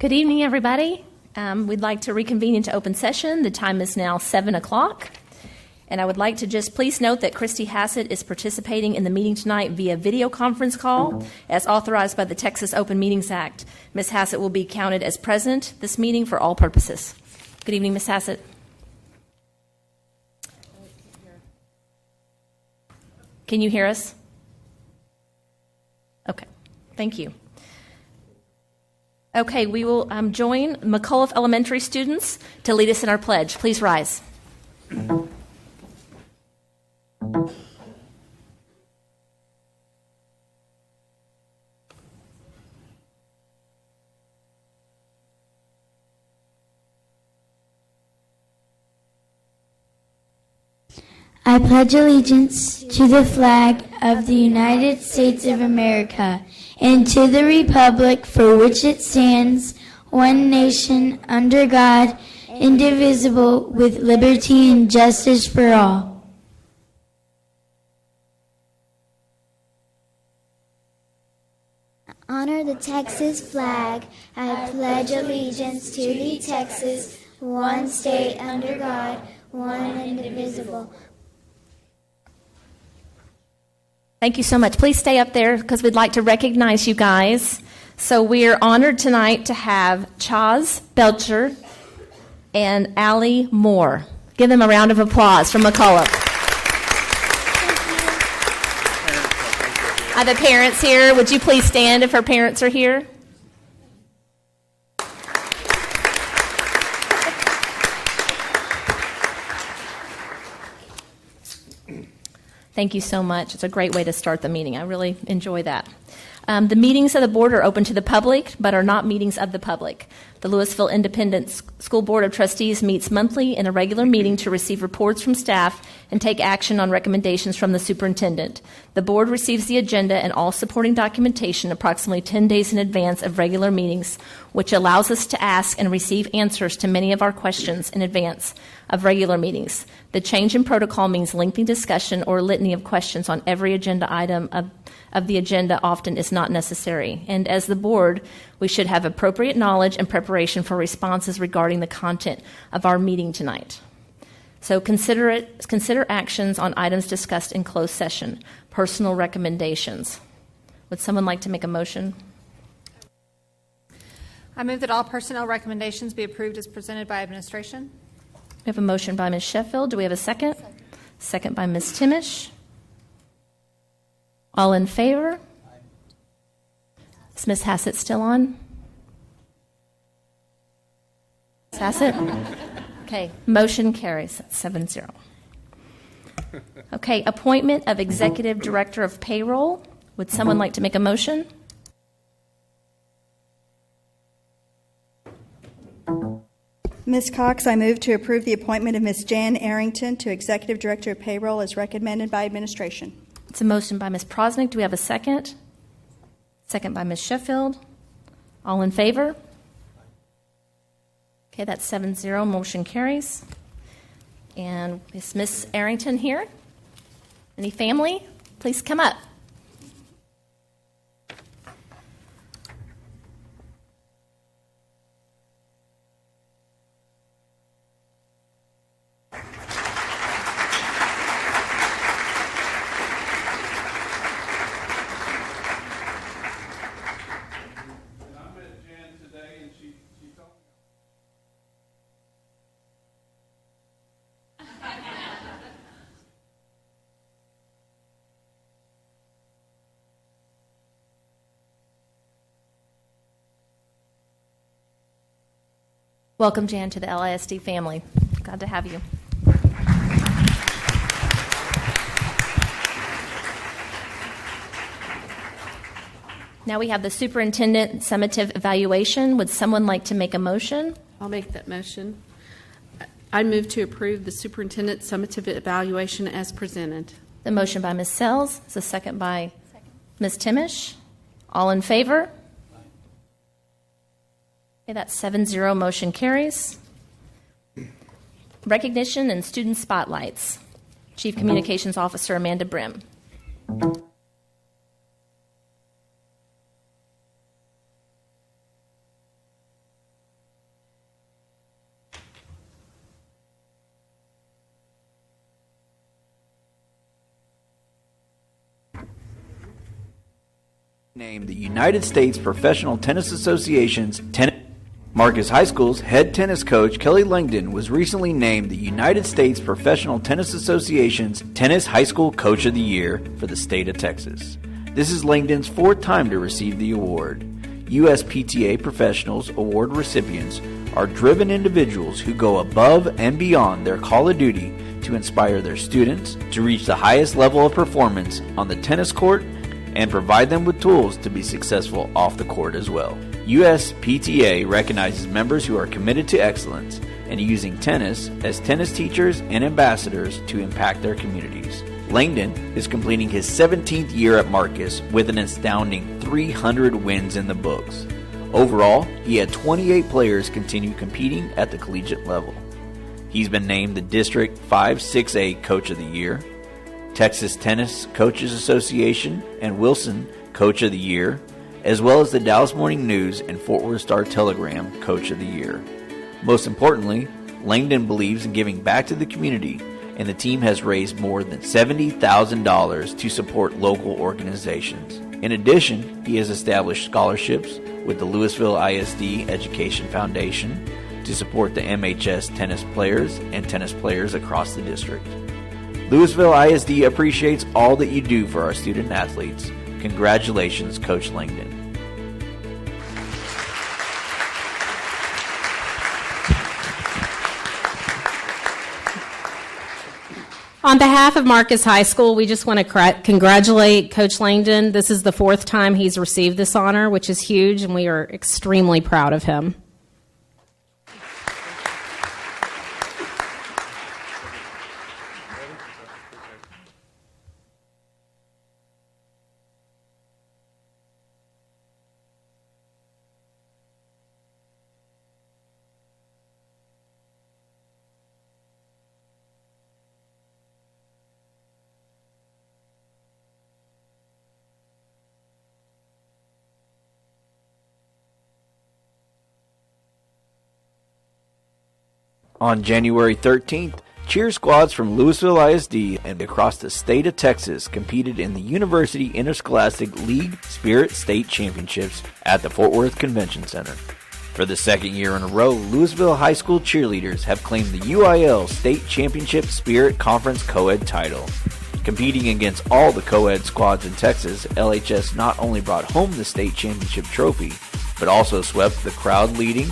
Good evening, everybody. We'd like to reconvene into open session. The time is now 7 o'clock. And I would like to just please note that Christy Hassett is participating in the meeting tonight via video conference call as authorized by the Texas Open Meetings Act. Ms. Hassett will be counted as present this meeting for all purposes. Good evening, Ms. Hassett. Can you hear us? Okay, thank you. Okay, we will join McCullough Elementary students to lead us in our pledge. Please rise. I pledge allegiance to the flag of the United States of America and to the republic for which it stands, one nation, under God, indivisible, with liberty and justice for all. Honor the Texas flag. I pledge allegiance to the Texas, one state under God, one indivisible. Thank you so much. Please stay up there because we'd like to recognize you guys. So we are honored tonight to have Chaz Belcher and Allie Moore. Give them a round of applause from McCullough. Are the parents here? Would you please stand if her parents are here? Thank you so much. It's a great way to start the meeting. I really enjoy that. The meetings of the board are open to the public, but are not meetings of the public. The Lewisville Independent School Board of Trustees meets monthly in a regular meeting to receive reports from staff and take action on recommendations from the superintendent. The board receives the agenda and all supporting documentation approximately 10 days in advance of regular meetings, which allows us to ask and receive answers to many of our questions in advance of regular meetings. The change in protocol means lengthy discussion or litany of questions on every agenda item of the agenda often is not necessary. And as the board, we should have appropriate knowledge and preparation for responses regarding the content of our meeting tonight. So consider actions on items discussed in closed session, personal recommendations. Would someone like to make a motion? I move that all personnel recommendations be approved as presented by administration. We have a motion by Ms. Sheffield. Do we have a second? Second by Ms. Timish. All in favor? Is Ms. Hassett still on? Ms. Hassett? Okay, motion carries 7-0. Okay, appointment of Executive Director of Payroll. Would someone like to make a motion? Ms. Cox, I move to approve the appointment of Ms. Jan Arrington to Executive Director of Payroll as recommended by administration. It's a motion by Ms. Prosnick. Do we have a second? Second by Ms. Sheffield. All in favor? Okay, that's 7-0. Motion carries. And is Ms. Arrington here? Any family? Please come up. Welcome, Jan, to the LISD family. Glad to have you. Now we have the superintendent summative evaluation. Would someone like to make a motion? I'll make that motion. I move to approve the superintendent summative evaluation as presented. The motion by Ms. Sells. It's a second by Ms. Timish. All in favor? Okay, that's 7-0. Motion carries. Recognition and student spotlights. Chief Communications Officer Amanda Brim. Named the United States Professional Tennis Association's Marcus High School's head tennis coach Kelly Langdon was recently named the United States Professional Tennis Association's Tennis High School Coach of the Year for the state of Texas. This is Langdon's fourth time to receive the award. USPTA Professionals Award recipients are driven individuals who go above and beyond their call of duty to inspire their students to reach the highest level of performance on the tennis court and provide them with tools to be successful off the court as well. USPTA recognizes members who are committed to excellence and using tennis as tennis teachers and ambassadors to impact their communities. Langdon is completing his 17th year at Marcus with an astounding 300 wins in the books. Overall, he had 28 players continue competing at the collegiate level. He's been named the District 5-6A Coach of the Year, Texas Tennis Coaches Association and Wilson Coach of the Year, as well as the Dallas Morning News and Fort Worth Star-Telegram Coach of the Year. Most importantly, Langdon believes in giving back to the community, and the team has raised more than $70,000 to support local organizations. In addition, he has established scholarships with the Lewisville ISD Education Foundation to support the MHS tennis players and tennis players across the district. Lewisville ISD appreciates all that you do for our student athletes. Congratulations, Coach Langdon. On behalf of Marcus High School, we just want to congratulate Coach Langdon. This is the fourth time he's received this honor, which is huge, and we are extremely proud of him. On January 13th, cheer squads from Lewisville ISD and across the state of Texas competed in the University Interscholastic League Spirit State Championships at the Fort Worth Convention Center. For the second year in a row, Lewisville High School cheerleaders have claimed the UIL State Championship Spirit Conference Co-Ed title. Competing against all the co-ed squads in Texas, LHS not only brought home the state championship trophy, but also swept the crowd-leading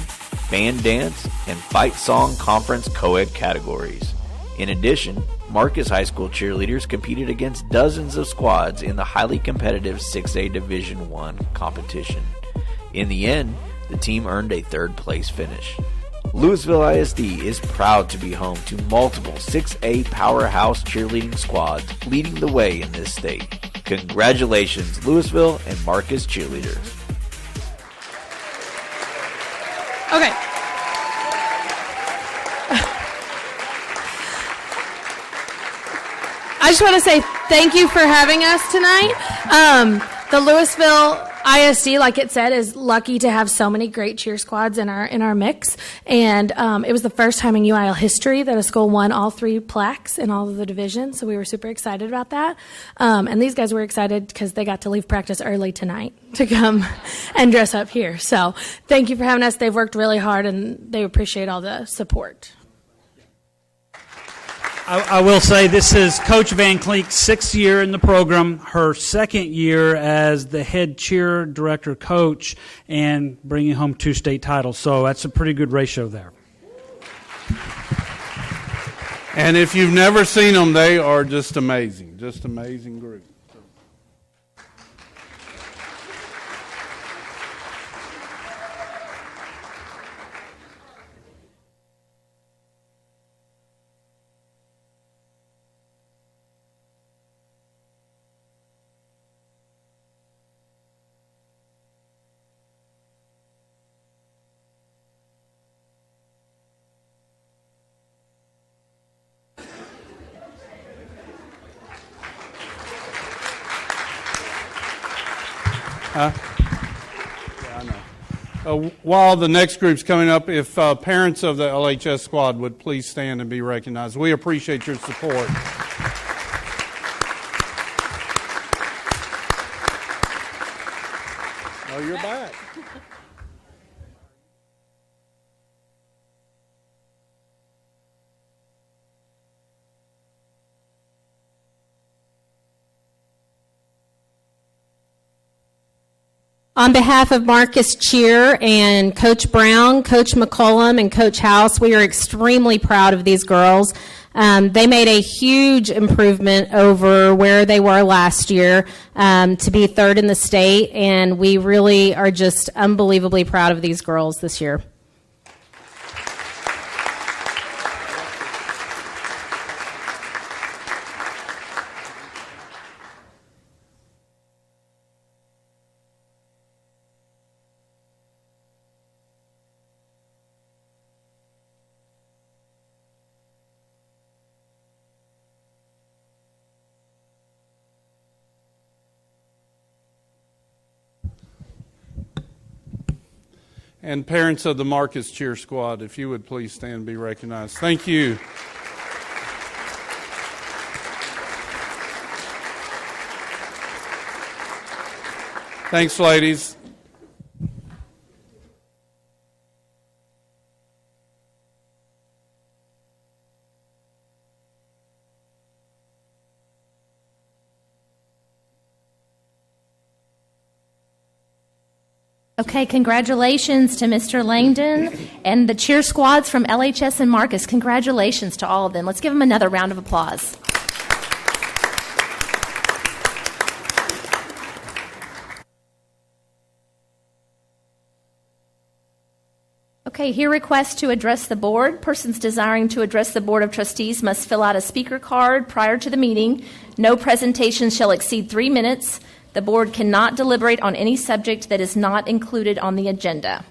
band dance, and fight song conference co-ed categories. In addition, Marcus High School cheerleaders competed against dozens of squads in the highly competitive 6A Division I competition. In the end, the team earned a third-place finish. Lewisville ISD is proud to be home to multiple 6A powerhouse cheerleading squads leading the way in this state. Congratulations, Lewisville and Marcus cheerleaders. Okay. I just want to say thank you for having us tonight. The Lewisville ISD, like it said, is lucky to have so many great cheer squads in our mix. And it was the first time in UIL history that a school won all 3 plaques in all of the divisions. So we were super excited about that. And these guys were excited because they got to leave practice early tonight to come and dress up here. So thank you for having us. They've worked really hard and they appreciate all the support. I will say this is Coach Van Cleek's 6th year in the program, her 2nd year as the head cheer director coach, and bringing home 2 state titles. So that's a pretty good ratio there. And if you've never seen them, they are just amazing group. Yeah, I know. While the next group's coming up, if parents of the LHS squad would please stand and be recognized. We appreciate your support. Oh, you're back. On behalf of Marcus Cheer and Coach Brown, Coach McCollum, and Coach House, we are extremely proud of these girls. They made a huge improvement over where they were last year to be third in the state, and we really are just unbelievably proud of these girls this year. And parents of the Marcus Cheer Squad, if you would please stand and be recognized. Thank you. Thanks, ladies. Okay, congratulations to Mr. Langdon and the cheer squads from LHS and Marcus. Congratulations to all of them. Let's give them another round of applause. Okay, here requests to address the board. Persons desiring to address the Board of Trustees must fill out a speaker card prior to the meeting. No presentation shall exceed 3 minutes. The board cannot deliberate on any subject that is not included on the agenda.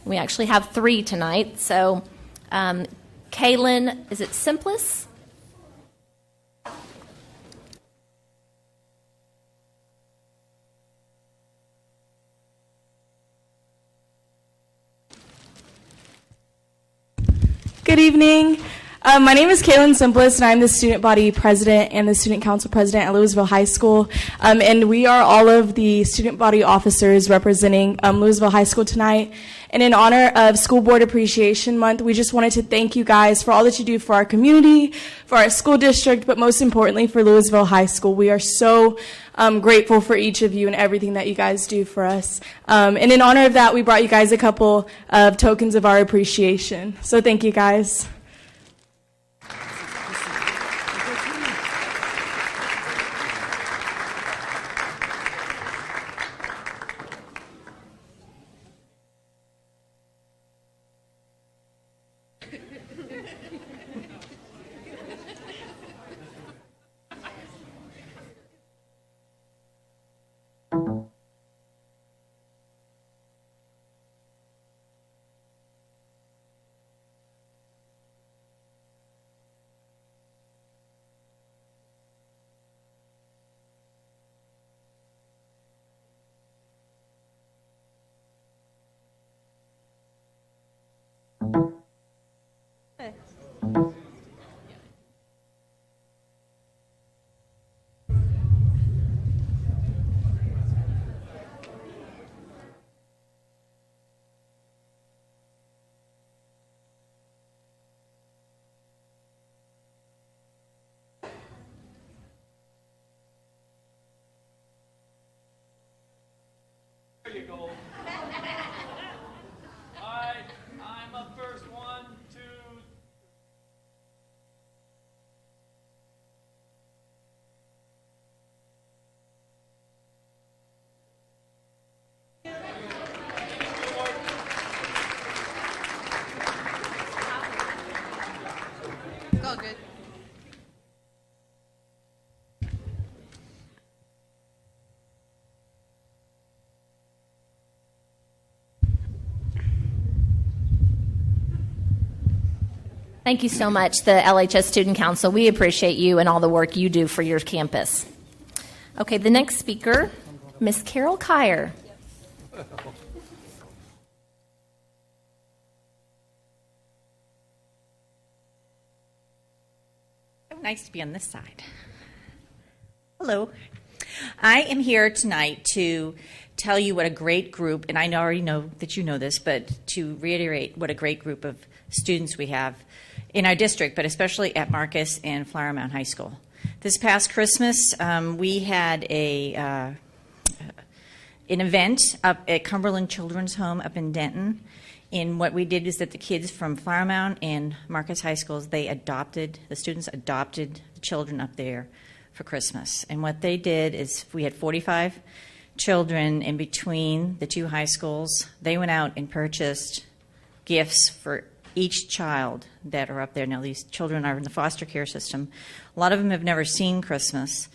We actually have 3 tonight. So, Kaylin, is it Simplis? Good evening. My name is Kaylin Simplis, and I'm the student body president and the student council president at Lewisville High School. And we are all of the student body officers representing Lewisville High School tonight. And in honor of School Board Appreciation Month, we just wanted to thank you guys for all that you do for our community, for our school district, but most importantly for Lewisville High School. We are so grateful for each of you and everything that you guys do for us. And in honor of that, we brought you guys a couple of tokens of our appreciation. So thank you guys. There you go. All right, I'm up first. 1, 2. It's all good. Thank you so much, the LHS Student Council. We appreciate you and all the work you do for your campus. Okay, the next speaker, Miss Carol Kyer. So nice to be on this side. Hello. I am here tonight to tell you what a great group, and I already know that you know this, but to reiterate what a great group of students we have in our district, but especially at Marcus and Flower Mound High School. This past Christmas, we had an event up at Cumberland Children's Home up in Denton. And what we did is that the kids from Flower Mound and Marcus High Schools, the students adopted the children up there for Christmas. And what they did is we had 45 children in between the two high schools. They went out and purchased gifts for each child that are up there. Now, these children are in the foster care system. A lot of them have never seen Christmas.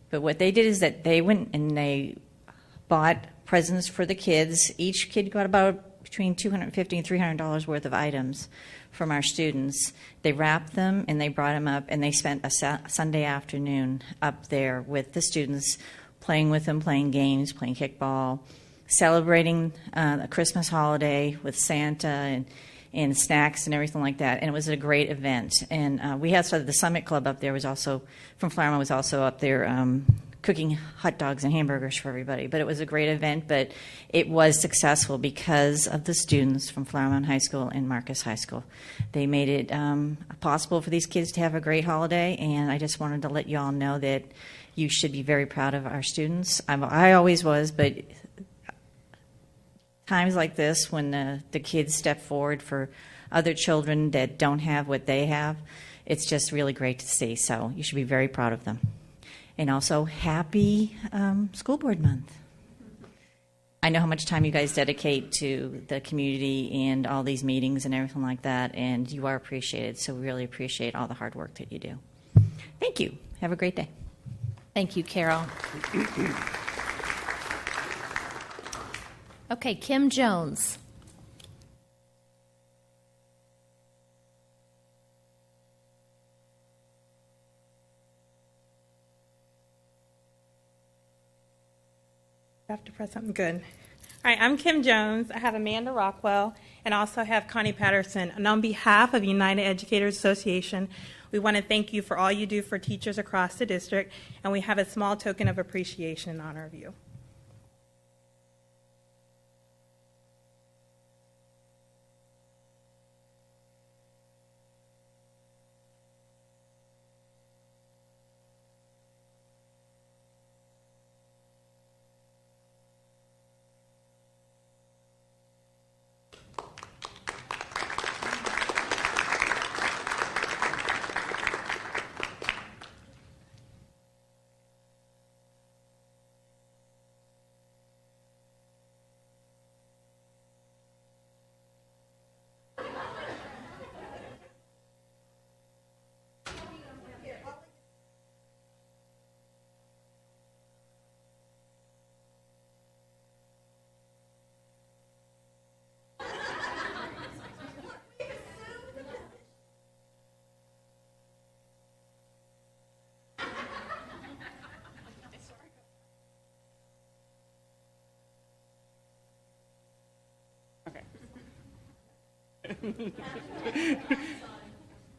But what they did is that they went and they bought presents for the kids. Each kid got about between $250 and $300 worth of items from our students. They wrapped them and they brought them up, and they spent a Sunday afternoon up there with the students, playing with them, playing games, playing kickball, celebrating a Christmas holiday with Santa and snacks and everything like that. And it was a great event. And we had the Summit Club up there from Flower Mound was also up there cooking hot dogs and hamburgers for everybody. But it was a great event, but it was successful because of the students from Flower Mound High School and Marcus High School. They made it possible for these kids to have a great holiday, and I just wanted to let you all know that you should be very proud of our students. I always was, but times like this when the kids step forward for other children that don't have what they have, it's just really great to see. So you should be very proud of them. And also, happy School Board Month. I know how much time you guys dedicate to the community and all these meetings and everything like that, and you are appreciated, so we really appreciate all the hard work that you do. Thank you. Have a great day. Thank you, Carol. Okay, Kim Jones. I have to press something good. All right, I'm Kim Jones. I have Amanda Rockwell and also have Connie Patterson. And on behalf of United Educators Association, we want to thank you for all you do for teachers across the district, and we have a small token of appreciation in honor of you.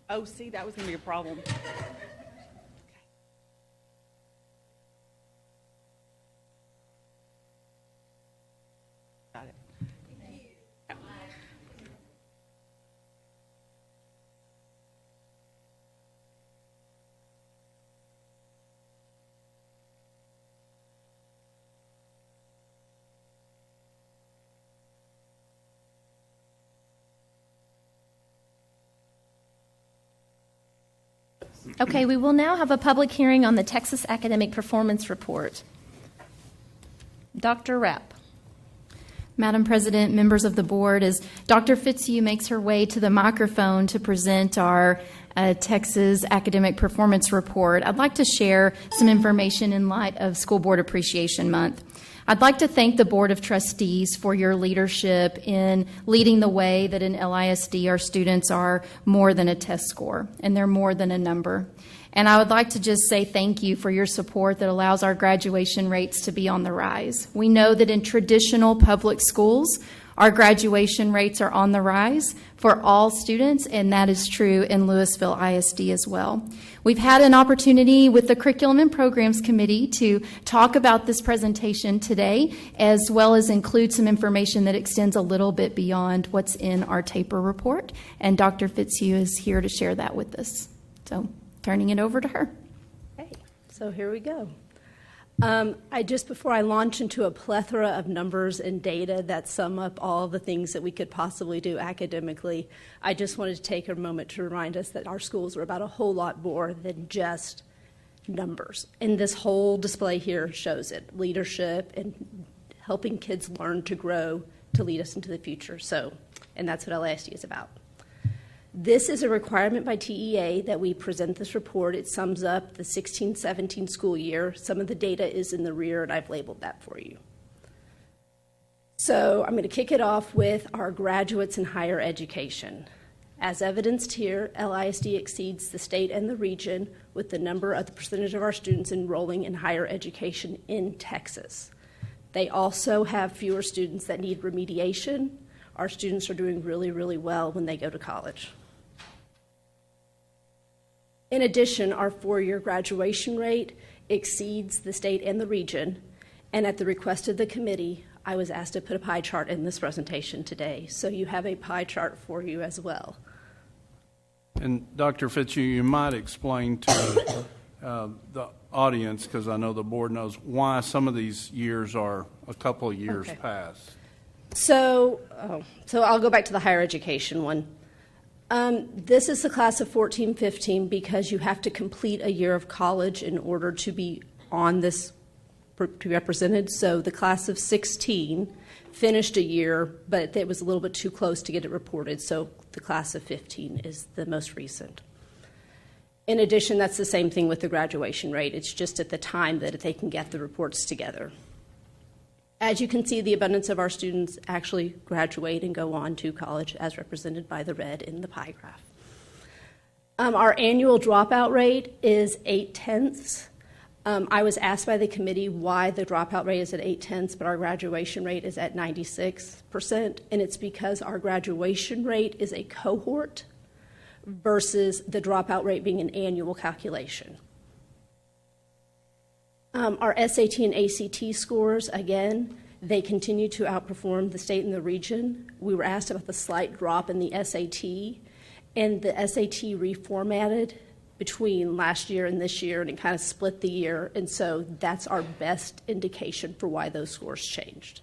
Oh, see, that was going to be a problem. Got it. Okay, we will now have a public hearing on the Texas Academic Performance Report. Dr. Rapp. Madam President, members of the board, as Dr. Fitzhugh makes her way to the microphone to present our Texas Academic Performance Report, I'd like to share some information in light of School Board Appreciation Month. I'd like to thank the Board of Trustees for your leadership in leading the way that in LISD our students are more than a test score, and they're more than a number. And I would like to just say thank you for your support that allows our graduation rates to be on the rise. We know that in traditional public schools, Our graduation rates are on the rise for all students, and that is true in Lewisville ISD as well. We've had an opportunity with the Curriculum and Programs Committee to talk about this presentation today, as well as include some information that extends a little bit beyond what's in our TAPER report. And Dr. Fitzhugh is here to share that with us. So, turning it over to her. Okay, so here we go. Before I launch into a plethora of numbers and data that sum up all the things that we could possibly do academically, I just wanted to take a moment to remind us that our schools are about a whole lot more than just numbers. And this whole display here shows it, leadership and helping kids learn to grow to lead us into the future. And that's what LASD is about. This is a requirement by TEA that we present this report. It sums up the 16-17 school year. Some of the data is in the rear, and I've labeled that for you. So I'm going to kick it off with our graduates in higher education. As evidenced here, LISD exceeds the state and the region with the percentage of our students enrolling in higher education in Texas. They also have fewer students that need remediation. Our students are doing really, really well when they go to college. In addition, our four-year graduation rate exceeds the state and the region, and at the request of the committee, I was asked to put a pie chart in this presentation today, so you have a pie chart for you as well. And Dr. Fitzhugh, you might explain to the audience, because I know the board knows, why some of these years are a couple of years past. So I'll go back to the higher education one. This is the class of 14-15 because you have to complete a year of college in order to be on this, to be represented. So the class of 16 finished a year, but it was a little bit too close to get it reported. So the class of 15 is the most recent. In addition, that's the same thing with the graduation rate. It's just at the time that they can get the reports together. As you can see, the abundance of our students actually graduate and go on to college as represented by the red in the pie graph. Our annual dropout rate is 0.8. I was asked by the committee why the dropout rate is at 0.8, but our graduation rate is at 96%, and it's because our graduation rate is a cohort versus the dropout rate being an annual calculation. Our SAT and ACT scores, again, they continue to outperform the state and the region. We were asked about the slight drop in the SAT, and the SAT reformatted between last year and this year, and it kind of split the year, and so that's our best indication for why those scores changed.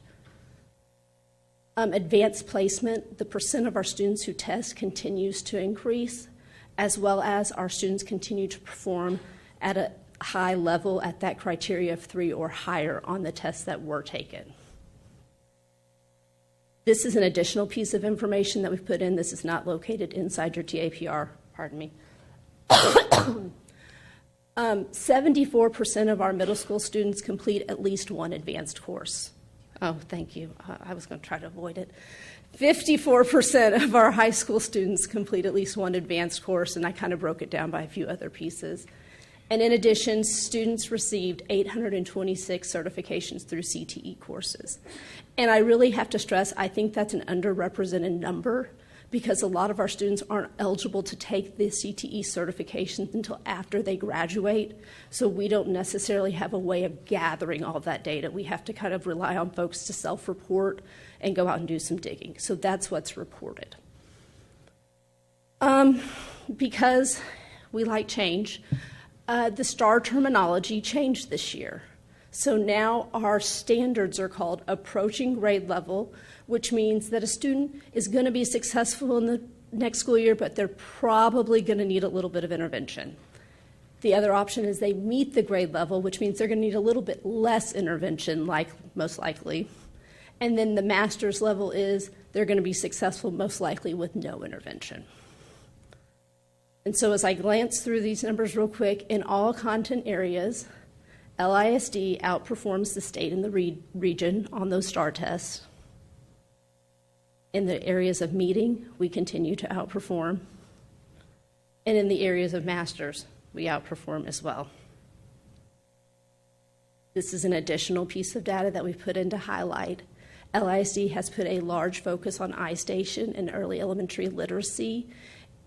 Advanced placement, the percent of our students who test continues to increase, as well as our students continue to perform at a high level at that criteria of 3 or higher on the tests that were taken. This is an additional piece of information that we've put in. This is not located inside your TAPR, pardon me. 74% of our middle school students complete at least one advanced course. Oh, thank you. I was going to try to avoid it. 54% of our high school students complete at least one advanced course, and I kind of broke it down by a few other pieces. And in addition, students received 826 certifications through CTE courses. And I really have to stress, I think that's an underrepresented number because a lot of our students aren't eligible to take the CTE certifications until after they graduate. So we don't necessarily have a way of gathering all of that data. We have to kind of rely on folks to self-report and go out and do some digging. So that's what's reported. Because we like change, the STAR terminology changed this year. So now our standards are called approaching grade level, which means that a student is going to be successful in the next school year, but they're probably going to need a little bit of intervention. The other option is they meet the grade level, which means they're going to need a little bit less intervention, most likely. And then the master's level is they're going to be successful most likely with no intervention. And so as I glance through these numbers real quick, in all content areas, LISD outperforms the state and the region on those STAR tests. In the areas of meeting, we continue to outperform. And in the areas of masters, we outperform as well. This is an additional piece of data that we've put in to highlight. LISD has put a large focus on iStation and early elementary literacy,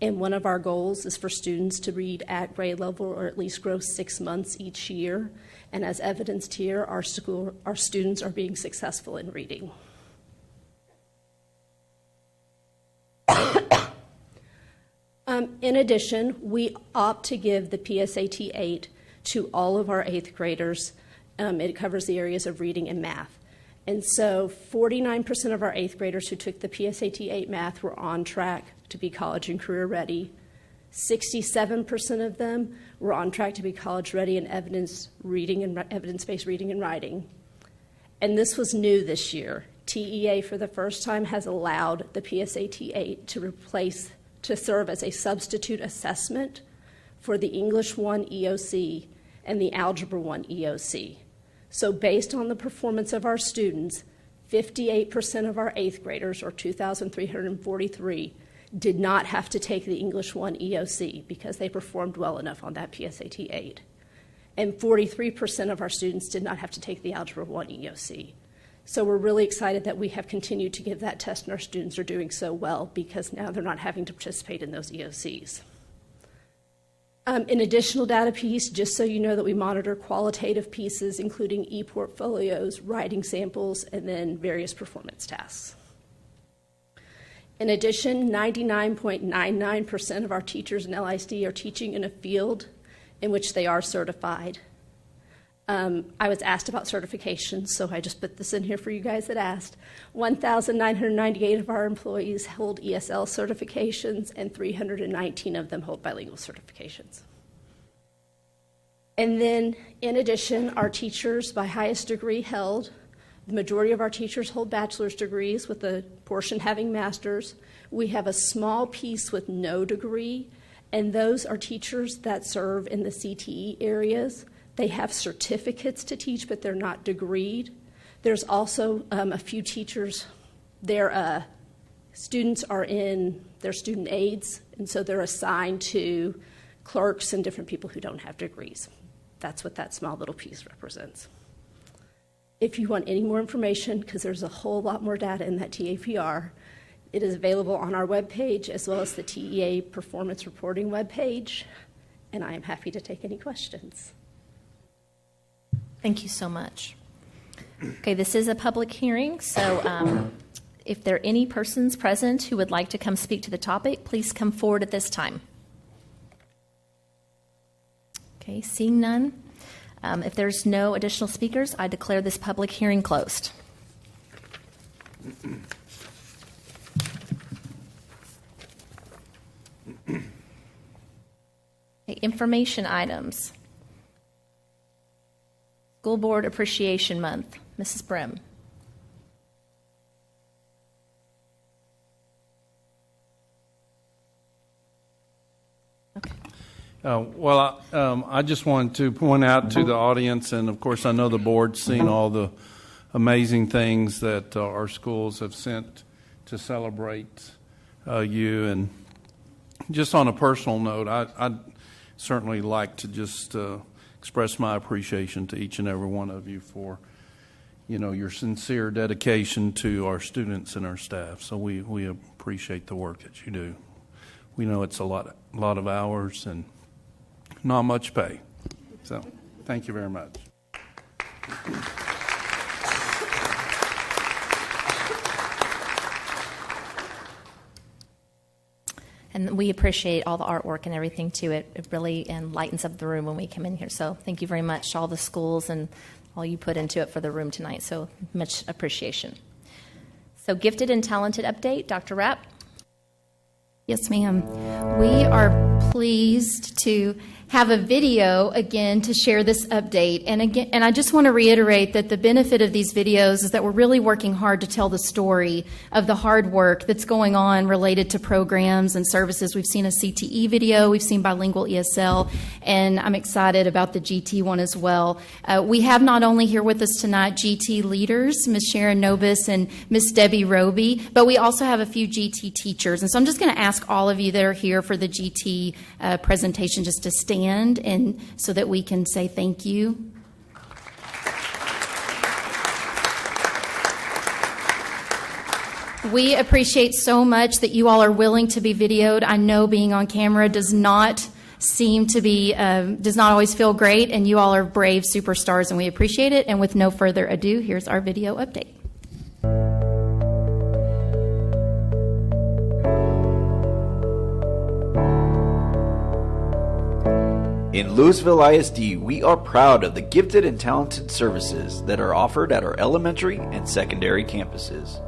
and one of our goals is for students to read at grade level or at least grow 6 months each year. And as evidenced here, our students are being successful in reading. In addition, we opt to give the PSAT 8 to all of our 8th graders. It covers the areas of reading and math. And so 49% of our 8th graders who took the PSAT 8 math were on track to be college and career ready. 67% of them were on track to be college ready in evidence-based reading and writing. And this was new this year. TEA for the first time has allowed the PSAT 8 to serve as a substitute assessment for the English 1 EOC and the Algebra 1 EOC. So based on the performance of our students, 58% of our 8th graders, or 2,343, did not have to take the English 1 EOC because they performed well enough on that PSAT 8. And 43% of our students did not have to take the Algebra 1 EOC. So we're really excited that we have continued to give that test and our students are doing so well because now they're not having to participate in those EOCs. An additional data piece, just so you know that we monitor qualitative pieces, including e-portfolios, writing samples, and then various performance tasks. In addition, 99.99% of our teachers in LISD are teaching in a field in which they are certified. I was asked about certifications, so I just put this in here for you guys that asked. 1,998 of our employees hold ESL certifications, and 319 of them hold bilingual certifications. And then, in addition, our teachers by highest degree held, the majority of our teachers hold bachelor's degrees, with a portion having master's. We have a small piece with no degree, and those are teachers that serve in the CTE areas. They have certificates to teach, but they're not degreed. There's also a few teachers, their students are in their student aides, and so they're assigned to clerks and different people who don't have degrees. That's what that small little piece represents. If you want any more information, because there's a whole lot more data in that TAPR, it is available on our webpage as well as the TEA Performance Reporting webpage, and I am happy to take any questions. Thank you so much. Okay, this is a public hearing, so if there are any persons present who would like to come speak to the topic, please come forward at this time. Okay, seeing none. If there's no additional speakers, I declare this public hearing closed. Okay, information items. School Board Appreciation Month. Mrs. Brim. I just wanted to point out to the audience, and of course I know the board's seen all the amazing things that our schools have sent to celebrate you. And just on a personal note, I'd certainly like to just express my appreciation to each and every one of you for, your sincere dedication to our students and our staff. So we appreciate the work that you do. We know it's a lot of hours and not much pay. So thank you very much. And we appreciate all the artwork and everything too. It really lightens up the room when we come in here. So thank you very much to all the schools and all you put into it for the room tonight. So much appreciation. So gifted and talented update, Dr. Rapp. Yes, ma'am. We are pleased to have a video again to share this update. And I just want to reiterate that the benefit of these videos is that we're really working hard to tell the story of the hard work that's going on related to programs and services. We've seen a CTE video, we've seen bilingual ESL, and I'm excited about the GT one as well. We have not only here with us tonight GT leaders, Ms. Sharon Nobis and Ms. Debbie Roby, but we also have a few GT teachers. And so I'm just going to ask all of you that are here for the GT presentation just to stand and so that we can say thank you. We appreciate so much that you all are willing to be videoed. I know being on camera does not always feel great, and you all are brave superstars, and we appreciate it. And with no further ado, here's our video update. In Lewisville ISD, we are proud of the gifted and talented services that are offered at our elementary and secondary campuses.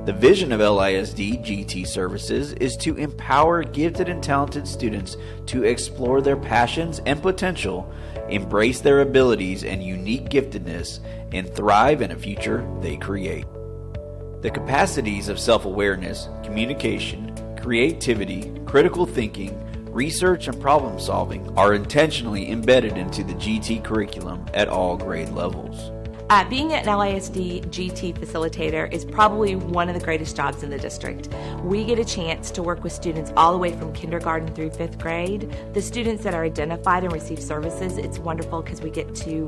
The vision of LISD GT Services is to empower gifted and talented students to explore their passions and potential, embrace their abilities and unique giftedness, and thrive in a future they create. The capacities of self-awareness, communication, creativity, critical thinking, research, and problem solving are intentionally embedded into the GT curriculum at all grade levels. Being an LISD GT facilitator is probably one of the greatest jobs in the district. We get a chance to work with students all the way from kindergarten through 5th grade. The students that are identified and receive services, it's wonderful because we get to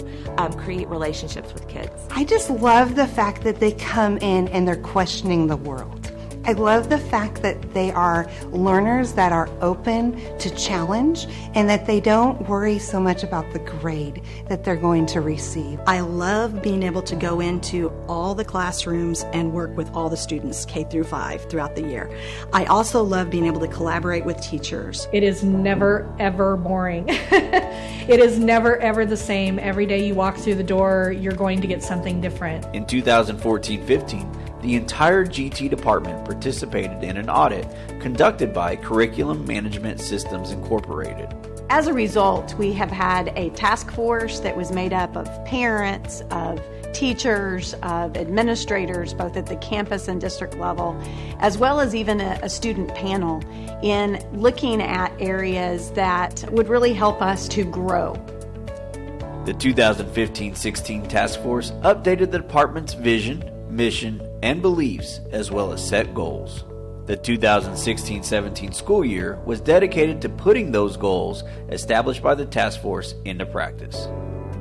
create relationships with kids. I just love the fact that they come in and they're questioning the world. I love the fact that they are learners that are open to challenge and that they don't worry so much about the grade that they're going to receive. I love being able to go into all the classrooms and work with all the students K through 5 throughout the year. I also love being able to collaborate with teachers. It is never ever boring. It is never ever the same. Every day you walk through the door, you're going to get something different. In 2014-15, the entire GT department participated in an audit conducted by Curriculum Management Systems Incorporated. As a result, we have had a task force that was made up of parents, of teachers, of administrators, both at the campus and district level, as well as even a student panel in looking at areas that would really help us to grow. The 2015-16 task force updated the department's vision, mission, and beliefs, as well as set goals. The 2016-17 school year was dedicated to putting those goals established by the task force into practice.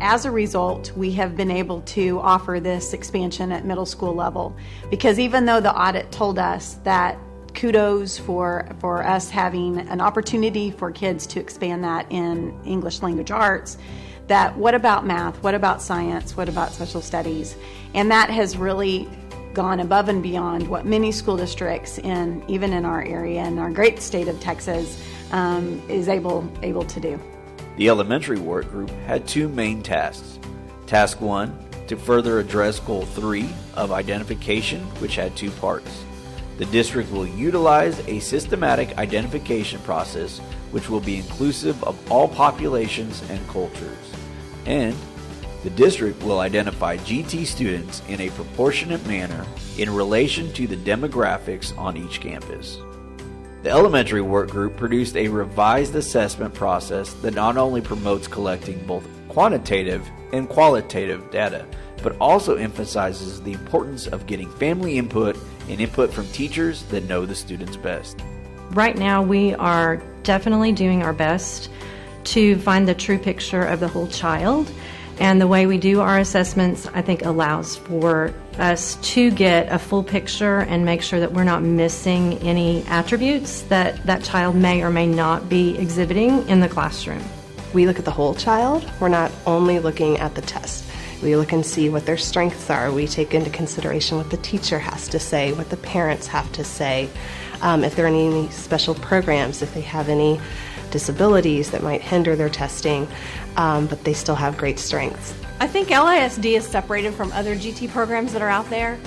As a result, we have been able to offer this expansion at middle school level, because even though the audit told us that kudos for us having an opportunity for kids to expand that in English language arts, that what about math, what about science, what about social studies? And that has really gone above and beyond what many school districts even in our area and our great state of Texas is able to do. The elementary work group had two main tasks. Task 1, to further address Goal 3 of identification, which had two parts. The district will utilize a systematic identification process which will be inclusive of all populations and cultures. And the district will identify GT students in a proportionate manner in relation to the demographics on each campus. The elementary work group produced a revised assessment process that not only promotes collecting both quantitative and qualitative data, but also emphasizes the importance of getting family input and input from teachers that know the students best. Right now, we are definitely doing our best to find the true picture of the whole child. And the way we do our assessments, I think, allows for us to get a full picture and make sure that we're not missing any attributes that that child may or may not be exhibiting in the classroom. We look at the whole child. We're not only looking at the test. We look and see what their strengths are. We take into consideration what the teacher has to say, what the parents have to say, if there are any special programs, if they have any disabilities that might hinder their testing, but they still have great strengths. I think LISD is separated from other GT programs that are out there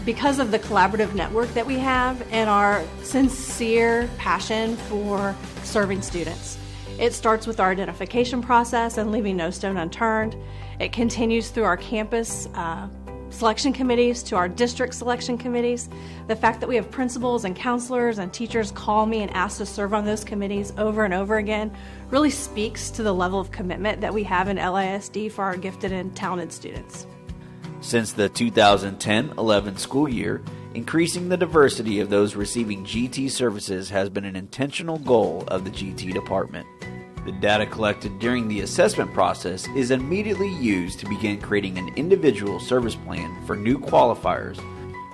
because of the collaborative network that we have and our sincere passion for serving students. It starts with our identification process and leaving no stone unturned. It continues through our campus selection committees to our district selection committees. The fact that we have principals and counselors and teachers call me and ask to serve on those committees over and over again really speaks to the level of commitment that we have in LISD for our gifted and talented students. Since the 2010-11 school year, increasing the diversity of those receiving GT services has been an intentional goal of the GT department. The data collected during the assessment process is immediately used to begin creating an individual service plan for new qualifiers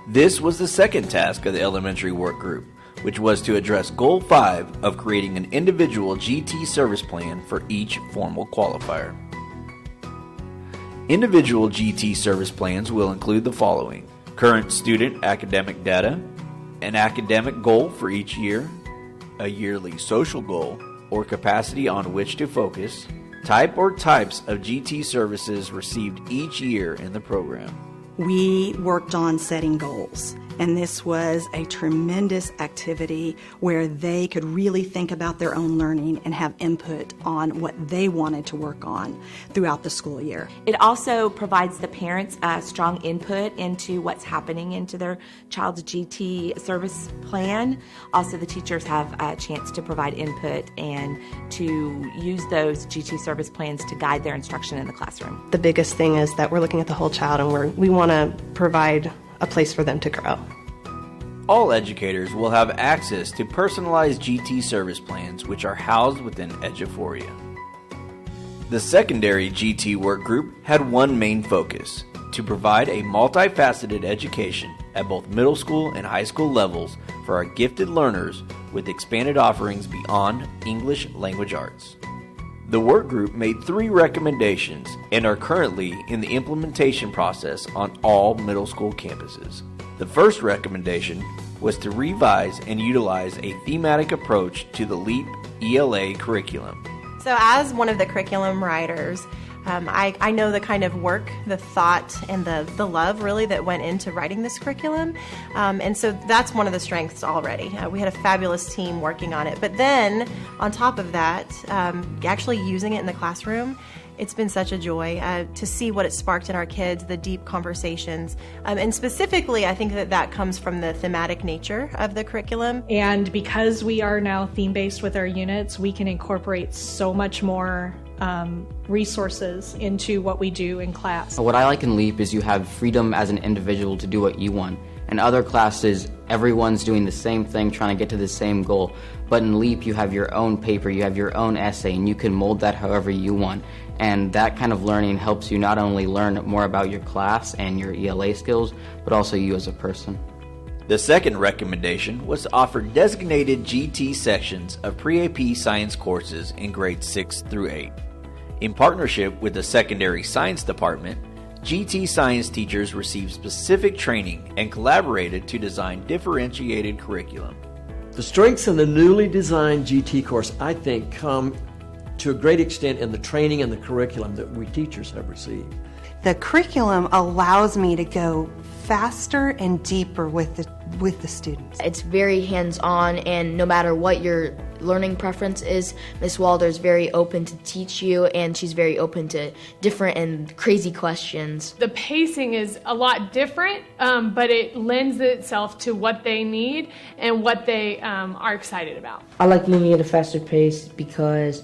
This was the second task of the elementary work group, which was to address Goal 5 of creating an individual GT service plan for each formal qualifier. Individual GT service plans will include the following: current student academic data, an academic goal for each year, a yearly social goal or capacity on which to focus, type or types of GT services received each year in the program. We worked on setting goals, and this was a tremendous activity where they could really think about their own learning and have input on what they wanted to work on throughout the school year. It also provides the parents strong input into what's happening into their child's GT service plan. Also, the teachers have a chance to provide input and to use those GT service plans to guide their instruction in the classroom. The biggest thing is that we're looking at the whole child, and we want to provide a place for them to grow. All educators will have access to personalized GT service plans, which are housed within Eduphoria. The secondary GT work group had one main focus: to provide a multifaceted education at both middle school and high school levels for our gifted learners with expanded offerings beyond English language arts. The work group made 3 recommendations and are currently in the implementation process on all middle school campuses. The first recommendation was to revise and utilize a thematic approach to the LEAP ELA curriculum. So as one of the curriculum writers, I know the kind of work, the thought, and the love really that went into writing this curriculum. And so that's one of the strengths already. We had a fabulous team working on it. But then on top of that, actually using it in the classroom, it's been such a joy to see what it sparked in our kids, the deep conversations. And specifically, I think that comes from the thematic nature of the curriculum. And because we are now theme-based with our units, we can incorporate so much more resources into what we do in class. What I like in LEAP is you have freedom as an individual to do what you want. In other classes, everyone's doing the same thing, trying to get to the same goal. But in LEAP, you have your own paper, you have your own essay, and you can mold that however you want. And that kind of learning helps you not only learn more about your class and your ELA skills, but also you as a person. The second recommendation was to offer designated GT sections of pre-AP science courses in grades 6 through 8. In partnership with the secondary science department, GT science teachers received specific training and collaborated to design differentiated curriculum. The strengths in the newly designed GT course, I think, come to a great extent in the training and the curriculum that we teachers have received. The curriculum allows me to go faster and deeper with the students. It's very hands-on, and no matter what your learning preference is, Ms. Walder is very open to teach you, and she's very open to different and crazy questions. The pacing is a lot different, but it lends itself to what they need and what they are excited about. I like moving at a faster pace because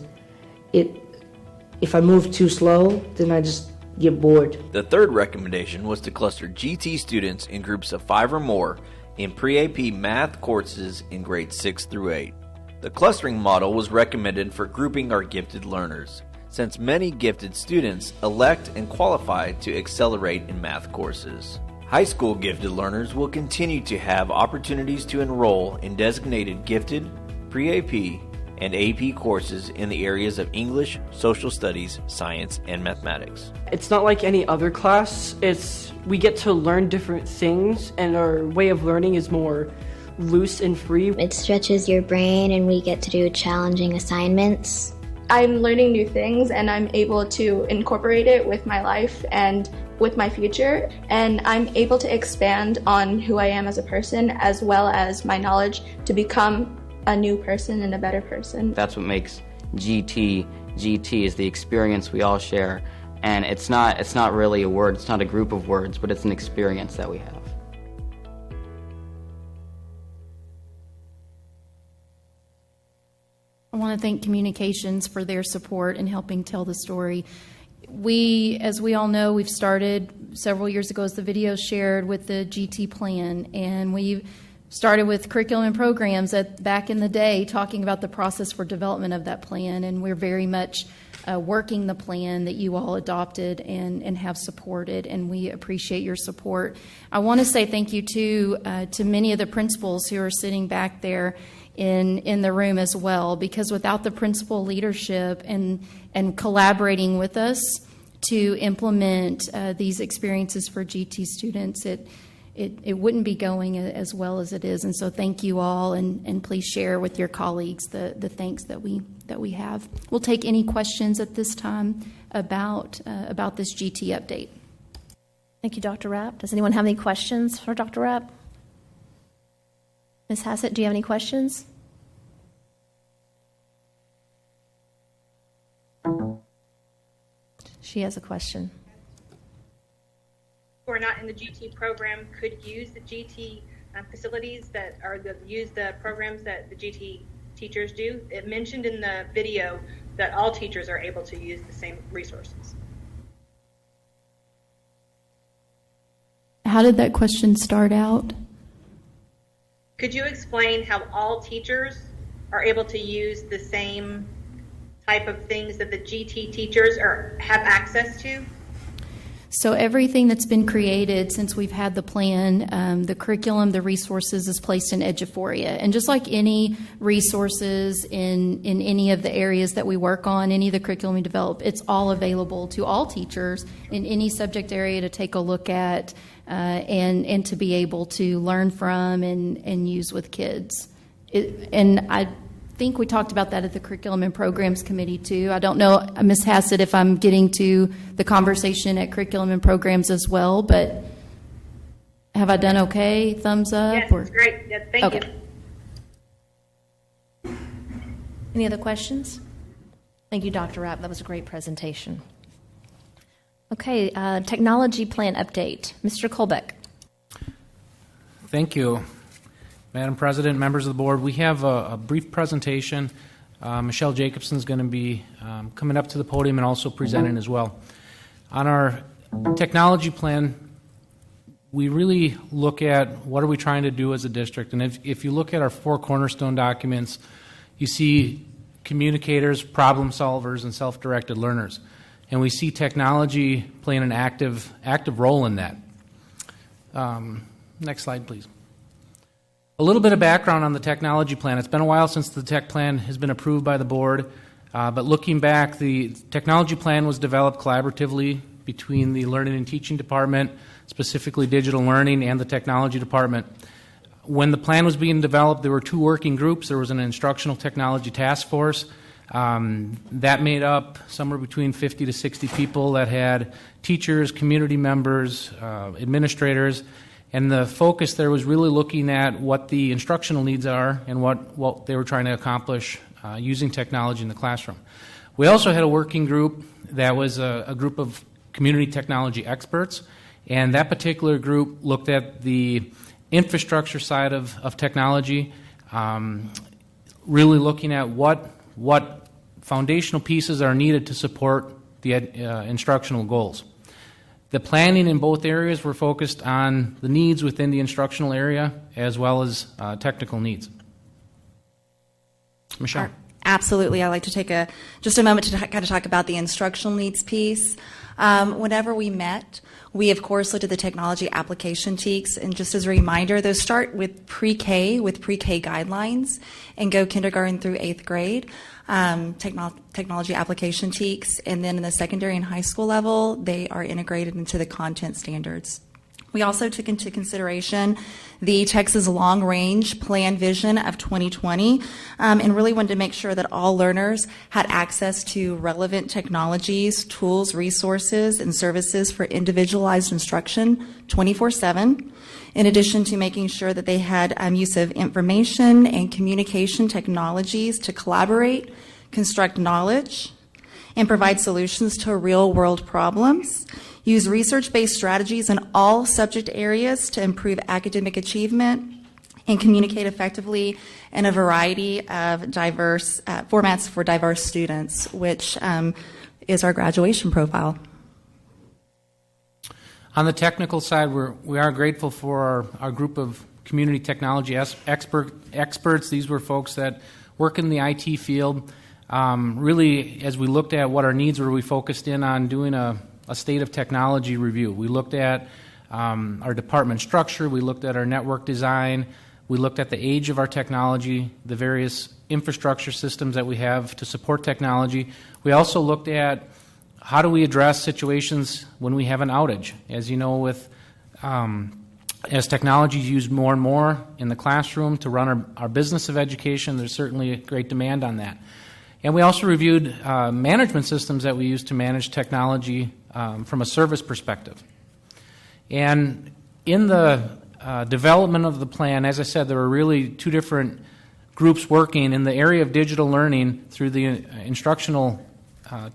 if I move too slow, then I just get bored. The third recommendation was to cluster GT students in groups of 5 or more in pre-AP math courses in grades 6 through 8. The clustering model was recommended for grouping our gifted learners, since many gifted students elect and qualify to accelerate in math courses. High school gifted learners will continue to have opportunities to enroll in designated gifted, pre-AP, and AP courses in the areas of English, social studies, science, and mathematics. It's not like any other class. We get to learn different things, and our way of learning is more loose and free. It stretches your brain, and we get to do challenging assignments. I'm learning new things, and I'm able to incorporate it with my life and with my future, and I'm able to expand on who I am as a person, as well as my knowledge to become a new person and a better person. That's what makes GT. GT is the experience we all share, and it's not really a word, it's not a group of words, but it's an experience that we have. I want to thank Communications for their support in helping tell the story. As we all know, we've started several years ago, as the video shared, with the GT plan, and we've started with curriculum and programs back in the day, talking about the process for development of that plan, and we're very much working the plan that you all adopted and have supported, and we appreciate your support. I want to say thank you to many of the principals who are sitting back there in the room as well, because without the principal leadership and collaborating with us to implement these experiences for GT students, it wouldn't be going as well as it is. And so thank you all, and please share with your colleagues the thanks that we have. We'll take any questions at this time about this GT update. Thank you, Dr. Rapp. Does anyone have any questions for Dr. Rapp? Ms. Hassett, do you have any questions? She has a question. Who are not in the GT program could use the GT facilities that are use the programs that the GT teachers do. It mentioned in the video that all teachers are able to use the same resources. How did that question start out? Could you explain how all teachers are able to use the same type of things that the GT teachers have access to? So everything that's been created since we've had the plan, the curriculum, the resources is placed in Eduphoria. And just like any resources in any of the areas that we work on, any of the curriculum we develop, it's all available to all teachers in any subject area to take a look at and to be able to learn from and use with kids. And I think we talked about that at the Curriculum and Programs Committee too. I don't know, Ms. Hassett, if I'm getting to the conversation at Curriculum and Programs as well, but have I done okay? Thumbs up? Yes, it's great. Yes, thank you. Any other questions? Thank you, Dr. Rapp. That was a great presentation. Okay, technology plan update. Mr. Colbeck. Thank you, Madam President, members of the board. We have a brief presentation. Michelle Jacobson is going to be coming up to the podium and also presenting as well. On our technology plan, we really look at what are we trying to do as a district. And if you look at our 4 cornerstone documents, you see communicators, problem solvers, and self-directed learners. And we see technology playing an active role in that. Next slide, please. A little bit of background on the technology plan. It's been a while since the tech plan has been approved by the board, but looking back, the technology plan was developed collaboratively between the Learning and Teaching Department, specifically Digital Learning, and the Technology Department. When the plan was being developed, there were 2 working groups. There was an Instructional Technology Task Force that made up somewhere between 50 to 60 people that had teachers, community members, administrators. And the focus there was really looking at what the instructional needs are and what they were trying to accomplish using technology in the classroom. We also had a working group that was a group of community technology experts, and that particular group looked at the infrastructure side of technology, really looking at what foundational pieces are needed to support the instructional goals. The planning in both areas were focused on the needs within the instructional area as well as technical needs. Michelle. Absolutely. I'd like to take just a moment to kind of talk about the instructional needs piece. Whenever we met, we of course looked at the technology application TEKs, and just as a reminder, those start with pre-K guidelines and go kindergarten through 8th grade. Technology application TEKs, and then in the secondary and high school level, they are integrated into the content standards. We also took into consideration the Texas Long Range Plan Vision of 2020 and really wanted to make sure that all learners had access to relevant technologies, tools, resources, and services for individualized instruction 24/7. In addition to making sure that they had use of information and communication technologies to collaborate, construct knowledge, and provide solutions to real-world problems, use research-based strategies in all subject areas to improve academic achievement, and communicate effectively in a variety of diverse formats for diverse students, which is our graduation profile. On the technical side, we are grateful for our group of community technology experts. These were folks that work in the IT field. really, as we looked at what our needs were, we focused in on doing a state of technology review. We looked at our department structure, we looked at our network design, we looked at the age of our technology, the various infrastructure systems that we have to support technology. We also looked at how do we address situations when we have an outage. As you know, with as technology is used more and more in the classroom to run our business of education, there's certainly a great demand on that. And we also reviewed management systems that we use to manage technology from a service perspective. And in the development of the plan, as I said, there were really two different groups working in the area of digital learning through the instructional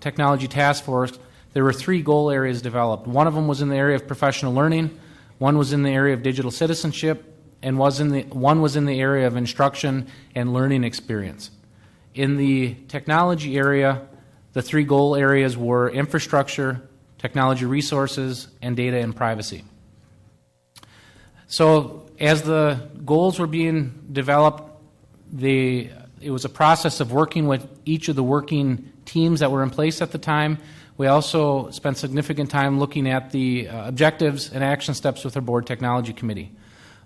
technology task force. There were three goal areas developed. One of them was in the area of professional learning, one was in the area of digital citizenship, and one was in the area of instruction and learning experience. In the technology area, the three goal areas were infrastructure, technology resources, and data and privacy. So as the goals were being developed, it was a process of working with each of the working teams that were in place at the time. We also spent significant time looking at the objectives and action steps with our board technology committee.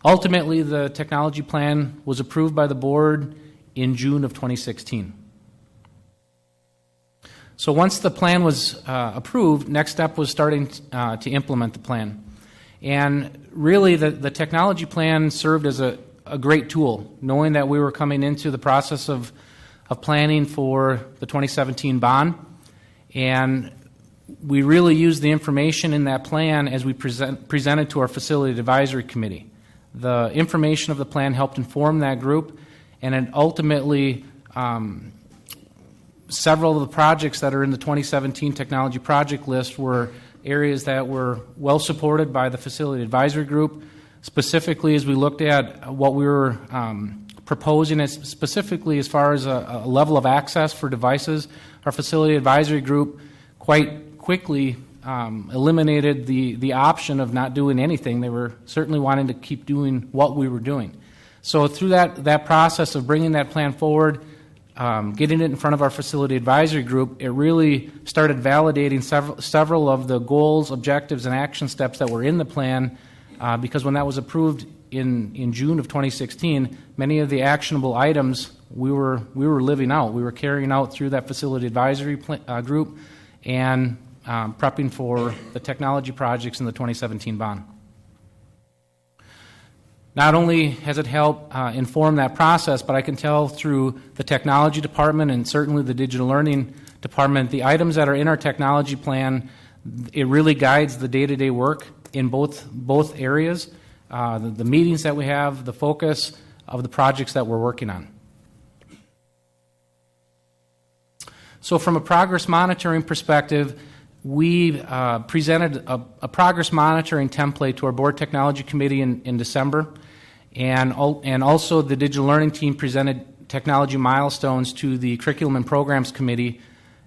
Ultimately, the technology plan was approved by the board in June of 2016. So once the plan was approved, next step was starting to implement the plan. And really, the technology plan served as a great tool, knowing that we were coming into the process of planning for the 2017 bond. And we really used the information in that plan as we presented to our facility advisory committee. The information of the plan helped inform that group, and it ultimately several of the projects that are in the 2017 technology project list were areas that were well supported by the facility advisory group. Specifically, as we looked at what we were proposing, specifically as far as a level of access for devices, our facility advisory group quite quickly eliminated the option of not doing anything. They were certainly wanting to keep doing what we were doing. So through that process of bringing that plan forward, getting it in front of our facility advisory group, it really started validating several of the goals, objectives, and action steps that were in the plan, because when that was approved in June of 2016, many of the actionable items we were living out. We were carrying out through that facility advisory group and prepping for the technology projects in the 2017 bond. Not only has it helped inform that process, but I can tell through the technology department and certainly the digital learning department, the items that are in our technology plan, it really guides the day-to-day work in both areas, the meetings that we have, the focus of the projects that we're working on. So from a progress monitoring perspective, we presented a progress monitoring template to our board technology committee in December, and also the digital learning team presented technology milestones to the curriculum and programs committee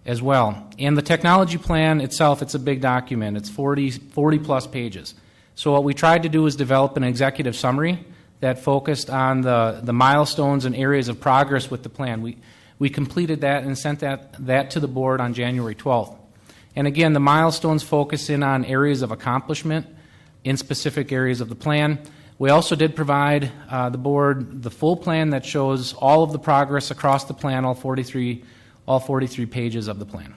as well. And the technology plan itself, it's a big document. It's 40 plus pages. So what we tried to do was develop an executive summary that focused on the milestones and areas of progress with the plan. We completed that and sent that to the board on January 12th. And again, the milestones focus in on areas of accomplishment in specific areas of the plan. We also did provide the board the full plan that shows all of the progress across the plan, all 43 pages of the plan.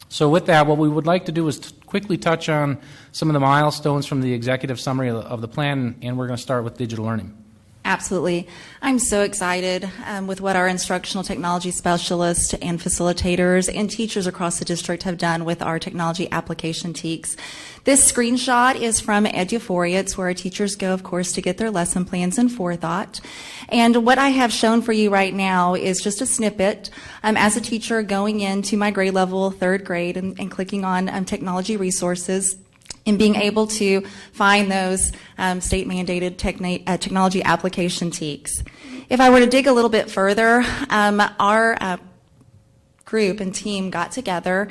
So with that, what we would like to do is quickly touch on some of the milestones from the executive summary of the plan, and we're going to start with digital learning. Absolutely. I'm so excited with what our instructional technology specialists and facilitators and teachers across the district have done with our technology application TEKs. This screenshot is from Eduphoria. It's where our teachers go, of course, to get their lesson plans and forethought. And what I have shown for you right now is just a snippet as a teacher going into my grade level, third grade, and clicking on technology resources, and being able to find those state-mandated technology application TEKs. If I were to dig a little bit further, our group and team got together,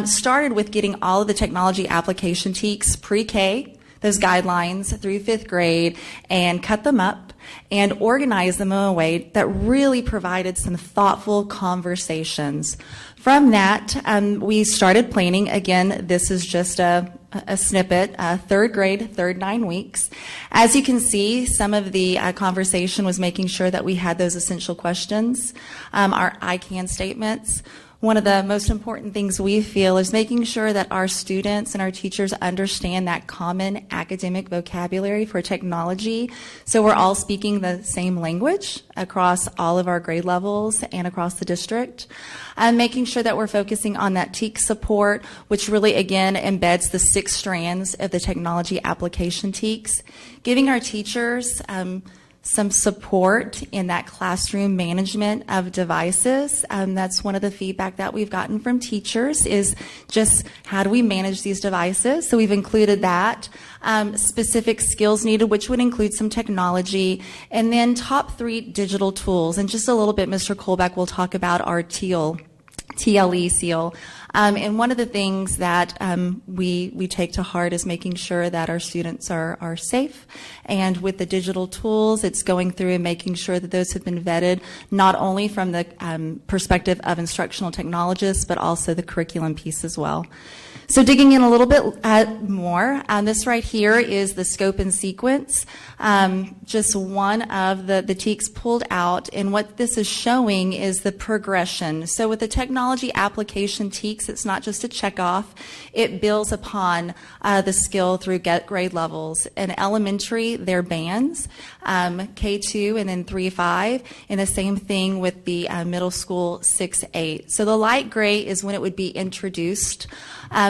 started with getting all of the technology application TEKs pre-K, those guidelines through fifth grade, and cut them up and organized them in a way that really provided some thoughtful conversations. From that, we started planning. Again, this is just a snippet, third grade, third 9 weeks. As you can see, some of the conversation was making sure that we had those essential questions, our I can statements. One of the most important things we feel is making sure that our students and our teachers understand that common academic vocabulary for technology, so we're all speaking the same language across all of our grade levels and across the district. Making sure that we're focusing on that TEAC support, which really, again, embeds the 6 strands of the technology application TEACs. Giving our teachers some support in that classroom management of devices. That's one of the feedback that we've gotten from teachers is just how do we manage these devices? So we've included that. Specific skills needed, which would include some technology, and then top 3 digital tools. And just a little bit, Mr. Colbeck will talk about our TLE seal. And one of the things that we take to heart is making sure that our students are safe. And with the digital tools, it's going through and making sure that those have been vetted, not only from the perspective of instructional technologists, but also the curriculum piece as well. So digging in a little bit more, this right here is the scope and sequence, just one of the TEACs pulled out, and what this is showing is the progression. So with the technology application TEACs, it's not just a check off, it builds upon the skill through grade levels. In elementary, they're bands, K2 and then 3-5, and the same thing with the middle school 6-8. So the light gray is when it would be introduced.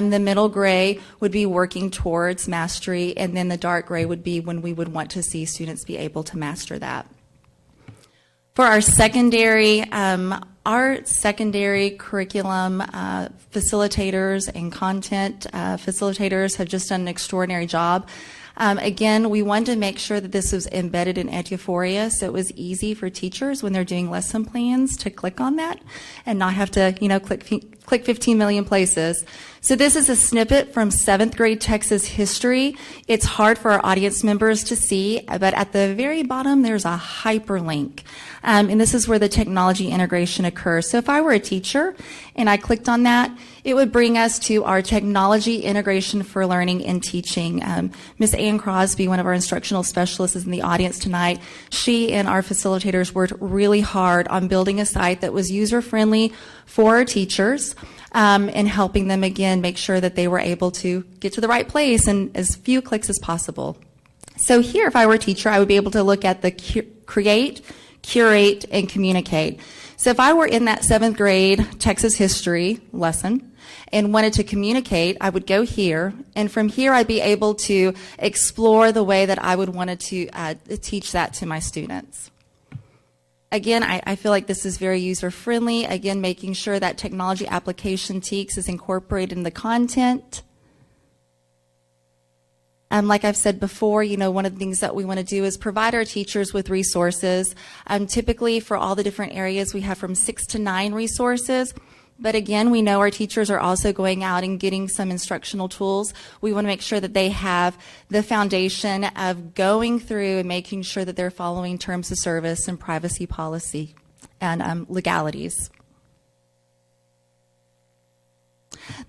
The middle gray would be working towards mastery, and then the dark gray would be when we would want to see students be able to master that. For our secondary curriculum facilitators and content facilitators have just done an extraordinary job. Again, we wanted to make sure that this was embedded in Eduphoria, so it was easy for teachers when they're doing lesson plans to click on that and not have to, click 15 million places. So this is a snippet from 7th grade Texas history. It's hard for our audience members to see, but at the very bottom there's a hyperlink. And this is where the technology integration occurs. So if I were a teacher and I clicked on that, it would bring us to our technology integration for learning and teaching. Ms. Ann Crosby, one of our instructional specialists, is in the audience tonight. She and our facilitators worked really hard on building a site that was user-friendly for our teachers, and helping them, again, make sure that they were able to get to the right place in as few clicks as possible. So here, if I were a teacher, I would be able to look at the create, curate, and communicate. So if I were in that 7th grade Texas history lesson and wanted to communicate, I would go here, and from here I'd be able to explore the way that I would want to teach that to my students. Again, I feel like this is very user-friendly. Again, making sure that technology application TEACs is incorporated in the content. Like I've said before, one of the things that we want to do is provide our teachers with resources. Typically, for all the different areas, we have from 6 to 9 resources. But again, we know our teachers are also going out and getting some instructional tools. We want to make sure that they have the foundation of going through and making sure that they're following terms of service and privacy policy and legalities.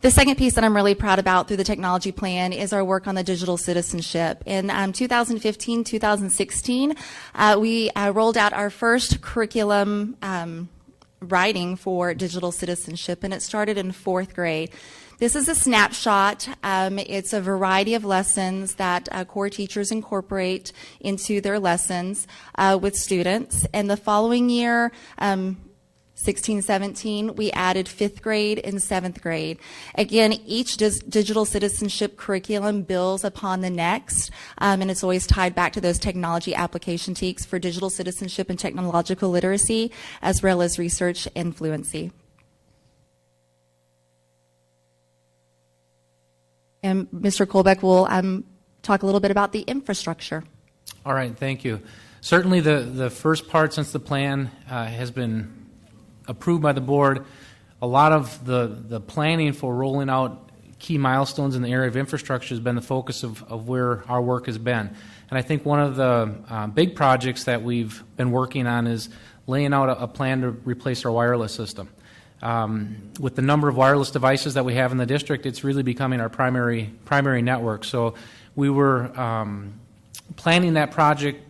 The second piece that I'm really proud about through the technology plan is our work on the digital citizenship. In 2015-2016, we rolled out our first curriculum writing for digital citizenship, and it started in 4th grade. This is a snapshot. It's a variety of lessons that core teachers incorporate into their lessons with students. And the following year, 16-17, we added 5th grade and 7th grade. Again, each digital citizenship curriculum builds upon the next, and it's always tied back to those technology application TEACs for digital citizenship and technological literacy, as well as research and fluency. And Mr. Colbeck will talk a little bit about the infrastructure. All right, thank you. Certainly the first part, since the plan has been approved by the board, a lot of the planning for rolling out key milestones in the area of infrastructure has been the focus of where our work has been. And I think one of the big projects that we've been working on is laying out a plan to replace our wireless system. With the number of wireless devices that we have in the district, it's really becoming our primary network. So we were planning that project,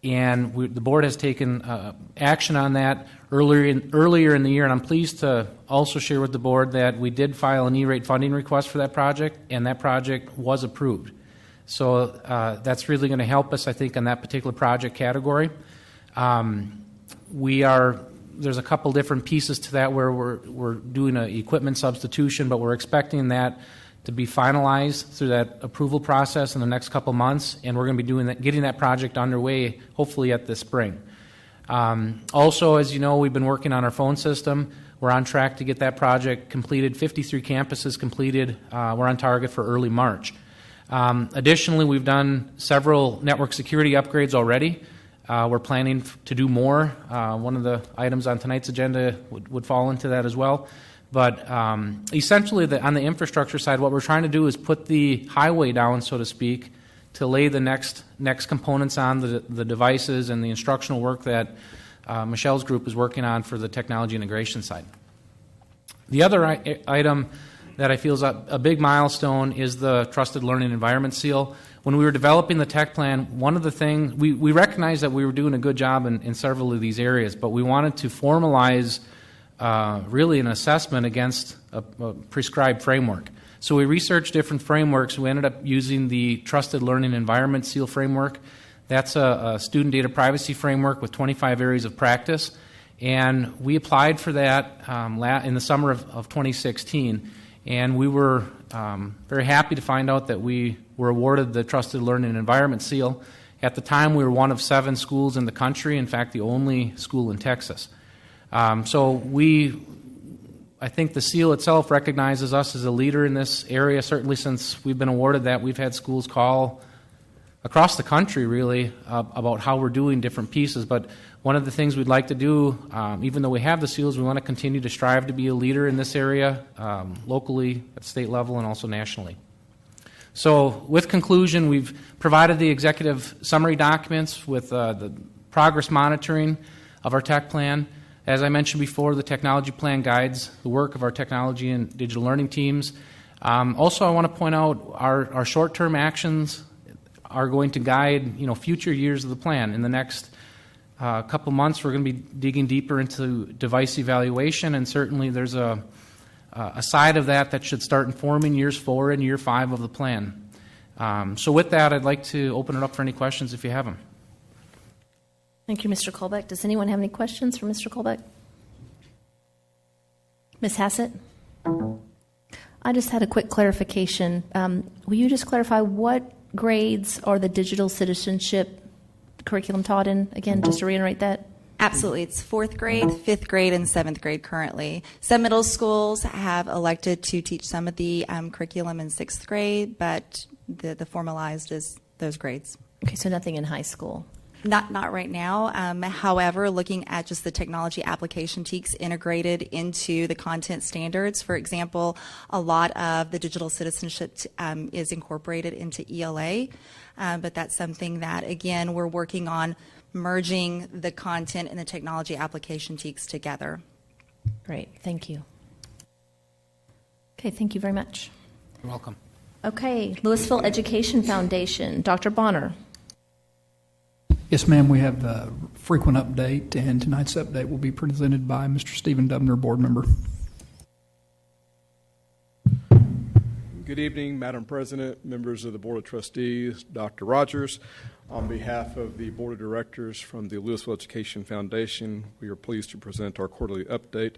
and the board has taken action on that earlier in the year, and I'm pleased to also share with the board that we did file an E-rate funding request for that project, and that project was approved. So that's really going to help us, I think, in that particular project category. There's a couple different pieces to that where we're doing an equipment substitution, but we're expecting that to be finalized through that approval process in the next couple months, and we're going to be getting that project underway hopefully at this spring. Also, as you know, we've been working on our phone system. We're on track to get that project completed, 53 campuses completed. We're on target for early March. Additionally, we've done several network security upgrades already. We're planning to do more. One of the items on tonight's agenda would fall into that as well. But essentially, on the infrastructure side, what we're trying to do is put the highway down, so to speak, to lay the next components on the devices and the instructional work that Michelle's group is working on for the technology integration side. The other item that I feel is a big milestone is the Trusted Learning Environment Seal. When we were developing the tech plan, one of the things, we recognized that we were doing a good job in several of these areas, but we wanted to formalize really an assessment against a prescribed framework. So we researched different frameworks. We ended up using the Trusted Learning Environment Seal framework. That's a student data privacy framework with 25 areas of practice. And we applied for that in the summer of 2016. And we were very happy to find out that we were awarded the Trusted Learning Environment Seal. At the time, we were one of 7 schools in the country, in fact, the only school in Texas. I think the seal itself recognizes us as a leader in this area. Certainly since we've been awarded that, we've had schools call across the country, really, about how we're doing different pieces. But one of the things we'd like to do, even though we have the seals, we want to continue to strive to be a leader in this area, locally, at state level, and also nationally. So with conclusion, we've provided the executive summary documents with the progress monitoring of our tech plan. As I mentioned before, the technology plan guides the work of our technology and digital learning teams. Also, I want to point out our short-term actions are going to guide future years of the plan. In the next couple months, we're going to be digging deeper into device evaluation, and certainly there's a side of that should start informing years 4 and year 5 of the plan. So with that, I'd like to open it up for any questions if you have them. Thank you, Mr. Colbeck. Does anyone have any questions for Mr. Colbeck? Ms. Hassett? I just had a quick clarification. Will you just clarify what grades are the digital citizenship curriculum taught in? Again, just to reiterate that. Absolutely. It's 4th grade, 5th grade, and 7th grade currently. Some middle schools have elected to teach some of the curriculum in 6th grade, but the formalized is those grades. Okay, so nothing in high school. Not right now. However, looking at just the technology application TEKS integrated into the content standards, for example, a lot of the digital citizenship is incorporated into ELA, but that's something that, again, we're working on merging the content and the technology application TEKS together. Great, thank you. Okay, thank you very much. You're welcome. Okay, Lewisville Education Foundation, Dr. Bonner. Yes, ma'am. We have a frequent update, and tonight's update will be presented by Mr. Stephen Dubner, board member. Good evening, Madam President, members of the Board of Trustees, Dr. Rogers. On behalf of the Board of Directors from the Lewisville Education Foundation, we are pleased to present our quarterly update.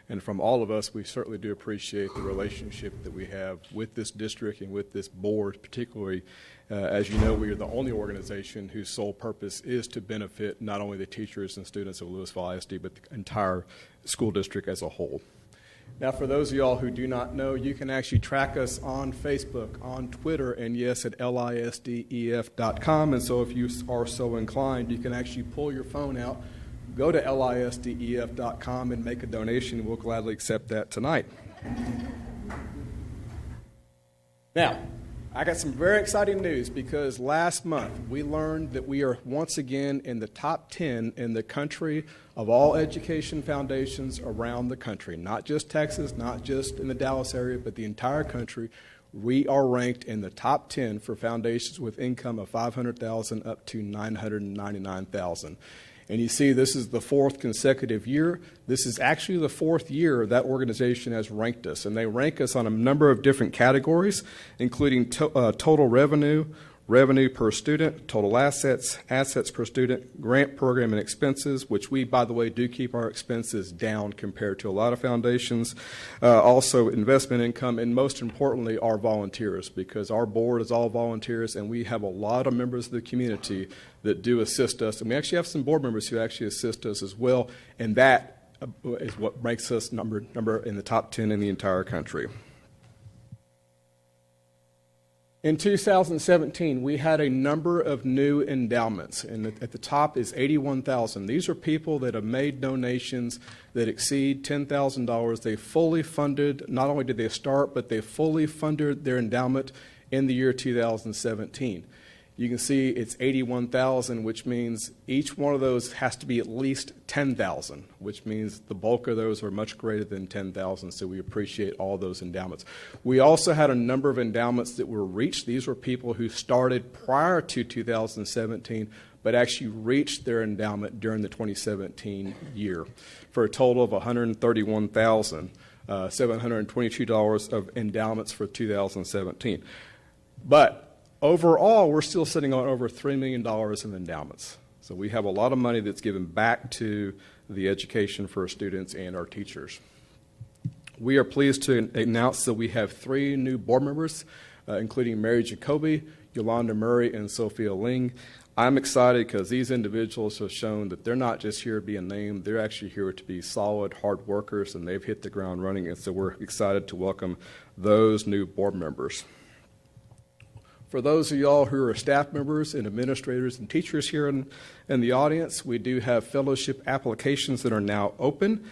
And from all of us, we certainly do appreciate the relationship that we have with this district and with this board, particularly as you know, we are the only organization whose sole purpose is to benefit not only the teachers and students of Lewisville ISD, but the entire school district as a whole. Now, for those of y'all who do not know, you can actually track us on Facebook, on Twitter, and yes, at lisdef.com. And so if you are so inclined, you can actually pull your phone out, go to lisdef.com and make a donation. We'll gladly accept that tonight. Now, I got some very exciting news because last month we learned that we are once again in the top 10 in the country of all education foundations around the country, not just Texas, not just in the Dallas area, but the entire country. We are ranked in the top 10 for foundations with income of $500,000 up to $999,000. And you see, this is the fourth consecutive year. This is actually the fourth year that organization has ranked us. And they rank us on a number of different categories, including total revenue, revenue per student, total assets, assets per student, grant program and expenses, which we, by the way, do keep our expenses down compared to a lot of foundations. Also, investment income, and most importantly, our volunteers, because our board is all volunteers, and we have a lot of members of the community that do assist us. And we actually have some board members who actually assist us as well, and that is what makes us number in the top 10 in the entire country. In 2017, we had a number of new endowments, and at the top is 81,000. These are people that have made donations that exceed $10,000. They fully funded, not only did they start, but they fully funded their endowment in the year 2017. You can see it's 81,000, which means each one of those has to be at least 10,000, which means the bulk of those are much greater than 10,000, so we appreciate all those endowments. We also had a number of endowments that were reached. These were people who started prior to 2017, but actually reached their endowment during the 2017 year for a total of $131,722 of endowments for 2017. But overall, we're still sitting on over $3 million in endowments. So we have a lot of money that's given back to the education for our students and our teachers. We are pleased to announce that we have 3 new board members, including Mary Jacoby, Yolanda Murray, and Sophia Ling. I'm excited because these individuals have shown that they're not just here to be a name, they're actually here to be solid, hard workers, and they've hit the ground running, and so we're excited to welcome those new board members. For those of y'all who are staff members and administrators and teachers here in the audience, we do have fellowship applications that are now open.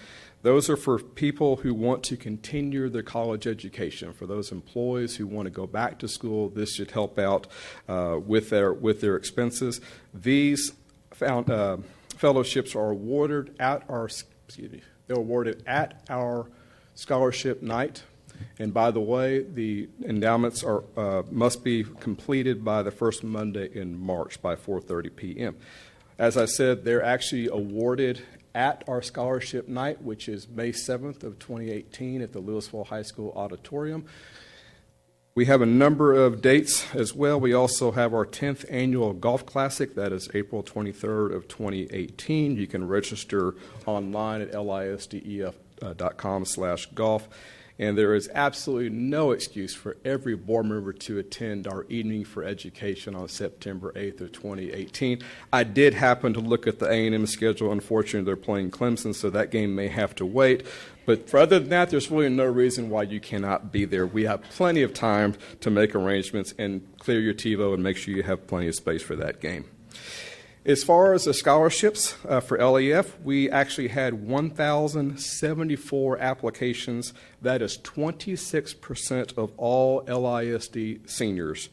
Those are for people who want to continue their college education. For those employees who want to go back to school, this should help out with their expenses. These fellowships are awarded at our scholarship night. And by the way, the endowments must be completed by the first Monday in March by 4:30 p.m. As I said, they're actually awarded at our scholarship night, which is May 7th of 2018 at the Lewisville High School auditorium. We have a number of dates as well. We also have our 10th annual golf classic. That is April 23rd of 2018. You can register online at lisdef.com/golf. And there is absolutely no excuse for every board member to attend our Evening for Education on September 8th of 2018. I did happen to look at the A&M schedule. Unfortunately, they're playing Clemson, so that game may have to wait. But for other than that, there's really no reason why you cannot be there. We have plenty of time to make arrangements and clear your TiVo and make sure you have plenty of space for that game. As far as the scholarships for LEF, we actually had 1,074 applications. That is 26% of all LISD seniors.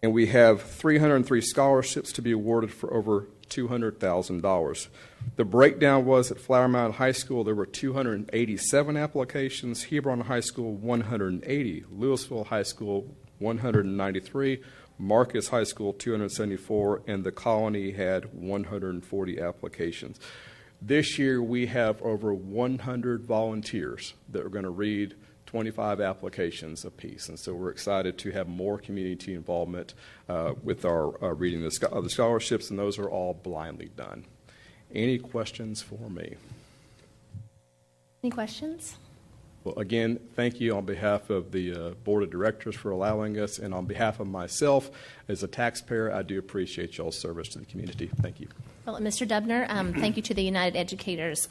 And we have 303 scholarships to be awarded for over $200,000. The breakdown was at Flower Mound High School, there were 287 applications, Hebron High School, 180, Lewisville High School, 193, Marcus High School, 274, and the Colony had 140 applications. This year, we have over 100 volunteers that are going to read 25 applications apiece, and so we're excited to have more community involvement with our reading the scholarships, and those are all blindly done. Any questions for me? Any questions? Well, again, thank you on behalf of the Board of Directors for allowing us, and on behalf of myself as a taxpayer, I do appreciate y'all's service to the community. Thank you. Well, Mr. Dubner, thank you to the United Educators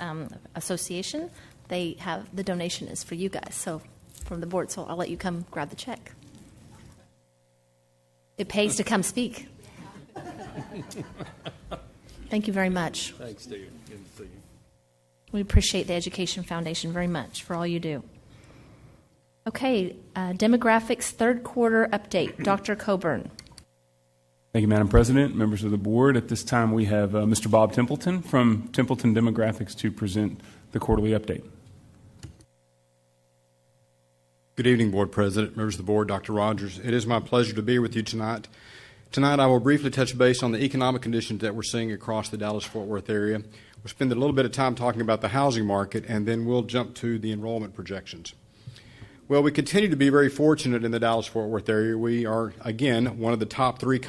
Association. They have the donation is for you guys, so from the board, so I'll let you come grab the check. It pays to come speak. Thank you very much. Thanks, Steve. Good to see you. We appreciate the Education Foundation very much for all you do. Okay, demographics third quarter update. Dr. Coburn. Thank you, Madam President, members of the board. At this time, we have Mr. Bob Templeton from Templeton Demographics to present the quarterly update. Good evening, Board President, members of the board, Dr. Rogers. It is my pleasure to be with you tonight. Tonight, I will briefly touch base on the economic conditions that we're seeing across the Dallas-Fort Worth area. We'll spend a little bit of time talking about the housing market, and then we'll jump to the enrollment projections. Well, we continue to be very fortunate in the Dallas-Fort Worth area. We are, again, one of the top three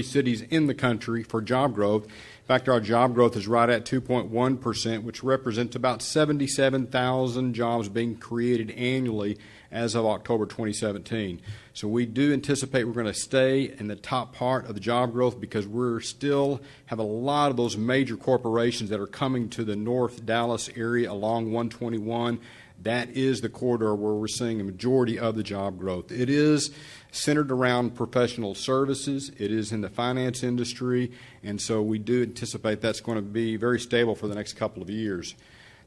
cities in the country for job growth. In fact, our job growth is right at 2.1%, which represents about 77,000 jobs being created annually as of October 2017. So we do anticipate we're going to stay in the top part of the job growth because we're still have a lot of those major corporations that are coming to the North Dallas area along 121. That is the corridor where we're seeing a majority of the job growth. It is centered around professional services. It is in the finance industry, and so we do anticipate that's going to be very stable for the next couple of years.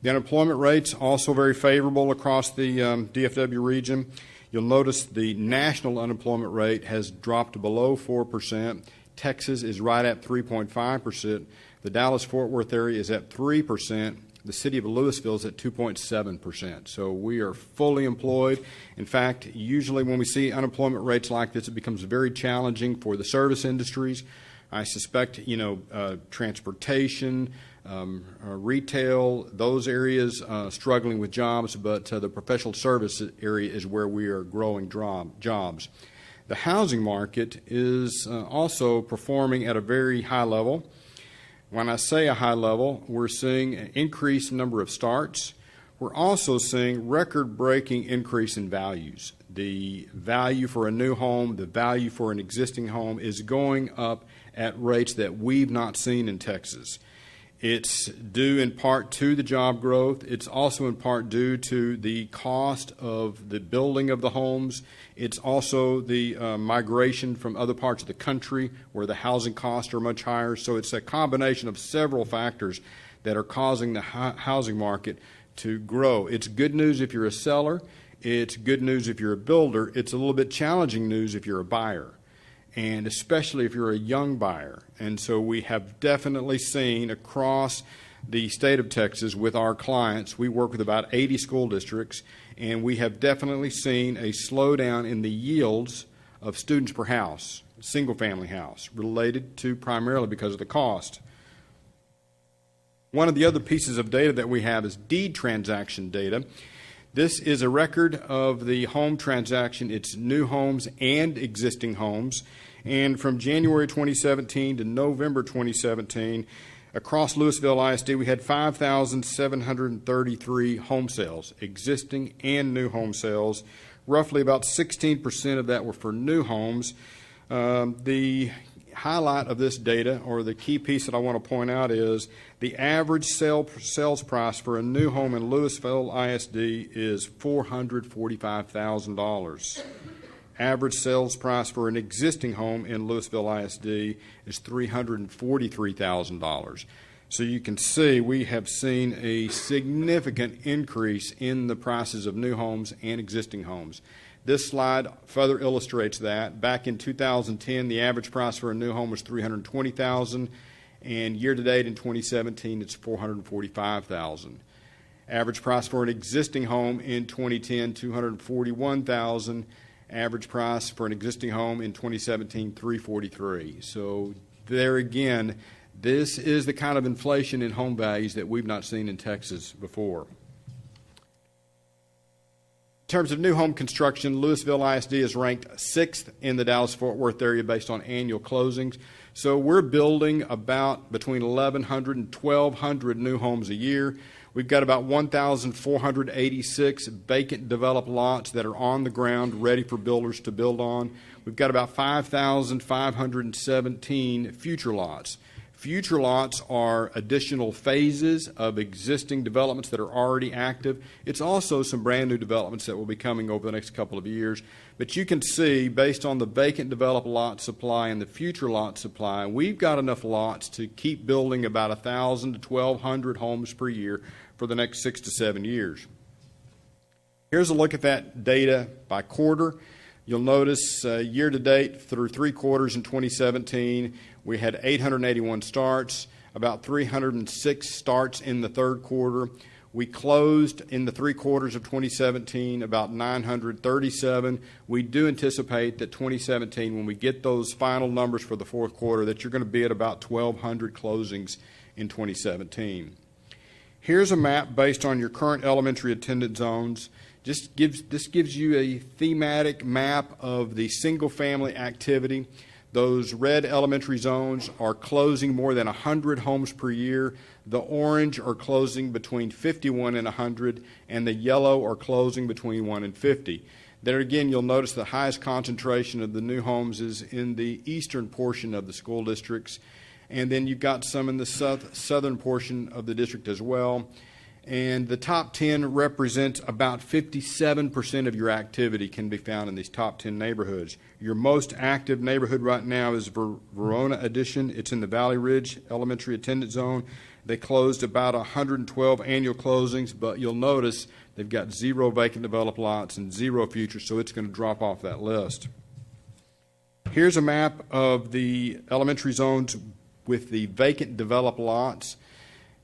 The unemployment rate's also very favorable across the DFW region. You'll notice the national unemployment rate has dropped below 4%. Texas is right at 3.5%. The Dallas-Fort Worth area is at 3%. The city of Lewisville is at 2.7%. So we are fully employed. In fact, usually when we see unemployment rates like this, it becomes very challenging for the service industries. I suspect, transportation, retail, those areas struggling with jobs, but the professional service area is where we are growing jobs. The housing market is also performing at a very high level. When I say a high level, we're seeing an increased number of starts. We're also seeing record-breaking increase in values. The value for a new home, the value for an existing home is going up at rates that we've not seen in Texas. It's due in part to the job growth. It's also in part due to the cost of the building of the homes. It's also the migration from other parts of the country where the housing costs are much higher. So it's a combination of several factors that are causing the housing market to grow. It's good news if you're a seller. It's good news if you're a builder. It's a little bit challenging news if you're a buyer, and especially if you're a young buyer. And so we have definitely seen across the state of Texas with our clients, we work with about 80 school districts, and we have definitely seen a slowdown in the yields of students per house, single-family house, related to primarily because of the cost. One of the other pieces of data that we have is deed transaction data. This is a record of the home transaction. It's new homes and existing homes. And from January 2017 to November 2017, across Lewisville ISD, we had 5,733 home sales, existing and new home sales. Roughly about 16% of that were for new homes. The highlight of this data, or the key piece that I want to point out, is the average sales price for a new home in Lewisville ISD is $445,000. Average sales price for an existing home in Lewisville ISD is $343,000. So you can see we have seen a significant increase in the prices of new homes and existing homes. This slide further illustrates that. Back in 2010, the average price for a new home was $320,000, and year-to-date in 2017, it's $445,000. Average price for an existing home in 2010, $241,000. Average price for an existing home in 2017, $343,000. So there again, this is the kind of inflation in home values that we've not seen in Texas before. In terms of new home construction, Lewisville ISD is ranked 6th in the Dallas-Fort Worth area based on annual closings. So we're building about between 1,100 and 1,200 new homes a year. We've got about 1,486 vacant developed lots that are on the ground ready for builders to build on. We've got about 5,517 future lots. Future lots are additional phases of existing developments that are already active. It's also some brand new developments that will be coming over the next couple of years. But you can see, based on the vacant developed lot supply and the future lot supply, we've got enough lots to keep building about 1,000 to 1,200 homes per year for the next 6 to 7 years. Here's a look at that data by quarter. You'll notice year to date through 3 quarters in 2017, we had 881 starts, about 306 starts in the third quarter. We closed in the 3 quarters of 2017 about 937. We do anticipate that 2017, when we get those final numbers for the fourth quarter, that you're going to be at about 1,200 closings in 2017. Here's a map based on your current elementary attendance zones. This gives you a thematic map of the single-family activity. Those red elementary zones are closing more than 100 homes per year. The orange are closing between 51 and 100, and the yellow are closing between 1 and 50. There again, you'll notice the highest concentration of the new homes is in the eastern portion of the school districts, and then you've got some in the southern portion of the district as well. And the top 10 represents about 57% of your activity can be found in these top 10 neighborhoods. Your most active neighborhood right now is Verona Addition. It's in the Valley Ridge Elementary Attendance Zone. They closed about 112 annual closings, but you'll notice they've got 0 vacant developed lots and 0 future, so it's going to drop off that list. Here's a map of the elementary zones with the vacant developed lots.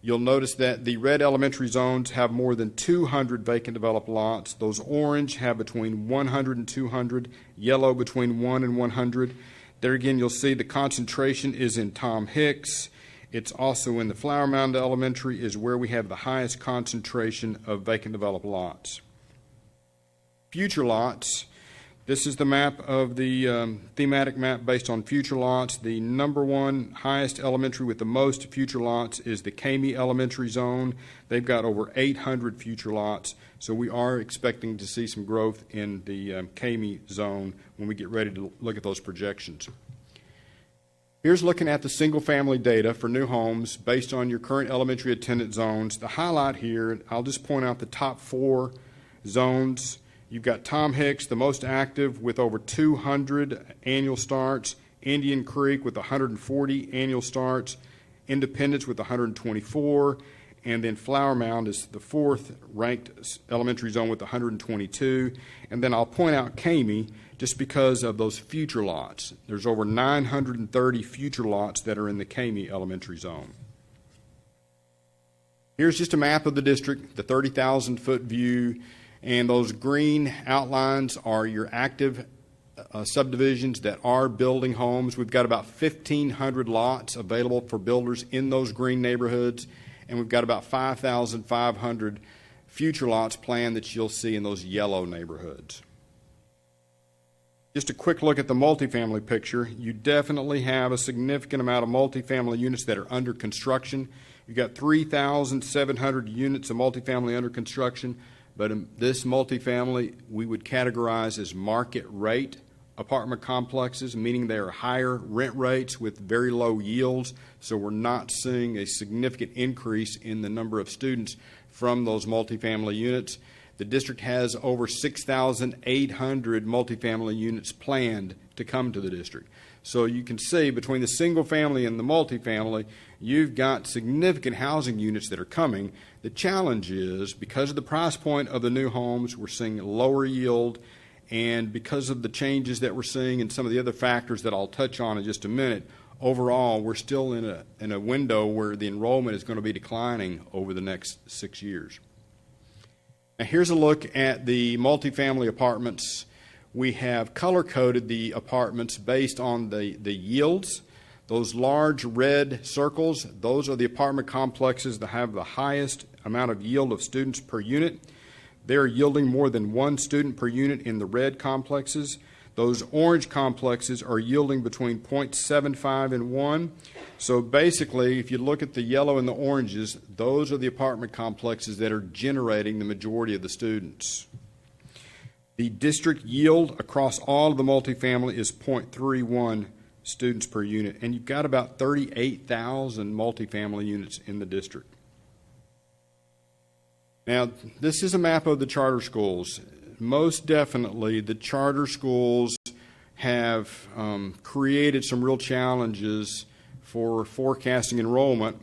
You'll notice that the red elementary zones have more than 200 vacant developed lots. Those orange have between 100 and 200, yellow between 1 and 100. There again, you'll see the concentration is in Tom Hicks. It's also in the Flower Mound Elementary is where we have the highest concentration of vacant developed lots. Future lots. This is the map of the thematic map based on future lots. The number one highest elementary with the most future lots is the Kamey Elementary Zone. They've got over 800 future lots, so we are expecting to see some growth in the Kamey Zone when we get ready to look at those projections. Here's looking at the single-family data for new homes based on your current elementary attendance zones. The highlight here, I'll just point out the top 4 zones. You've got Tom Hicks, the most active, with over 200 annual starts, Indian Creek with 140 annual starts, Independence with 124, and then Flower Mound is the 4th ranked elementary zone with 122. And then I'll point out Kamey just because of those future lots. There's over 930 future lots that are in the Kamey elementary zone. Here's just a map of the district, the 30,000-foot view. And those green outlines are your active subdivisions that are building homes. We've got about 1,500 lots available for builders in those green neighborhoods, and we've got about 5,500 future lots planned that you'll see in those yellow neighborhoods. Just a quick look at the multifamily picture. You definitely have a significant amount of multifamily units that are under construction. You've got 3,700 units of multifamily under construction. But this multifamily we would categorize as market rate apartment complexes, meaning they are higher rent rates with very low yields. So we're not seeing a significant increase in the number of students from those multifamily units. The district has over 6,800 multifamily units planned to come to the district. So you can see between the single family and the multifamily, you've got significant housing units that are coming. The challenge is, because of the price point of the new homes, we're seeing lower yield, and because of the changes that we're seeing and some of the other factors that I'll touch on in just a minute, overall we're still in a window where the enrollment is going to be declining over the next 6 years. Now here's a look at the multifamily apartments. We have color-coded the apartments based on the yields. Those large red circles, those are the apartment complexes that have the highest amount of yield of students per unit. They're yielding more than 1 student per unit in the red complexes. Those orange complexes are yielding between 0.75 and 1. So basically, if you look at the yellow and the oranges, those are the apartment complexes that are generating the majority of the students. The district yield across all of the multifamily is 0.31 students per unit, and you've got about 38,000 multifamily units in the district. Now, this is a map of the charter schools. Most definitely, the charter schools have created some real challenges for forecasting enrollment.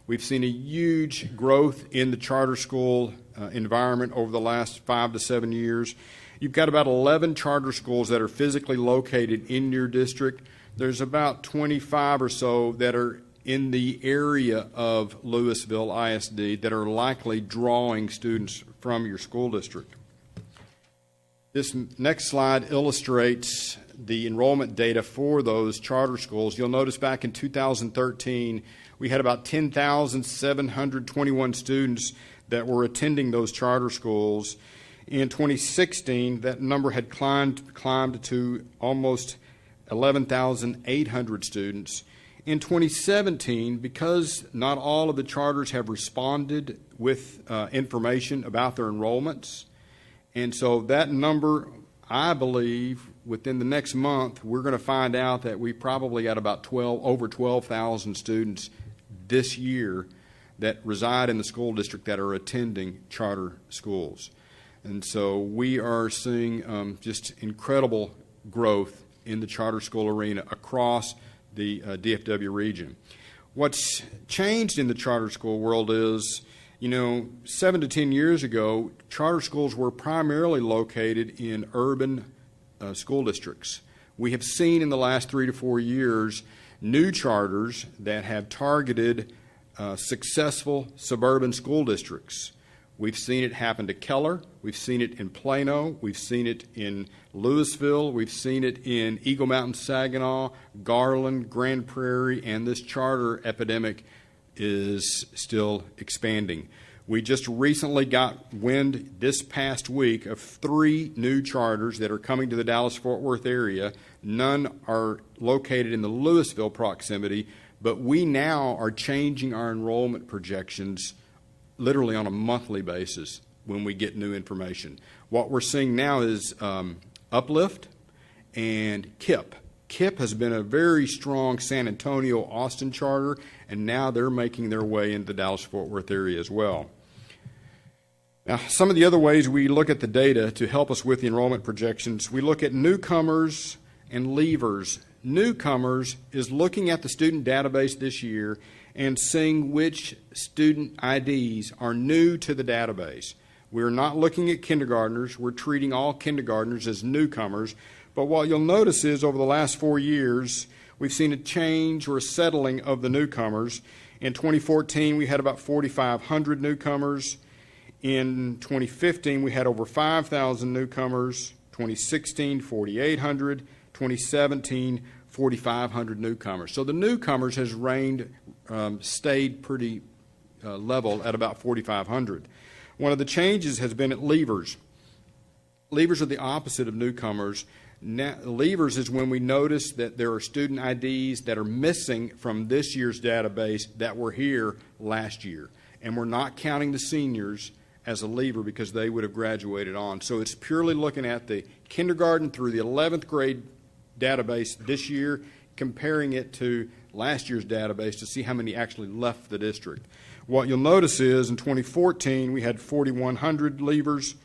We've seen a huge growth in the charter school environment over the last 5 to 7 years. You've got about 11 charter schools that are physically located in your district. There's about 25 or so that are in the area of Lewisville ISD that are likely drawing students from your school district. This next slide illustrates the enrollment data for those charter schools. You'll notice back in 2013, we had about 10,721 students that were attending those charter schools. In 2016, that number had climbed to almost 11,800 students. In 2017, because not all of the charters have responded with information about their enrollments, and so that number, I believe, within the next month, we're going to find out that we probably got about over 12,000 students this year that reside in the school district that are attending charter schools. And so we are seeing just incredible growth in the charter school arena across the DFW region. What's changed in the charter school world is, 7 to 10 years ago, charter schools were primarily located in urban school districts. We have seen in the last 3 to 4 years new charters that have targeted successful suburban school districts. We've seen it happen to Keller. We've seen it in Plano. We've seen it in Lewisville. We've seen it in Eagle Mountain, Saginaw, Garland, Grand Prairie, and this charter epidemic is still expanding. We just recently got wind this past week of 3 new charters that are coming to the Dallas-Fort Worth area. None are located in the Lewisville proximity, but we now are changing our enrollment projections literally on a monthly basis when we get new information. What we're seeing now is Uplift and KIPP. KIPP has been a very strong San Antonio, Austin charter, and now they're making their way into the Dallas-Fort Worth area as well. Now, some of the other ways we look at the data to help us with the enrollment projections, we look at newcomers and leavers. Newcomers is looking at the student database this year and seeing which student IDs are new to the database. We're not looking at kindergartners. We're treating all kindergartners as newcomers. But what you'll notice is over the last 4 years, we've seen a change or a settling of the newcomers. In 2014, we had about 4,500 newcomers. In 2015, we had over 5,000 newcomers. 2016, 4,800. 2017, 4,500 newcomers. So the newcomers has stayed pretty level at about 4,500. One of the changes has been at leavers. Leavers are the opposite of newcomers. Leavers is when we notice that there are student IDs that are missing from this year's database that were here last year. And we're not counting the seniors as a leaver because they would have graduated on. So it's purely looking at the kindergarten through the 11th grade database this year, comparing it to last year's database to see how many actually left the district. What you'll notice is in 2014 we had 4,100 leavers.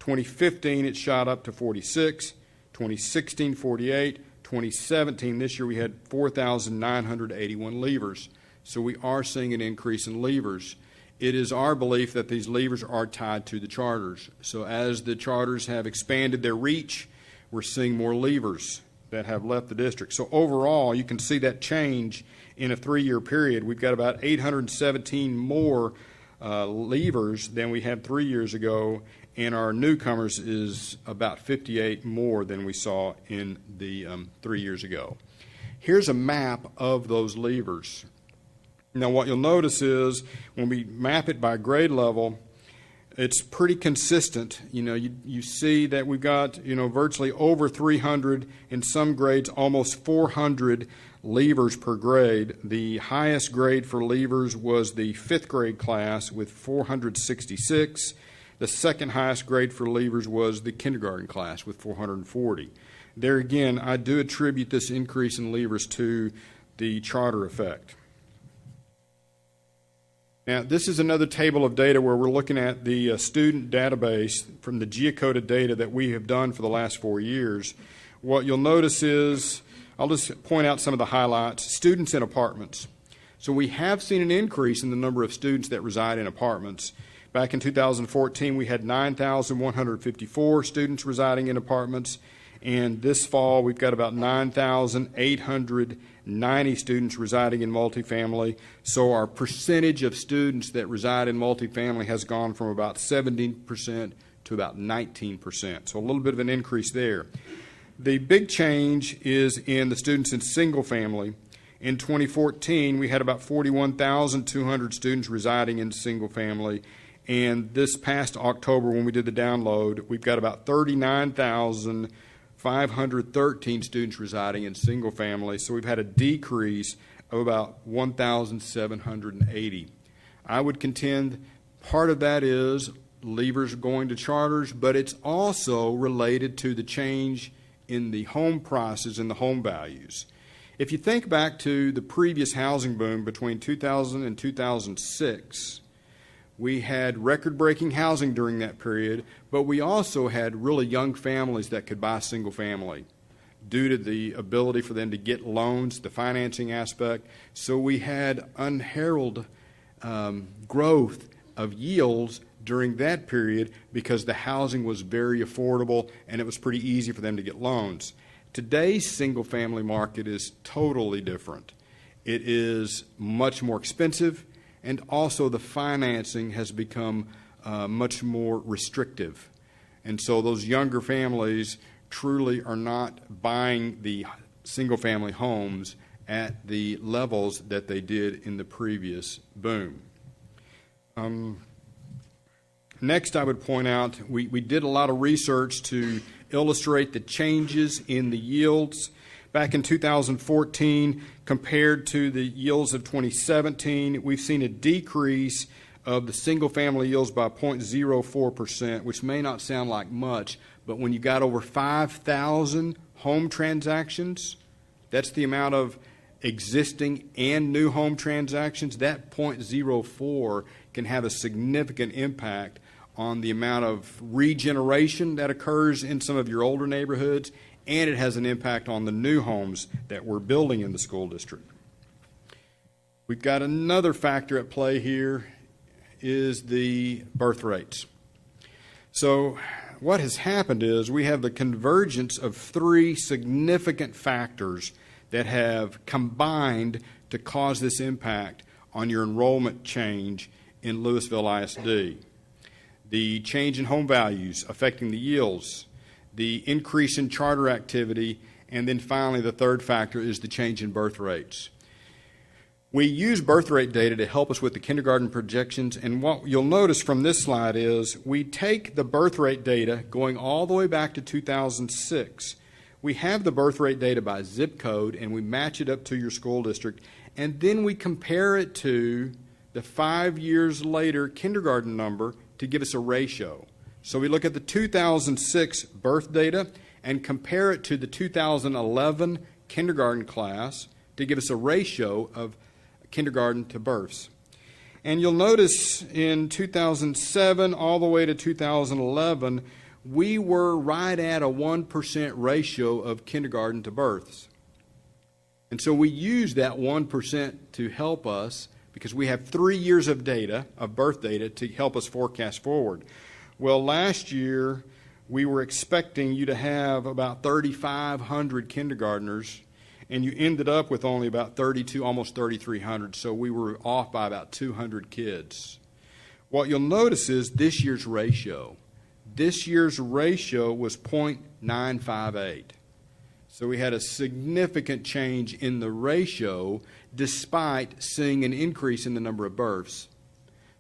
2015 it shot up to 46. 2016 48. 2017 this year we had 4,981 leavers. So we are seeing an increase in leavers. It is our belief that these leavers are tied to the charters. So as the charters have expanded their reach, we're seeing more leavers that have left the district. So overall, you can see that change in a 3-year period. We've got about 817 more leavers than we had 3 years ago, and our newcomers is about 58 more than we saw in the 3 years ago. Here's a map of those leavers. Now what you'll notice is when we map it by grade level, it's pretty consistent. You see that we've got, virtually over 300, in some grades almost 400 leavers per grade. The highest grade for leavers was the 5th grade class with 466. The second highest grade for leavers was the kindergarten class with 440. There again, I do attribute this increase in leavers to the charter effect. Now, this is another table of data where we're looking at the student database from the geocoded data that we have done for the last 4 years. What you'll notice is, I'll just point out some of the highlights. Students in apartments. So we have seen an increase in the number of students that reside in apartments. Back in 2014, we had 9,154 students residing in apartments, and this fall we've got about 9,890 students residing in multifamily. So our percentage of students that reside in multifamily has gone from about 17% to about 19%. So a little bit of an increase there. The big change is in the students in single family. In 2014, we had about 41,200 students residing in single family. And this past October, when we did the download, we've got about 39,513 students residing in single family. So we've had a decrease of about 1,780. I would contend part of that is leavers going to charters, but it's also related to the change in the home prices and the home values. If you think back to the previous housing boom between 2000 and 2006, we had record-breaking housing during that period, but we also had really young families that could buy single family due to the ability for them to get loans, the financing aspect. So we had unheralded growth of yields during that period because the housing was very affordable and it was pretty easy for them to get loans. Today's single-family market is totally different. It is much more expensive, and also the financing has become much more restrictive. And so those younger families truly are not buying the single-family homes at the levels that they did in the previous boom. Next, I would point out we did a lot of research to illustrate the changes in the yields. Back in 2014, compared to the yields of 2017, we've seen a decrease of the single-family yields by 0.04%, which may not sound like much, but when you got over 5,000 home transactions, that's the amount of existing and new home transactions, that 0.04 can have a significant impact on the amount of regeneration that occurs in some of your older neighborhoods, and it has an impact on the new homes that we're building in the school district. We've got another factor at play here is the birth rates. So what has happened is we have the convergence of three significant factors that have combined to cause this impact on your enrollment change in Lewisville ISD. The change in home values affecting the yields, the increase in charter activity, and then finally the third factor is the change in birth rates. We use birth rate data to help us with the kindergarten projections, and what you'll notice from this slide is we take the birth rate data going all the way back to 2006. We have the birth rate data by zip code, and we match it up to your school district, and then we compare it to the 5 years later kindergarten number to give us a ratio. So we look at the 2006 birth data and compare it to the 2011 kindergarten class to give us a ratio of kindergarten to births. And you'll notice in 2007 all the way to 2011, we were right at a 1% ratio of kindergarten to births. And so we use that 1% to help us because we have 3 years of data, of birth data, to help us forecast forward. Well, last year, we were expecting you to have about 3,500 kindergartners, and you ended up with only about 32, almost 3,300, so we were off by about 200 kids. What you'll notice is this year's ratio. This year's ratio was 0.958. So we had a significant change in the ratio despite seeing an increase in the number of births.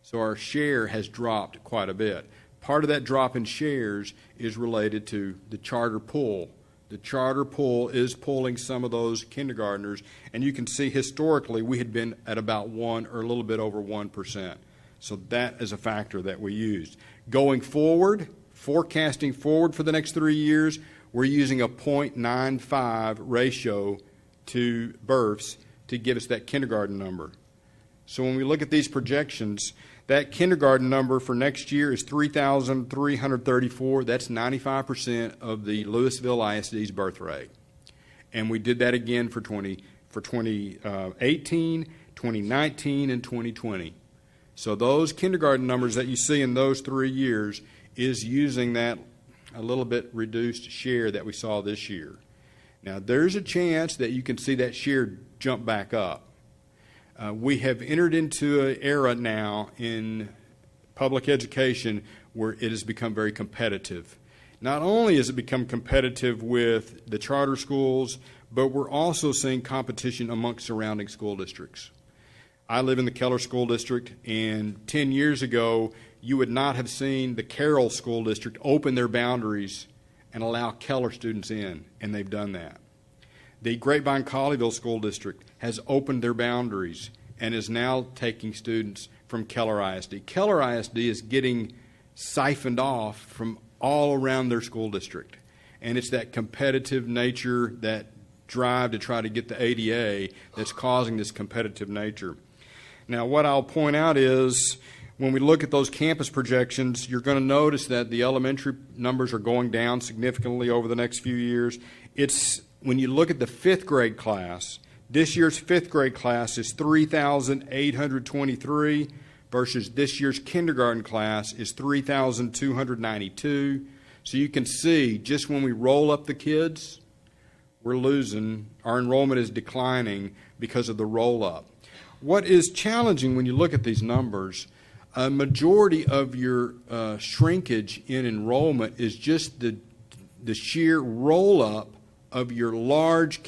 So our share has dropped quite a bit. Part of that drop in shares is related to the charter pool. The charter pool is pulling some of those kindergartners, and you can see historically we had been at about 1 or a little bit over 1%. So that is a factor that we used. Going forward, forecasting forward for the next 3 years, we're using a 0.95 ratio to births to give us that kindergarten number. So when we look at these projections, that kindergarten number for next year is 3,334. That's 95% of the Lewisville ISD's birth rate. And we did that again for 2018, 2019, and 2020. So those kindergarten numbers that you see in those 3 years is using that a little bit reduced share that we saw this year. Now, there's a chance that you can see that share jump back up. We have entered into an era now in public education where it has become very competitive. Not only has it become competitive with the charter schools, but we're also seeing competition amongst surrounding school districts. I live in the Keller School District, and 10 years ago, you would not have seen the Carroll School District open their boundaries and allow Keller students in, and they've done that. The Grapevine-Colleyville School District has opened their boundaries and is now taking students from Keller ISD. Keller ISD is getting siphoned off from all around their school district, and it's that competitive nature, that drive to try to get the ADA that's causing this competitive nature. Now, what I'll point out is when we look at those campus projections, you're going to notice that the elementary numbers are going down significantly over the next few years. It's when you look at the fifth grade class, this year's fifth grade class is 3,823 versus this year's kindergarten class is 3,292. So you can see just when we roll up the kids, we're losing, our enrollment is declining because of the roll up. What is challenging when you look at these numbers, a majority of your shrinkage in enrollment is just the sheer roll-up of your large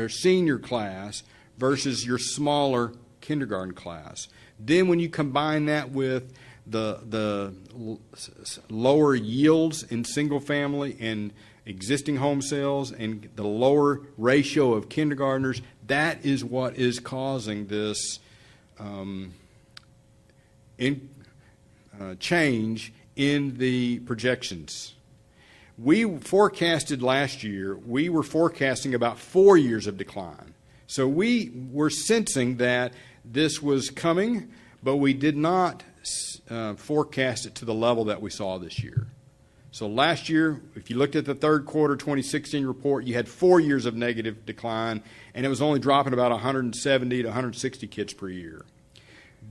senior class versus your smaller kindergarten class. Then when you combine that with the lower yields in single family and existing home sales and the lower ratio of kindergartners, that is what is causing this change in the projections. We forecasted last year, we were forecasting about 4 years of decline. So we were sensing that this was coming, but we did not forecast it to the level that we saw this year. So last year, if you looked at the third quarter 2016 report, you had 4 years of negative decline, and it was only dropping about 170 to 160 kids per year.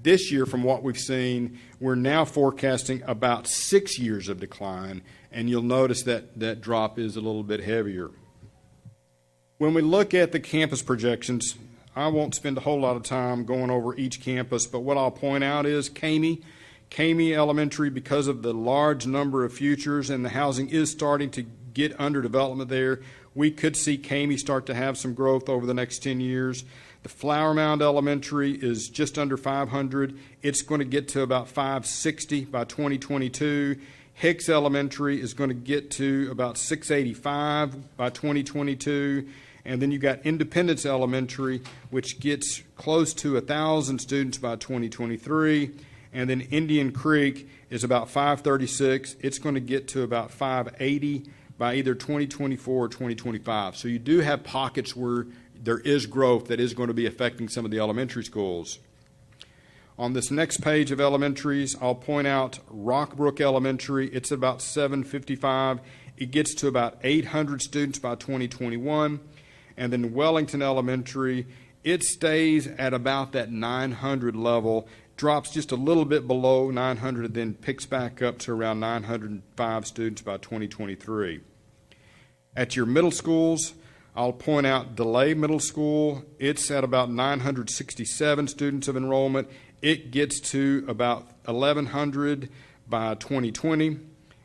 This year, from what we've seen, we're now forecasting about 6 years of decline, and you'll notice that that drop is a little bit heavier. When we look at the campus projections, I won't spend a whole lot of time going over each campus, but what I'll point out is Kamey Elementary, because of the large number of futures and the housing is starting to get under development there, we could see Kamey start to have some growth over the next 10 years. The Flower Mound Elementary is just under 500. It's going to get to about 560 by 2022. Hicks Elementary is going to get to about 685 by 2022. And then you got Independence Elementary, which gets close to 1,000 students by 2023. And then Indian Creek is about 536. It's going to get to about 580 by either 2024 or 2025. So you do have pockets where there is growth that is going to be affecting some of the elementary schools. On this next page of elementaries, I'll point out Rockbrook Elementary. It's about 755. It gets to about 800 students by 2021. And then Wellington Elementary, it stays at about that 900 level, drops just a little bit below 900, and then picks back up to around 905 students by 2023. At your middle schools, I'll point out DeLay Middle School. It's at about 967 students of enrollment. It gets to about 1,100 by 2020.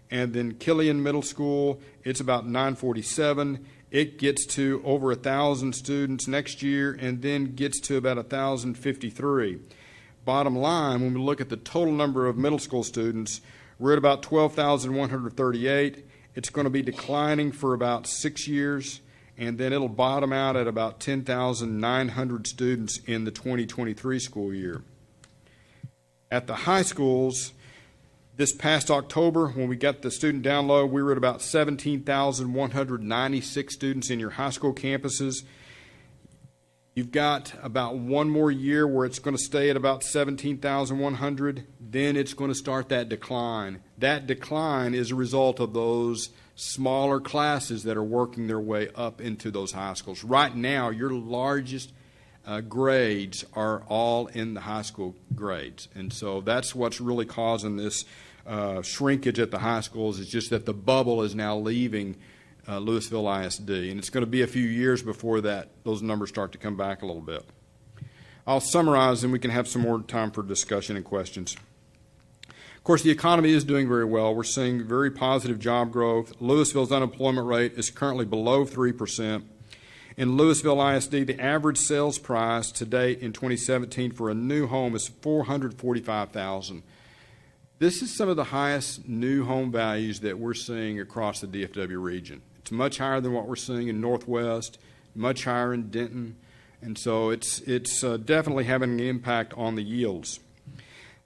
And then Killian Middle School, it's about 947. It gets to over 1,000 students next year and then gets to about 1,053. Bottom line, when we look at the total number of middle school students, we're at about 12,138. It's going to be declining for about 6 years, and then it'll bottom out at about 10,900 students in the 2023 school year. At the high schools, this past October, when we got the student download, we were at about 17,196 students in your high school campuses. You've got about one more year where it's going to stay at about 17,100. Then it's going to start that decline. That decline is a result of those smaller classes that are working their way up into those high schools. Right now, your largest grades are all in the high school grades. And so that's what's really causing this shrinkage at the high schools, is just that the bubble is now leaving Lewisville ISD. And it's going to be a few years before those numbers start to come back a little bit. I'll summarize, and we can have some more time for discussion and questions. Of course, the economy is doing very well. We're seeing very positive job growth. Lewisville's unemployment rate is currently below 3%. In Lewisville ISD, the average sales price to date in 2017 for a new home is $445,000. This is some of the highest new home values that we're seeing across the DFW region. It's much higher than what we're seeing in Northwest, much higher in Denton, and so it's definitely having an impact on the yields.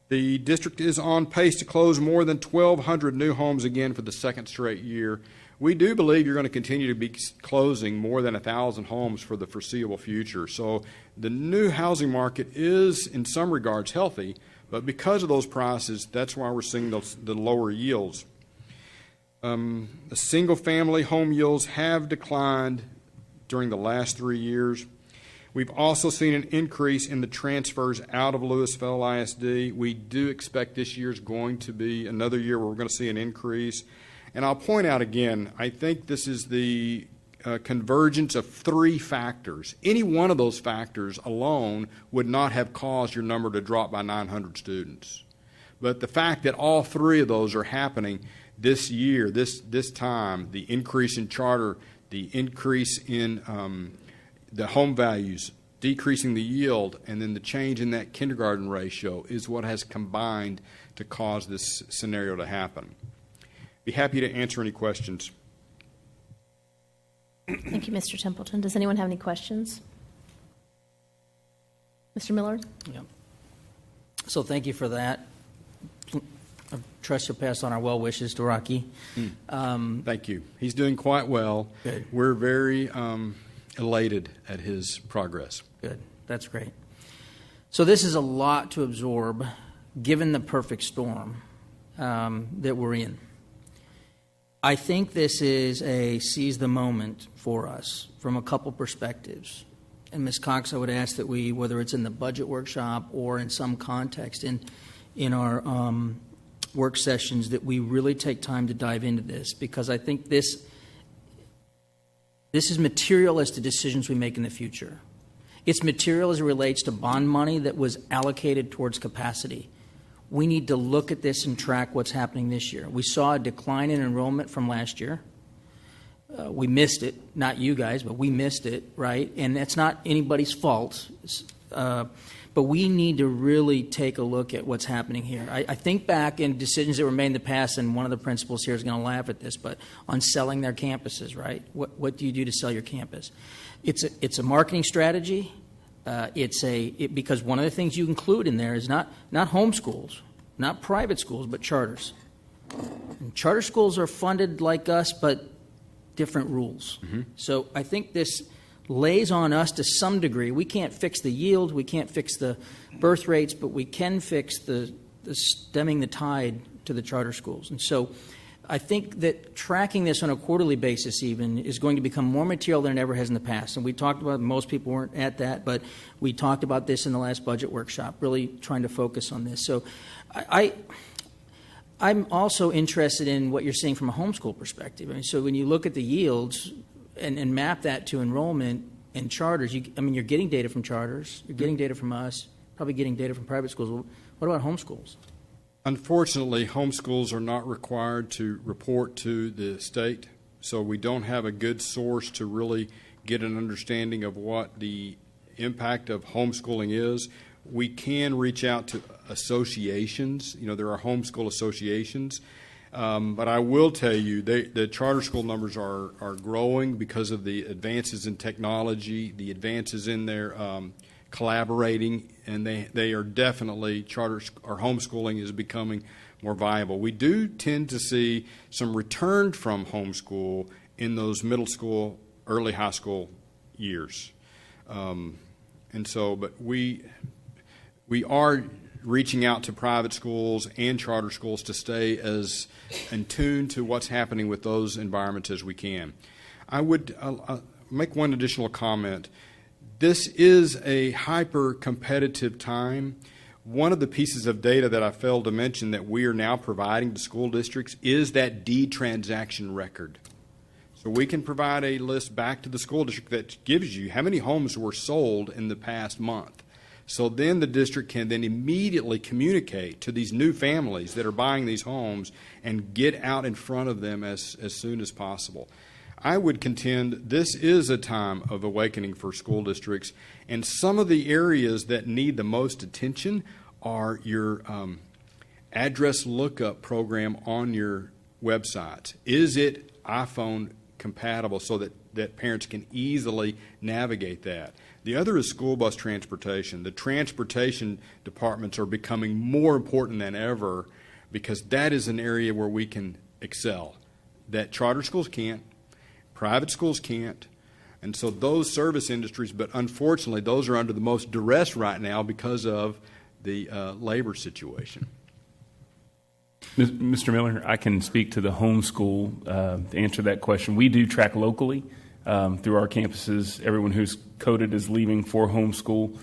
The district is on pace to close more than 1,200 new homes again for the second straight year. We do believe you're going to continue to be closing more than 1,000 homes for the foreseeable future. So the new housing market is, in some regards, healthy, but because of those prices, that's why we're seeing the lower yields. The single-family home yields have declined during the last 3 years. We've also seen an increase in the transfers out of Lewisville ISD. We do expect this year is going to be another year where we're going to see an increase. And I'll point out again, I think this is the convergence of 3 factors. Any one of those factors alone would not have caused your number to drop by 900 students. But the fact that all 3 of those are happening this year, this time, the increase in charter, the increase in the home values, decreasing the yield, and then the change in that kindergarten ratio is what has combined to cause this scenario to happen. Be happy to answer any questions. Thank you, Mr. Templeton. Does anyone have any questions? Mr. Miller? Yeah. So thank you for that. I trust you'll pass on our well wishes to Rocky. Thank you. He's doing quite well. Good. We're very elated at his progress. Good. That's great. So this is a lot to absorb, given the perfect storm that we're in. I think this is a seize the moment for us from a couple perspectives. And Ms. Cox, I would ask that we, whether it's in the budget workshop or in some context in our work sessions, that we really take time to dive into this, because I think this is material as to decisions we make in the future. It's material as it relates to bond money that was allocated towards capacity. We need to look at this and track what's happening this year. We saw a decline in enrollment from last year. We missed it, not you guys, but we missed it, right? And that's not anybody's fault. But we need to really take a look at what's happening here. I think back in decisions that were made in the past, and one of the principals here is going to laugh at this, but on selling their campuses, right? What do you do to sell your campus? It's a marketing strategy. Because one of the things you include in there is not homeschools, not private schools, but charters. And charter schools are funded like us, but different rules. Mm-hmm. So I think this lays on us to some degree. We can't fix the yield, we can't fix the birth rates, but we can fix the stemming the tide to the charter schools. And so I think that tracking this on a quarterly basis even is going to become more material than it ever has in the past. And we talked about, most people weren't at that, but we talked about this in the last budget workshop, really trying to focus on this. So I'm also interested in what you're seeing from a homeschool perspective. I mean, so when you look at the yields and map that to enrollment and charters, you're getting data from charters, you're getting data from us, probably getting data from private schools. What about homeschools? Unfortunately, homeschools are not required to report to the state, so we don't have a good source to really get an understanding of what the impact of homeschooling is. We can reach out to associations. There are homeschool associations. But I will tell you, the charter school numbers are growing because of the advances in technology, the advances in their collaborating, and they are definitely homeschooling is becoming more viable. We do tend to see some return from homeschool in those middle school, early high school years. But we are reaching out to private schools and charter schools to stay as in tune to what's happening with those environments as we can. I would make one additional comment. This is a hyper-competitive time. One of the pieces of data that I failed to mention that we are now providing to school districts is that D-transaction record. So we can provide a list back to the school district that gives you how many homes were sold in the past month. So then the district can then immediately communicate to these new families that are buying these homes and get out in front of them as soon as possible. I would contend this is a time of awakening for school districts, and some of the areas that need the most attention are your address lookup program on your website. Is it iPhone compatible so that parents can easily navigate that? The other is school bus transportation. The transportation departments are becoming more important than ever because that is an area where we can excel, that charter schools can't, private schools can't. And so those service industries, but unfortunately, those are under the most duress right now because of the labor situation. Mr. Miller, I can speak to the homeschool to answer that question. We do track locally through our campuses everyone who's coded as leaving for homeschool.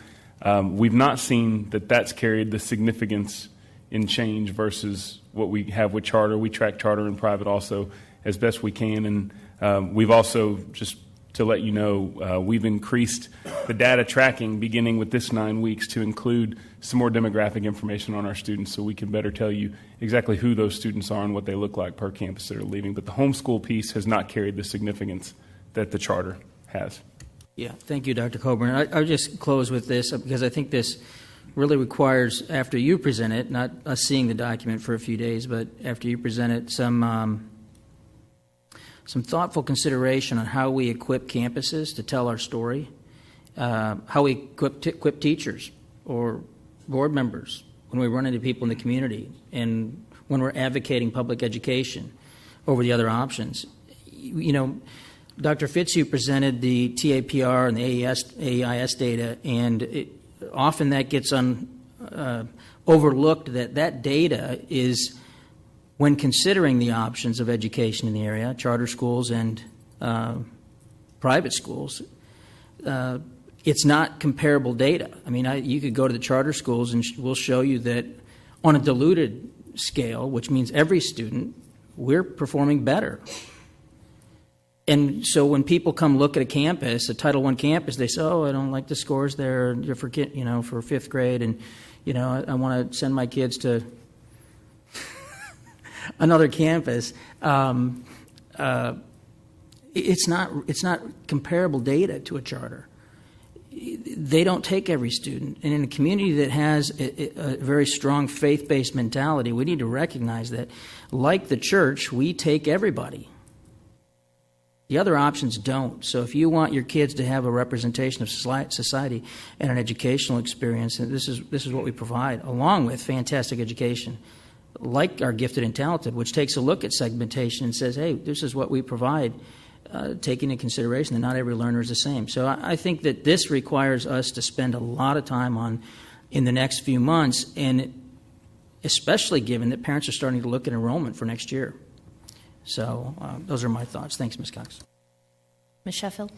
We've not seen that that's carried the significance in change versus what we have with charter. We track charter and private also as best we can, and we've also, just to let you know, we've increased the data tracking beginning with this 9 weeks to include some more demographic information on our students so we can better tell you exactly who those students are and what they look like per campus that are leaving. But the homeschool piece has not carried the significance that the charter has. Yeah, thank you, Dr. Coburn. I'll just close with this because I think this really requires, after you present it, not us seeing the document for a few days, but after you present it, some thoughtful consideration on how we equip campuses to tell our story, how we equip teachers or board members when we run into people in the community, and when we're advocating public education over the other options. You know, Dr. Fitzhugh presented the TAPR and the AEIS data, and often that gets overlooked, that data is, when considering the options of education in the area, charter schools and private schools, it's not comparable data. I mean, you could go to the charter schools and we'll show you that on a diluted scale, which means every student, we're performing better. And so when people come look at a campus, a Title I campus, they say, "Oh, I don't like the scores there for fifth grade, and I want to send my kids to another campus." It's not comparable data to a charter. They don't take every student, and in a community that has a very strong faith-based mentality, we need to recognize that, like the church, we take everybody. The other options don't. So if you want your kids to have a representation of society and an educational experience, and this is what we provide, along with fantastic education, like our Gifted and Talented, which takes a look at segmentation and says, hey, this is what we provide, taking into consideration that not every learner is the same. So I think that this requires us to spend a lot of time on in the next few months, and especially given that parents are starting to look at enrollment for next year. So those are my thoughts. Thanks, Ms. Cox. Ms. Sheffield?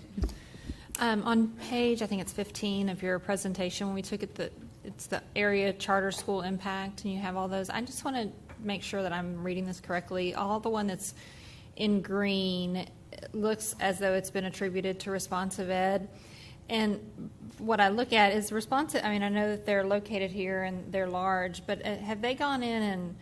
On page, I think it's 15 of your presentation, when we took it, it's the area charter school impact, and you have all those. I just want to make sure that I'm reading this correctly. All the one that's in green looks as though it's been attributed to responsive ed. And what I look at is responsive. I mean, I know that they're located here and they're large, but have they gone in and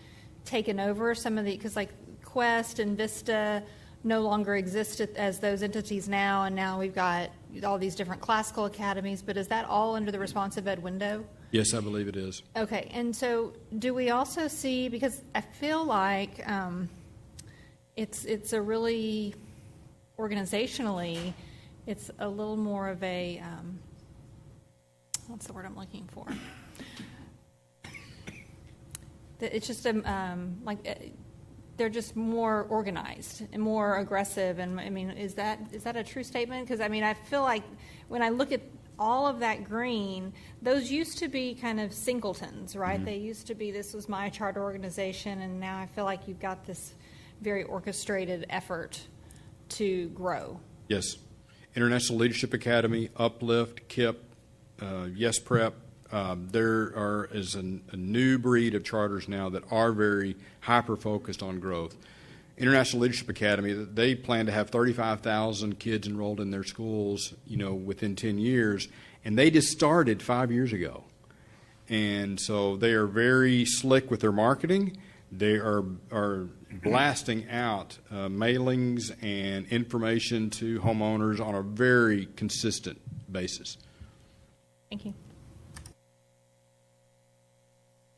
taken over some of the, because like Quest and Vista no longer exist as those entities now, and now we've got all these different classical academies, but is that all under the responsive ed window? Yes, I believe it is. Okay, and so do we also see, because I feel like it's a really, organizationally, it's a little more of a, what's the word I'm looking for? It's just they're just more organized and more aggressive. And I mean, is that a true statement? Because I mean, I feel like when I look at all of that green, those used to be kind of singletons, right? Mm-hmm. They used to be, this was my charter organization, and now I feel like you've got this very orchestrated effort to grow. Yes. International Leadership Academy, Uplift, KIP, Yes Prep. There is a new breed of charters now that are very hyper-focused on growth. International Leadership Academy, they plan to have 35,000 kids enrolled in their schools, within 10 years, and they just started 5 years ago. And so they are very slick with their marketing. They are blasting out mailings and information to homeowners on a very consistent basis. Thank you.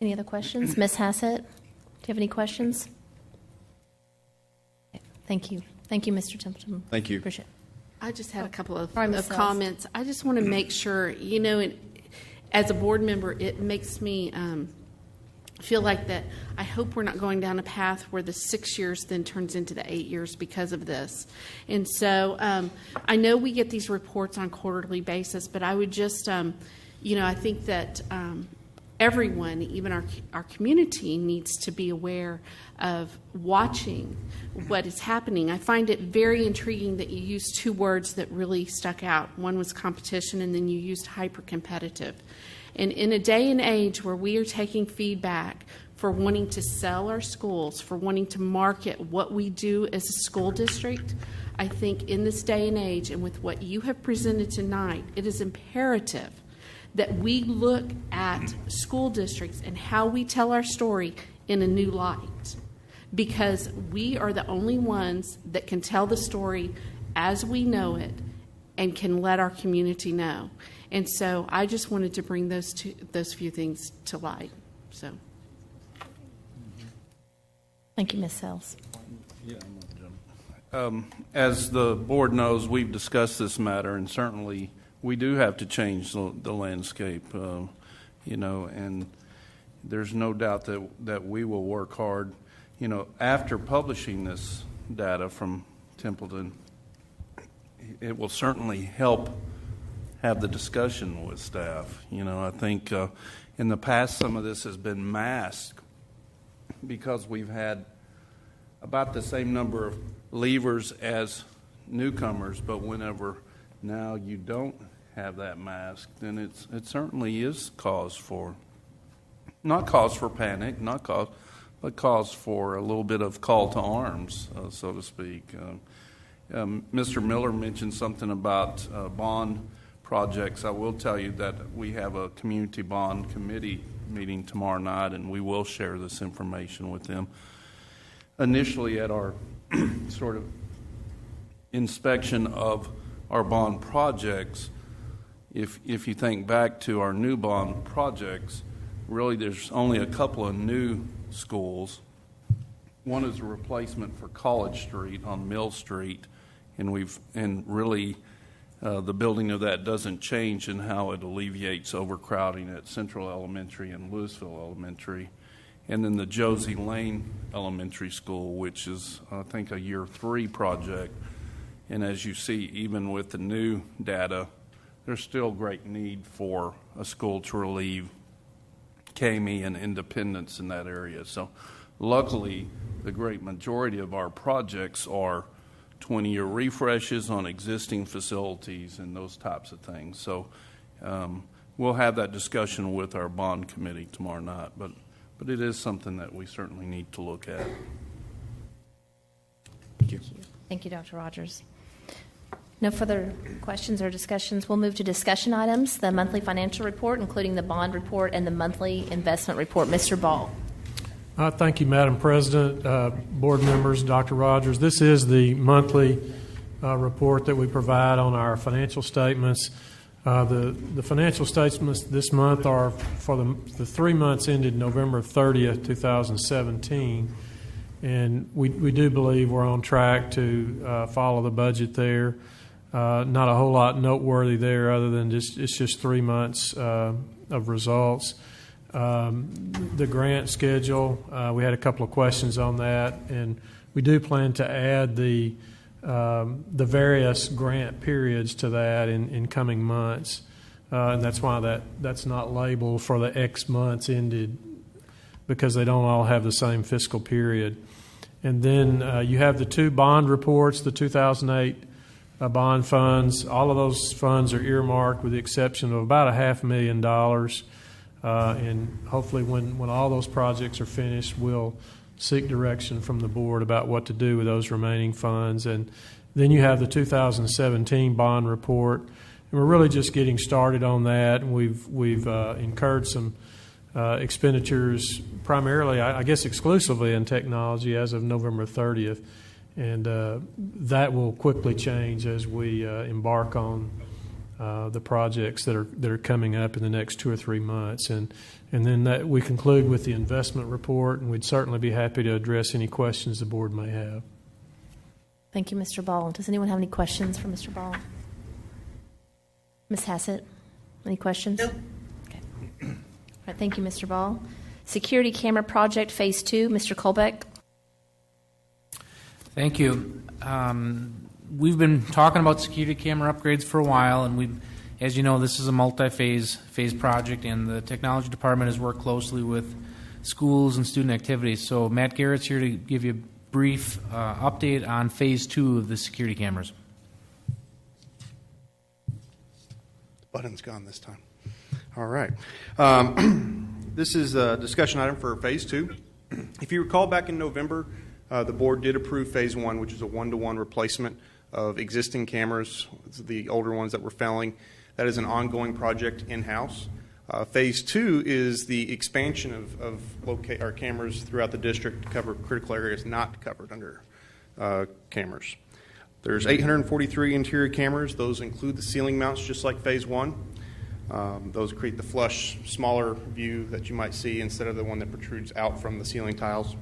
Any other questions? Ms. Hassett, do you have any questions? Thank you. Thank you, Mr. Templeton. Thank you. Appreciate it. I just had a couple of Ms. Sells. comments. I just want to make sure, as a board member, it makes me feel like that I hope we're not going down a path where the 6 years then turns into the 8 years because of this. And so I know we get these reports on a quarterly basis, but I would just, I think that everyone, even our community, needs to be aware of watching what is happening. I find it very intriguing that you used two words that really stuck out. One was competition, and then you used hyper-competitive. And in a day and age where we are taking feedback for wanting to sell our schools, for wanting to market what we do as a school district, I think in this day and age, and with what you have presented tonight, it is imperative that we look at school districts and how we tell our story in a new light, because we are the only ones that can tell the story as we know it and can let our community know. And so I just wanted to bring those few things to light. So, thank you, Ms. Sells. As the board knows, we've discussed this matter, and certainly we do have to change the landscape, and there's no doubt that we will work hard. After publishing this data from Templeton, it will certainly help have the discussion with staff. I think in the past some of this has been masked because we've had about the same number of leavers as newcomers, but whenever now you don't have that mask, then it certainly is cause for, not cause for panic, but cause for a little bit of call to arms, so to speak. Mr. Miller mentioned something about bond projects. I will tell you that we have a community bond committee meeting tomorrow night, and we will share this information with them. Initially, at our sort of inspection of our bond projects, if you think back to our new bond projects, really there's only a couple of new schools. One is a replacement for College Street on Mill Street, and really the building of that doesn't change in how it alleviates overcrowding at Central Elementary and Lewisville Elementary. And then the Josie Lane Elementary School, which is, I think, a year 3 project. And as you see, even with the new data, there's still great need for a school to relieve Kamey and Independence in that area. So luckily, the great majority of our projects are 20-year refreshes on existing facilities and those types of things. So we'll have that discussion with our bond committee tomorrow night, but it is something that we certainly need to look at. Thank you. Thank you, Dr. Rogers. No further questions or discussions. We'll move to discussion items, the monthly financial report, including the bond report and the monthly investment report. Mr. Ball. Thank you, Madam President, board members, Dr. Rogers. This is the monthly report that we provide on our financial statements. The financial statements this month are for the 3 months ended November 30th, 2017. And we do believe we're on track to follow the budget there. Not a whole lot noteworthy there other than it's just 3 months of results. The grant schedule, we had a couple of questions on that, and we do plan to add the various grant periods to that in coming months, and that's why that's not labeled for the X months ended, because they don't all have the same fiscal period. And then you have the 2 bond reports, the 2008 bond funds. All of those funds are earmarked with the exception of about $500,000. And hopefully when all those projects are finished, we'll seek direction from the board about what to do with those remaining funds. And then you have the 2017 bond report. And we're really just getting started on that. We've incurred some expenditures primarily, I guess exclusively in technology as of November 30th. And that will quickly change as we embark on the projects that are coming up in the next 2 or 3 months. And then that we conclude with the investment report, and we'd certainly be happy to address any questions the board may have. Thank you, Mr. Ball. Does anyone have any questions for Mr. Ball? Ms. Hassett, any questions? Nope. Okay. All right, thank you, Mr. Ball. Security camera project phase 2, Mr. Colbeck. Thank you. We've been talking about security camera upgrades for a while, and as you know, this is a multi-phase project, and the technology department has worked closely with schools and student activities. So Matt Garrett's here to give you a brief update on phase 2 of the security cameras. The button's gone this time. All right. This is a discussion item for phase 2. If you recall, back in November, the board did approve phase 1, which is a 1-to-1 replacement of existing cameras, the older ones that were failing. That is an ongoing project in-house. Phase 2 is the expansion of our cameras throughout the district to cover critical areas not covered under cameras. There's 843 interior cameras. Those include the ceiling mounts, just like phase 1. Those create the flush, smaller view that you might see instead of the one that protrudes out from the ceiling tiles.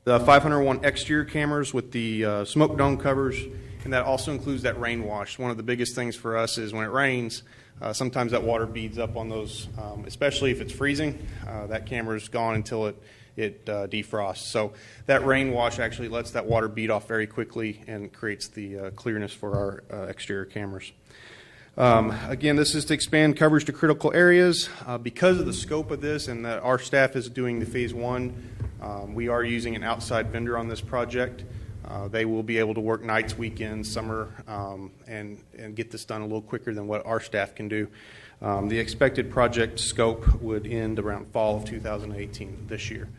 The 501 exterior cameras with the smoke dome covers, and that also includes that rain wash. One of the biggest things for us is when it rains, sometimes that water beads up on those, especially if it's freezing. That camera's gone until it defrosts. So that rain wash actually lets that water bead off very quickly and creates the clearness for our exterior cameras. Again, this is to expand coverage to critical areas. Because of the scope of this and that our staff is doing the phase 1, we are using an outside vendor on this project. They will be able to work nights, weekends, summer, and get this done a little quicker than what our staff can do. The expected project scope would end around fall of 2018, this year.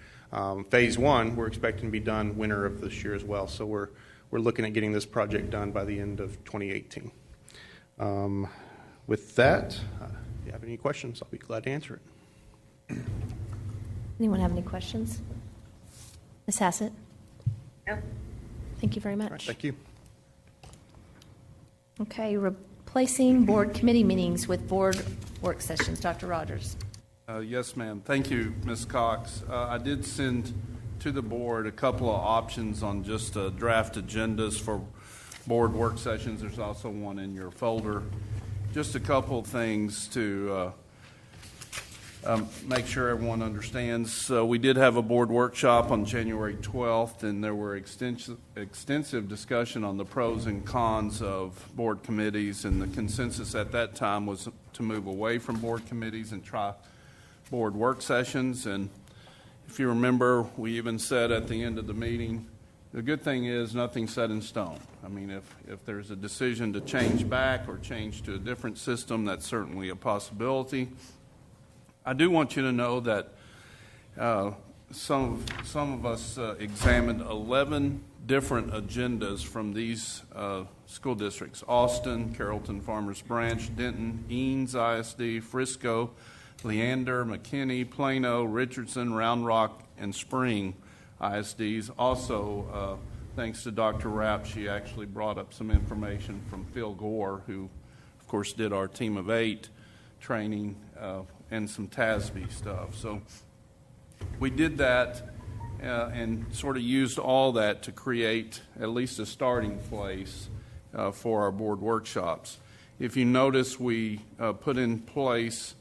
Phase 1, we're expecting to be done winter of this year as well. So we're looking at getting this project done by the end of 2018. With that, if you have any questions, I'll be glad to answer it. Anyone have any questions? Ms. Hassett? No. Thank you very much. Right, thank you. Okay, replacing board committee meetings with board work sessions. Dr. Rogers. Yes, ma'am. Thank you, Ms. Cox. I did send to the board a couple of options on just draft agendas for board work sessions. There's also one in your folder. Just a couple of things to make sure everyone understands. So we did have a board workshop on January 12th, and there were extensive discussion on the pros and cons of board committees, and the consensus at that time was to move away from board committees and try board work sessions. And if you remember, we even said at the end of the meeting, the good thing is nothing's set in stone. I mean, if there's a decision to change back or change to a different system, that's certainly a possibility. I do want you to know that some of us examined 11 different agendas from these school districts: Austin, Carrollton Farmers Branch, Denton, Eanes ISD, Frisco, Leander, McKinney, Plano, Richardson, Round Rock, and Spring ISDs. Also, thanks to Dr. Rapp, she actually brought up some information from Phil Gore, who, of course, did our Team of 8 training and some TASB stuff. So we did that and sort of used all that to create at least a starting place for our board workshops. If you notice, we put in place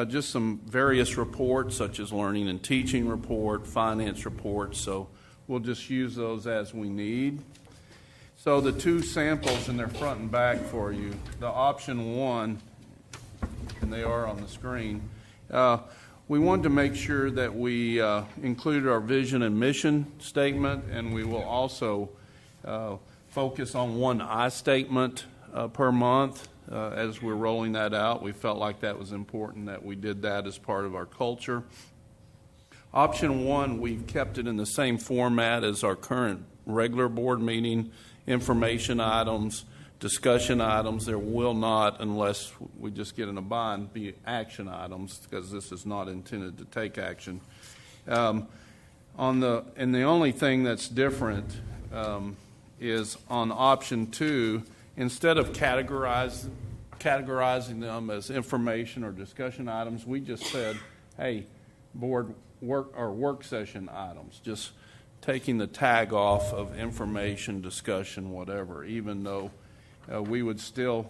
just some various reports, such as learning and teaching report, finance reports, so we'll just use those as we need. So the two samples, and they're front and back for you. The option 1, and they are on the screen, we wanted to make sure that we included our vision and mission statement, and we will also focus on one I statement per month as we're rolling that out. We felt like that was important that we did that as part of our culture. Option 1, we've kept it in the same format as our current regular board meeting, information items, discussion items. There will not, unless we just get in a bind, be action items, because this is not intended to take action. And the only thing that's different is on option 2, instead of categorizing them as information or discussion items, we just said, hey, board work session items, just taking the tag off of information, discussion, whatever, even though we would still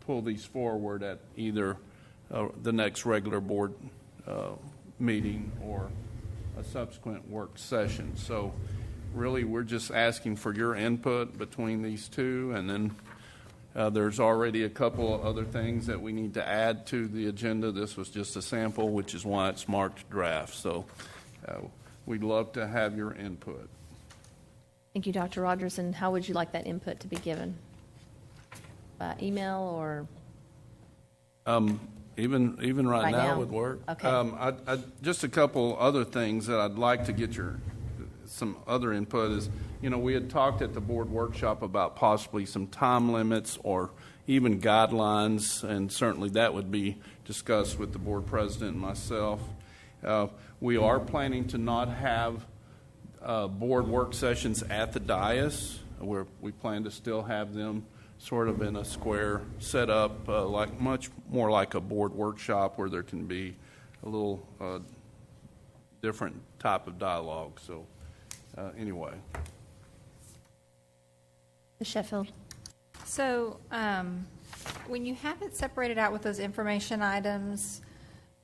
pull these forward at either the next regular board meeting or a subsequent work session. So really we're just asking for your input between these two, and then there's already a couple of other things that we need to add to the agenda. This was just a sample, which is why it's marked draft. So we'd love to have your input. Thank you, Dr. Rogers. And how would you like that input to be given? By email or? Even right now would work. Okay. Just a couple other things that I'd like to get some other input is, we had talked at the board workshop about possibly some time limits or even guidelines, and certainly that would be discussed with the board president and myself. We are planning to not have board work sessions at the dais, where we plan to still have them sort of in a square setup, like much more like a board workshop where there can be a little different type of dialogue. So anyway. Ms. Sheffield. So when you have it separated out with those information items,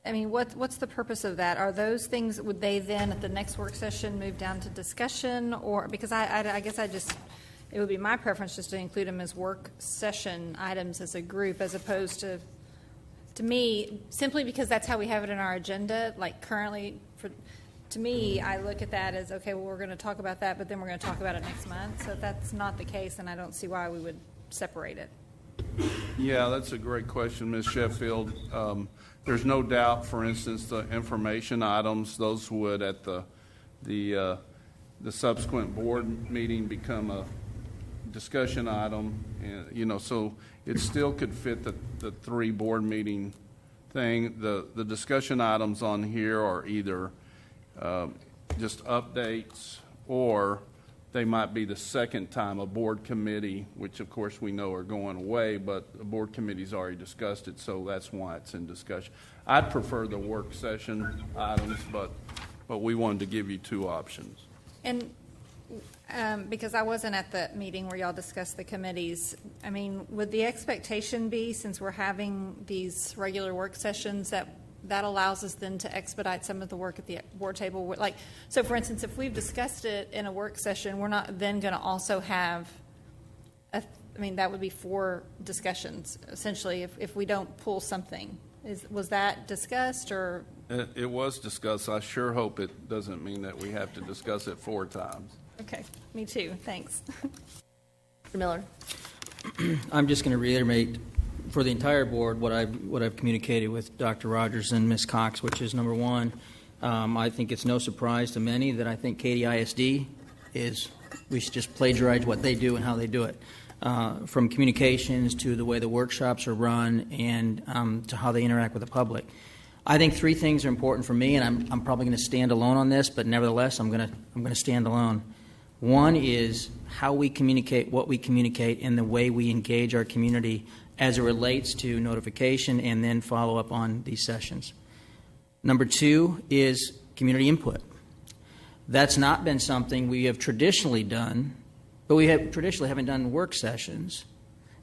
I mean, what's the purpose of that? Are those things, would they then at the next work session move down to discussion? Or because I guess it would be my preference just to include them as work session items as a group, as opposed to me, simply because that's how we have it in our agenda, like currently, to me, I look at that as, okay, well, we're going to talk about that, but then we're going to talk about it next month. So if that's not the case, then I don't see why we would separate it. Yeah, that's a great question, Ms. Sheffield. There's no doubt, for instance, the information items, those would at the subsequent board meeting become a discussion item, and, so it still could fit the 3 board meeting thing. The discussion items on here are either just updates, or they might be the second time a board committee, which of course we know are going away, but the board committee's already discussed it, so that's why it's in discussion. I'd prefer the work session items, but we wanted to give you 2 options. And because I wasn't at the meeting where y'all discussed the committees, I mean, would the expectation be, since we're having these regular work sessions, that allows us then to expedite some of the work at the board table? Like, so for instance, if we've discussed it in a work session, we're not then going to also have, that would be 4 discussions, essentially, if we don't pull something. Was that discussed, or? It was discussed. I sure hope it doesn't mean that we have to discuss it 4 times. Okay, me too. Thanks. Mr. Miller. I'm just going to reiterate for the entire board what I've communicated with Dr. Rogers and Ms. Cox, which is number 1. I think it's no surprise to many that I think Katy ISD we should just plagiarize what they do and how they do it, from communications to the way the workshops are run and to how they interact with the public. I think 3 things are important for me, and I'm probably going to stand alone on this, but nevertheless, I'm going to stand alone. 1 is how we communicate, what we communicate, and the way we engage our community as it relates to notification and then follow up on these sessions. Number 2 is community input. That's not been something we have traditionally done, but we have traditionally haven't done work sessions.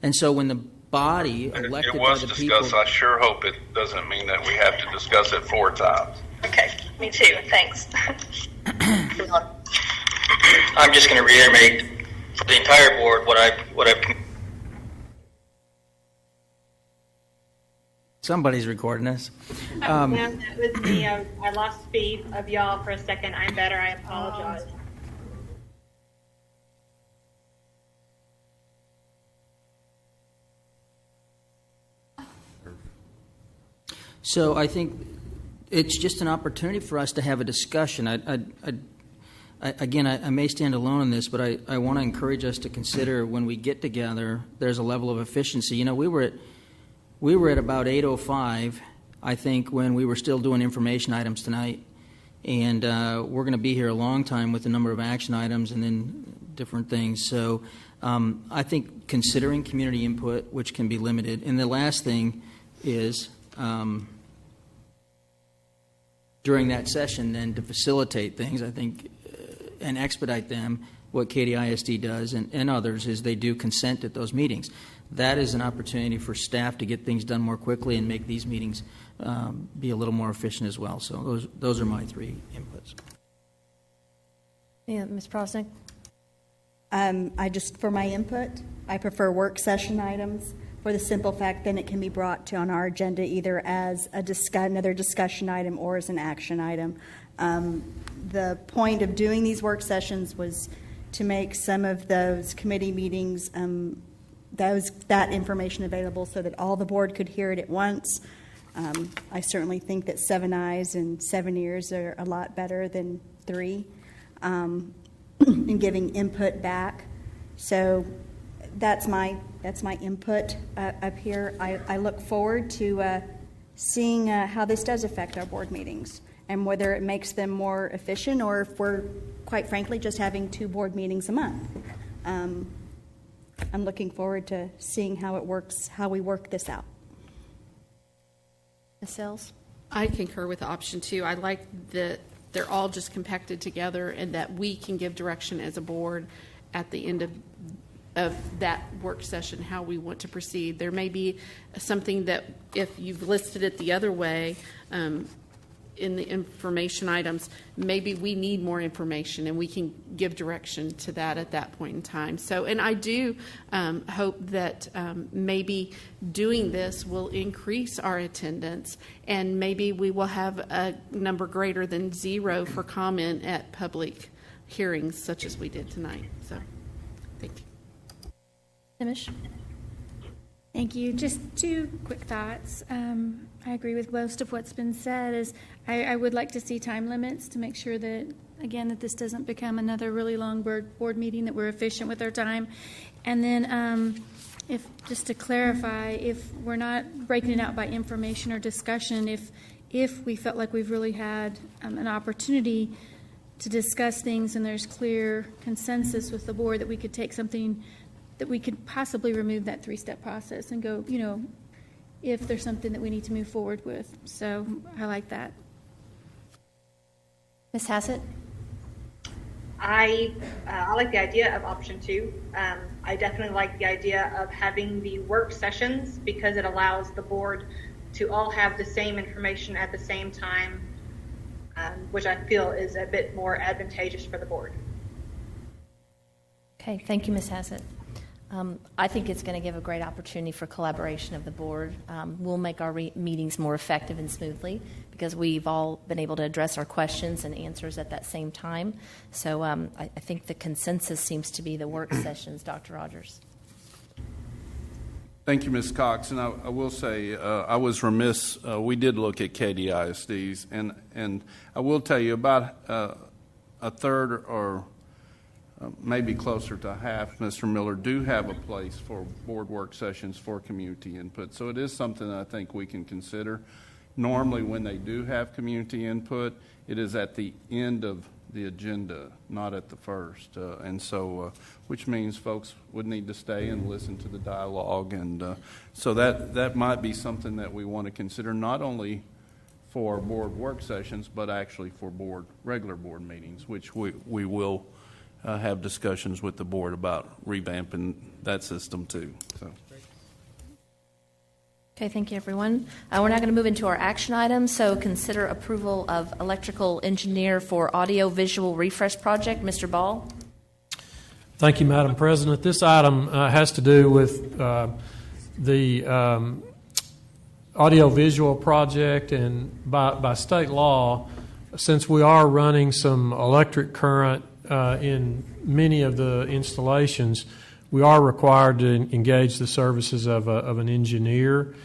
And so when the body elected by the people... It was discussed. I sure hope it doesn't mean that we have to discuss it 4 times. Okay, me too. Thanks. I'm just going to reiterate for the entire board what I've Somebody's recording us. That was me. I lost speed of y'all for a second. I'm better. I apologize. So I think it's just an opportunity for us to have a discussion. I may stand alone in this, but I want to encourage us to consider when we get together, there's a level of efficiency. You know, we were at about 8:05, I think, when we were still doing information items tonight, and we're going to be here a long time with a number of action items and then different things. So I think considering community input, which can be limited, and the last thing is during that session then to facilitate things, I think, and expedite them. What Katy ISD does and others is they do consent at those meetings. That is an opportunity for staff to get things done more quickly and make these meetings be a little more efficient as well. So those are my three inputs. Yeah, Ms. Prosnick? For my input, I prefer work session items for the simple fact then it can be brought to on our agenda either as another discussion item or as an action item. The point of doing these work sessions was to make some of those committee meetings, that information available so that all the board could hear it at once. I certainly think that 7 eyes and 7 ears are a lot better than 3 in giving input back. So that's my input up here. I look forward to seeing how this does affect our board meetings and whether it makes them more efficient or if we're, quite frankly, just having 2 board meetings a month. I'm looking forward to seeing how it works, how we work this out. Ms. Sells? I concur with option 2. I like that they're all just compacted together and that we can give direction as a board at the end of that work session how we want to proceed. There may be something that if you've listed it the other way in the information items, maybe we need more information and we can give direction to that at that point in time. So, and I do hope that maybe doing this will increase our attendance and maybe we will have a number greater than 0 for comment at public hearings such as we did tonight. So, thank you. Timish? Thank you. Just 2 quick thoughts. I agree with most of what's been said. Is I would like to see time limits to make sure that, again, that this doesn't become another really long board meeting, that we're efficient with our time. And then if just to clarify, if we're not breaking it out by information or discussion, if we felt like we've really had an opportunity to discuss things and there's clear consensus with the board that we could take something that we could possibly remove that 3-step process and go, if there's something that we need to move forward with. So I like that. Ms. Hassett? I like the idea of option 2. I definitely like the idea of having the work sessions because it allows the board to all have the same information at the same time, which I feel is a bit more advantageous for the board. Okay, thank you, Ms. Hassett. I think it's going to give a great opportunity for collaboration of the board. We'll make our meetings more effective and smoothly because we've all been able to address our questions and answers at that same time. So I think the consensus seems to be the work sessions. Dr. Rogers. Thank you, Ms. Cox. And I will say I was remiss. We did look at Katy ISDs, and I will tell you about a third or maybe closer to half, Mr. Miller, do have a place for board work sessions for community input. So it is something that I think we can consider. Normally when they do have community input, it is at the end of the agenda, not at the first. And so, which means folks would need to stay and listen to the dialogue. And so that might be something that we want to consider, not only for board work sessions, but actually for regular board meetings, which we will have discussions with the board about revamping that system too. So. Okay, thank you, everyone. We're now going to move into our action items. So consider approval of electrical engineer for audio-visual refresh project. Mr. Ball. Thank you, Madam President. This item has to do with the audio-visual project, and by state law, since we are running some electric current in many of the installations, we are required to engage the services of an engineer.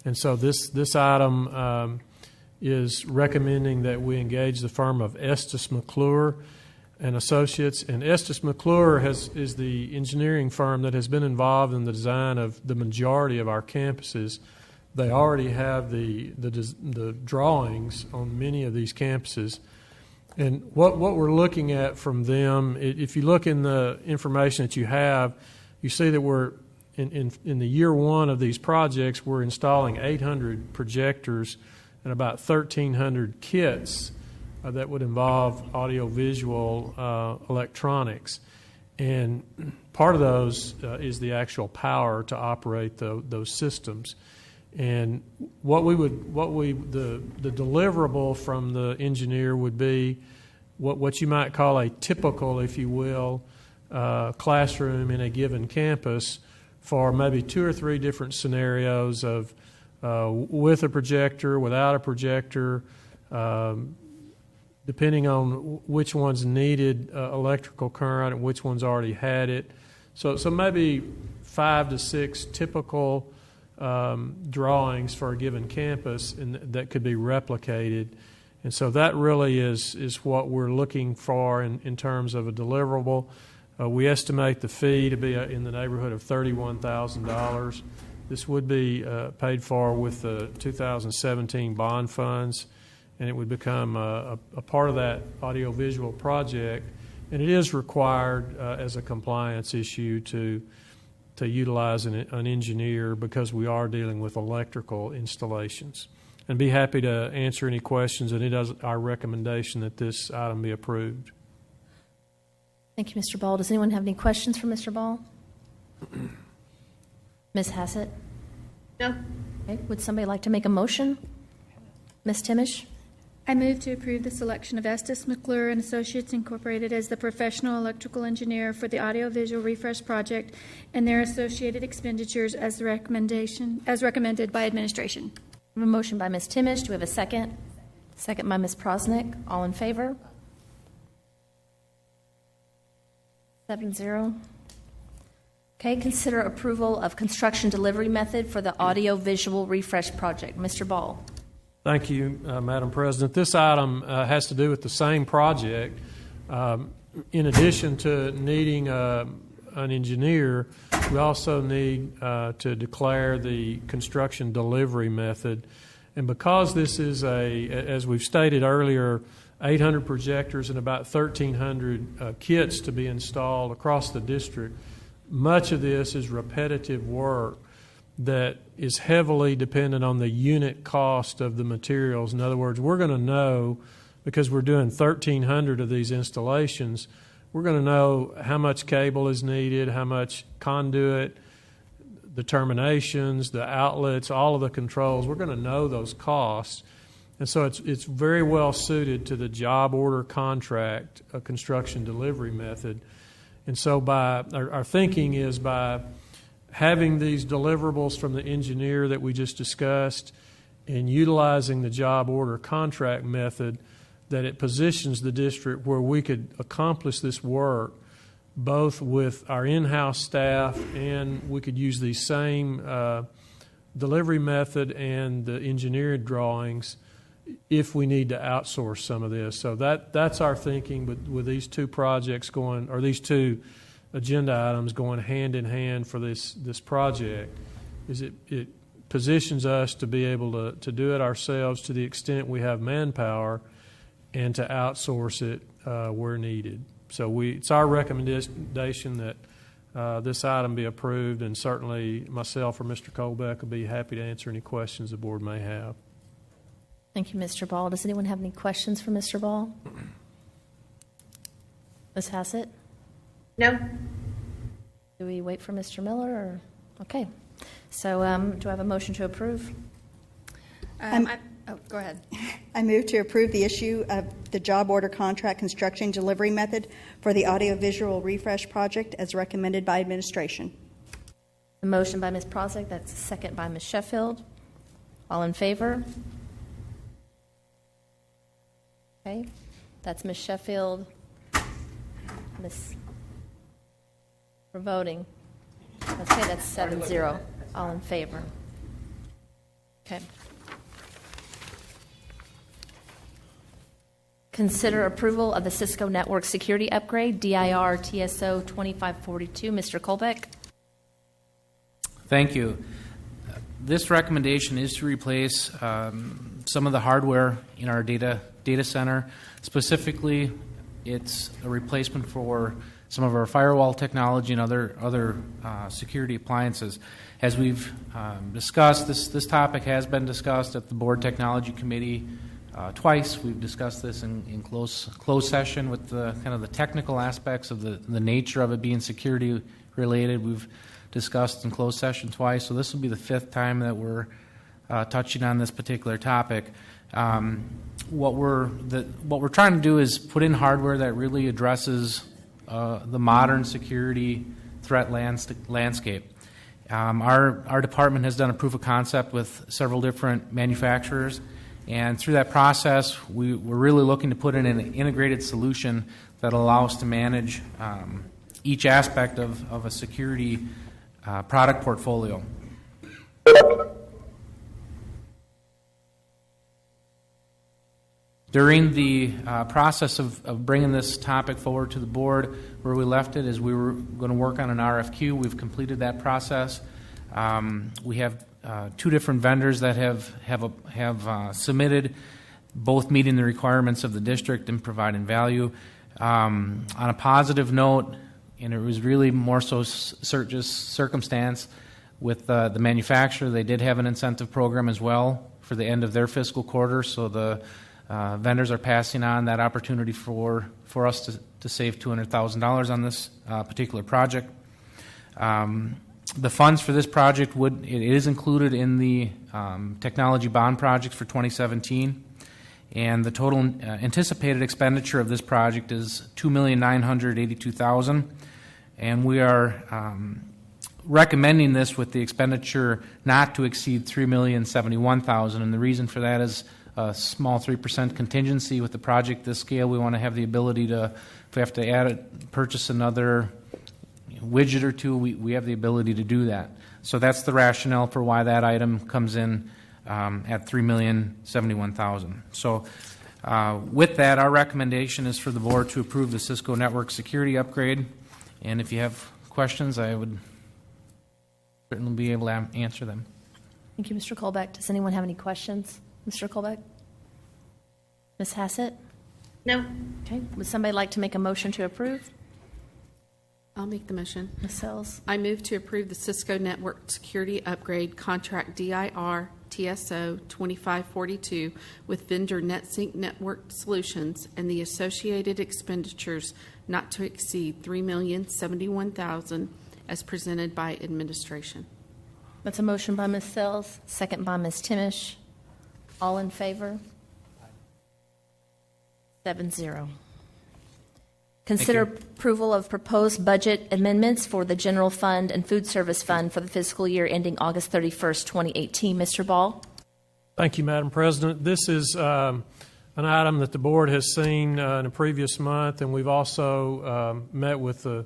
And so this item is recommending that we engage the firm of Estes McClure and Associates. And Estes McClure is the engineering firm that has been involved in the design of the majority of our campuses. They already have the drawings on many of these campuses. And what we're looking at from them, if you look in the information that you have, you see that we're in the year one of these projects, we're installing 800 projectors and about 1,300 kits that would involve audiovisual electronics. And part of those is the actual power to operate those systems. And the deliverable from the engineer would be what you might call a typical, if you will, classroom in a given campus for maybe 2 or 3 different scenarios of with a projector, without a projector, depending on which ones needed electrical current and which ones already had it. So maybe 5 to 6 typical drawings for a given campus and that could be replicated. And so that really is what we're looking for in terms of a deliverable. We estimate the fee to be in the neighborhood of $31,000. This would be paid for with the 2017 bond funds, and it would become a part of that audiovisual project. And it is required as a compliance issue to utilize an engineer because we are dealing with electrical installations. And be happy to answer any questions, and it is our recommendation that this item be approved. Thank you, Mr. Ball. Does anyone have any questions for Mr. Ball? Ms. Hassett? No. Okay. Would somebody like to make a motion? Ms. Timish? I move to approve the selection of Estes McClure and Associates Incorporated as the professional electrical engineer for the audiovisual refresh project and their associated expenditures as recommended by administration. We have a motion by Ms. Timish. Do we have a second? Second by Ms. Prosnick. All in favor? 7-0. Okay, consider approval of construction delivery method for the audio-visual refresh project. Mr. Ball. Thank you, Madam President. This item has to do with the same project. In addition to needing an engineer, we also need to declare the construction delivery method. And because this is as we've stated earlier, 800 projectors and about 1,300 kits to be installed across the district, much of this is repetitive work that is heavily dependent on the unit cost of the materials. In other words, we're going to know, because we're doing 1,300 of these installations, we're going to know how much cable is needed, how much conduit, the terminations, the outlets, all of the controls. We're going to know those costs. And so it's very well suited to the job order contract construction delivery method. And so our thinking is by having these deliverables from the engineer that we just discussed and utilizing the job order contract method, that it positions the district where we could accomplish this work both with our in-house staff, and we could use the same delivery method and the engineered drawings if we need to outsource some of this. So that's our thinking with these two projects going, or these two agenda items going hand in hand for this project, is it positions us to be able to do it ourselves to the extent we have manpower and to outsource it where needed. So it's our recommendation that this item be approved, and certainly myself or Mr. Colbeck will be happy to answer any questions the board may have. Thank you, Mr. Ball. Does anyone have any questions for Mr. Ball? Ms. Hassett? No. Do we wait for Mr. Miller? Or? Okay. So do I have a motion to approve? Go ahead. I move to approve the issue of the job order contract construction delivery method for the audiovisual refresh project as recommended by administration. A motion by Ms. Prosek. That's a second by Ms. Sheffield. All in favor? Okay. That's Ms. Sheffield. For voting. Okay, that's 7-0. All in favor. Okay. Consider approval of the Cisco Network Security Upgrade, DIR TSO 2542. Mr. Colbeck. Thank you. This recommendation is to replace some of the hardware in our data center. Specifically, it's a replacement for some of our firewall technology and other security appliances. As we've discussed, this topic has been discussed at the Board Technology Committee twice. We've discussed this in closed session with the kind of the technical aspects of the nature of it being security related. We've discussed in closed session twice, so this will be the fifth time that we're touching on this particular topic. What we're trying to do is put in hardware that really addresses the modern security threat landscape. Our department has done a proof of concept with several different manufacturers, and through that process, we're really looking to put in an integrated solution that allows us to manage each aspect of a security product portfolio. During the process of bringing this topic forward to the board, where we left it is we were going to work on an RFQ. We've completed that process. We have two different vendors that have submitted, both meeting the requirements of the district and providing value. On a positive note, and it was really more so just circumstance with the manufacturer, they did have an incentive program as well for the end of their fiscal quarter, so the vendors are passing on that opportunity for us to save $200,000 on this particular project. The funds for this project it is included in the technology bond project for 2017, and the total anticipated expenditure of this project is $2,982,000, and we are recommending this with the expenditure not to exceed $3,071,000, and the reason for that is a small 3% contingency. With the project this scale, we want to have the ability to, if we have to purchase another widget or two, we have the ability to do that. So that's the rationale for why that item comes in at $3,071,000. So with that, our recommendation is for the board to approve the Cisco Network Security Upgrade. And if you have questions, I would certainly be able to answer them. Thank you, Mr. Colbeck. Does anyone have any questions? Mr. Colbeck? Ms. Hassett? No. Okay. Would somebody like to make a motion to approve? I'll make the motion. Ms. Sells? I move to approve the Cisco Network Security Upgrade Contract DIR TSO 2542 with vendor NetSync Network Solutions and the associated expenditures not to exceed $3,071,000 as presented by administration. That's a motion by Ms. Sells, second by Ms. Timish. All in favor? 7-0. Consider approval of proposed budget amendments for the General Fund and Food Service Fund for the fiscal year ending August 31st, 2018. Mr. Ball? Thank you, Madam President. This is an item that the board has seen in a previous month, and we've also met with the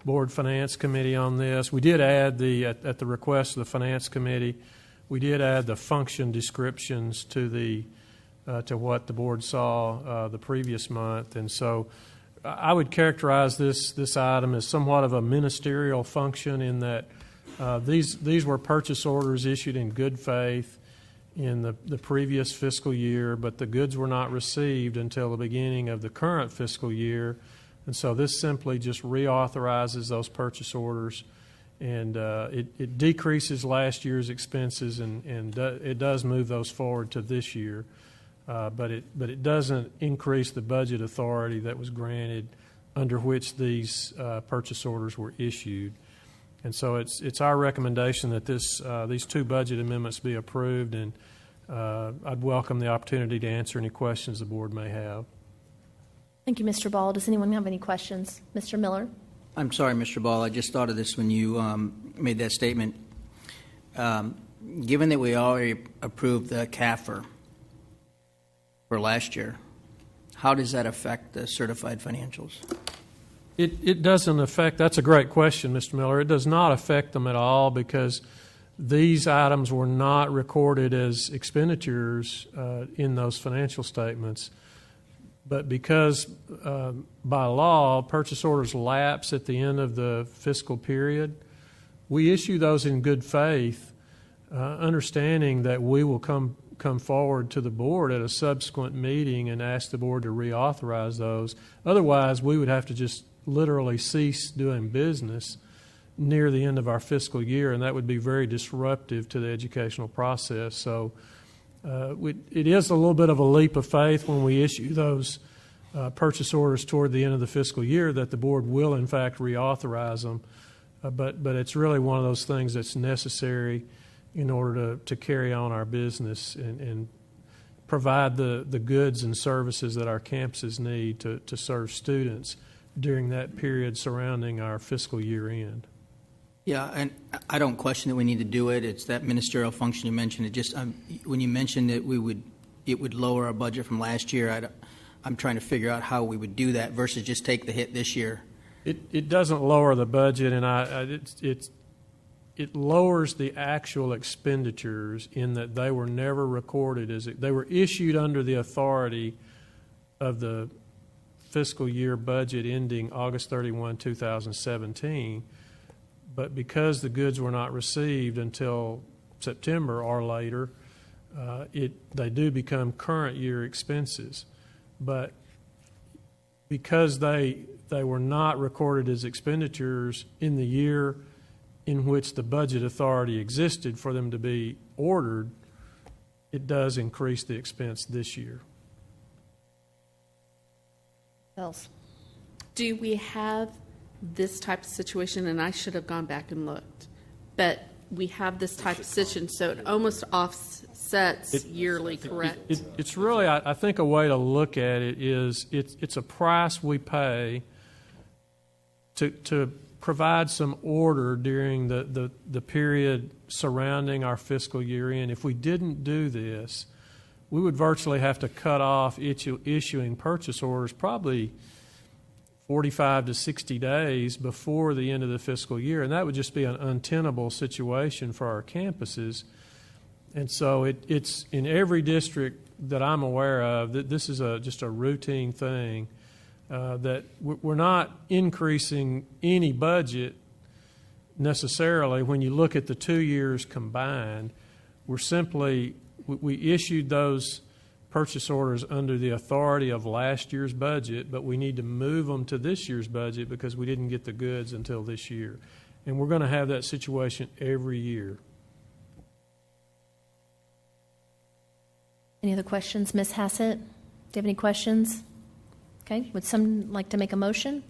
Board Finance Committee on this. We did add at the request of the Finance Committee, we did add the function descriptions to what the board saw the previous month, and so I would characterize this item as somewhat of a ministerial function in that these were purchase orders issued in good faith in the previous fiscal year, but the goods were not received until the beginning of the current fiscal year, and so this simply just reauthorizes those purchase orders. And it decreases last year's expenses, and it does move those forward to this year, but it doesn't increase the budget authority that was granted under which these purchase orders were issued. And so it's our recommendation that these two budget amendments be approved, and I'd welcome the opportunity to answer any questions the board may have. Thank you, Mr. Ball. Does anyone have any questions? Mr. Miller? I'm sorry, Mr. Ball. I just thought of this when you made that statement. Given that we already approved the CAFR for last year, how does that affect the certified financials? It doesn't affect, that's a great question, Mr. Miller. It does not affect them at all because these items were not recorded as expenditures in those financial statements. But because by law, purchase orders lapse at the end of the fiscal period, we issue those in good faith, understanding that we will come forward to the board at a subsequent meeting and ask the board to reauthorize those. Otherwise, we would have to just literally cease doing business near the end of our fiscal year, and that would be very disruptive to the educational process. So it is a little bit of a leap of faith when we issue those purchase orders toward the end of the fiscal year that the board will, in fact, reauthorize them. But it's really one of those things that's necessary in order to carry on our business and provide the goods and services that our campuses need to serve students during that period surrounding our fiscal year end. Yeah, and I don't question that we need to do it. It's that ministerial function you mentioned. It just when you mentioned that it would lower our budget from last year, I'm trying to figure out how we would do that versus just take the hit this year. It doesn't lower the budget, and it lowers the actual expenditures in that they were never recorded as they were issued under the authority of the fiscal year budget ending August 31, 2017. But because the goods were not received until September or later, they do become current year expenses. But because they were not recorded as expenditures in the year in which the budget authority existed for them to be ordered, it does increase the expense this year. Else? Do we have this type of situation, and I should have gone back and looked, but we have this type of situation, so it almost offsets yearly, correct? It's really, I think, a way to look at it is it's a price we pay to provide some order during the period surrounding our fiscal year end. If we didn't do this, we would virtually have to cut off issuing purchase orders probably 45 to 60 days before the end of the fiscal year, and that would just be an untenable situation for our campuses. And so it's in every district that I'm aware of that this is just a routine thing, that we're not increasing any budget necessarily when you look at the 2 years combined. We issued those purchase orders under the authority of last year's budget, but we need to move them to this year's budget because we didn't get the goods until this year. And we're going to have that situation every year. Any other questions, Ms. Hassett? Do you have any questions? Okay. Would someone like to make a motion?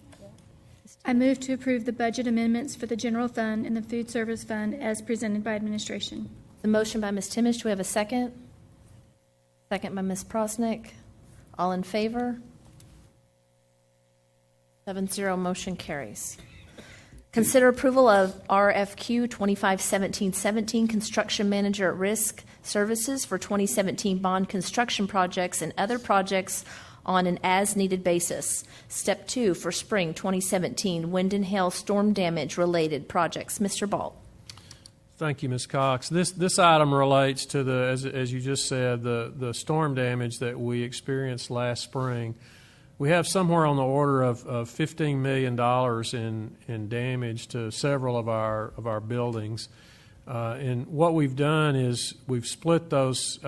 I move to approve the budget amendments for the general fund and the food service fund as presented by administration. The motion by Ms. Timish. Do we have a second? Second by Ms. Prosnick. All in favor? 7-0, motion carries. Consider approval of RFQ 2517-17, Construction Manager at Risk Services for 2017 bond construction projects and other projects on an as-needed basis. Step 2 for spring 2017 wind and hail storm damage related projects. Mr. Balt. Thank you, Ms. Cox. This item relates to as you just said, the storm damage that we experienced last spring. We have somewhere on the order of $15 million in damage to several of our buildings, and what we've done is we've split those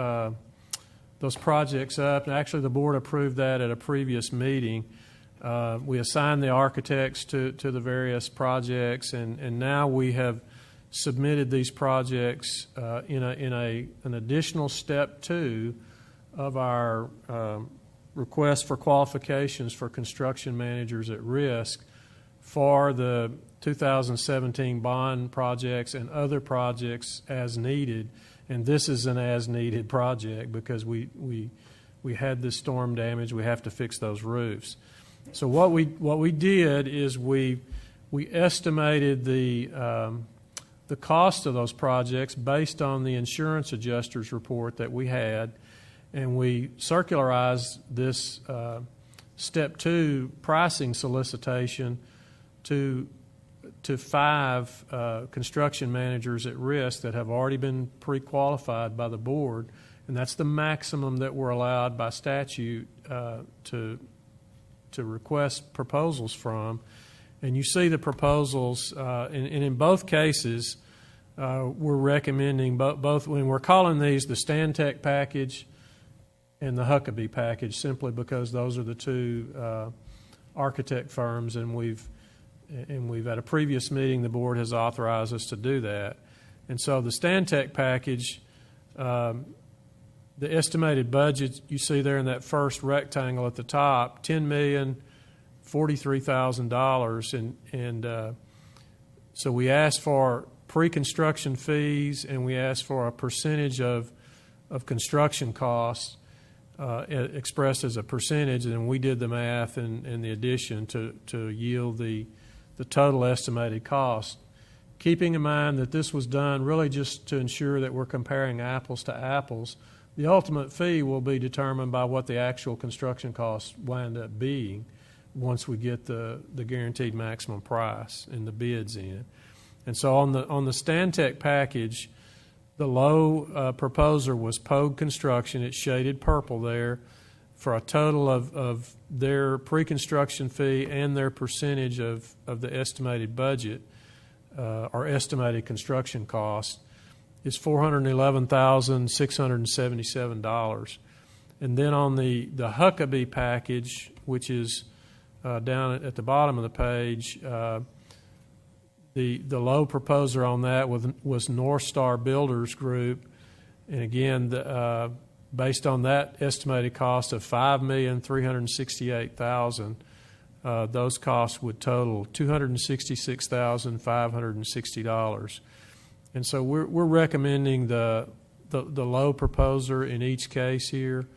projects up. And actually, the board approved that at a previous meeting. We assigned the architects to the various projects, and now we have submitted these projects in an additional step 2 of our request for qualifications for construction managers at risk for the 2017 bond projects and other projects as needed. And this is an as-needed project because we had this storm damage. We have to fix those roofs. So what we did is we estimated the cost of those projects based on the insurance adjuster's report that we had, and we circularized this step 2 pricing solicitation to to 5 construction managers at risk that have already been pre-qualified by the board, and that's the maximum that we're allowed by statute to request proposals from. And you see the proposals, and in both cases, we're recommending both, when we're calling these the Stantec package and the Huckabee package, simply because those are the 2 architect firms, and we've at a previous meeting, the board has authorized us to do that. And so the Stantec package, the estimated budget you see there in that first rectangle at the top, $10,043,000, and so we asked for pre-construction fees, and we asked for a percentage of construction costs expressed as a percentage, and we did the math and the addition to yield the total estimated cost, keeping in mind that this was done really just to ensure that we're comparing apples to apples. The ultimate fee will be determined by what the actual construction costs wind up being once we get the guaranteed maximum price and the bids in. And so on the Stantec package, the low proposer was Pogue Construction. It's shaded purple there, for a total of their pre-construction fee and their percentage of the estimated budget or estimated construction cost is $411,677. And then on the Huckabee package, which is down at the bottom of the page, the low proposer on that was North Star Builders Group, and again, based on that estimated cost of $5,368,000, those costs would total $266,560. And so we're recommending the low proposer in each case here,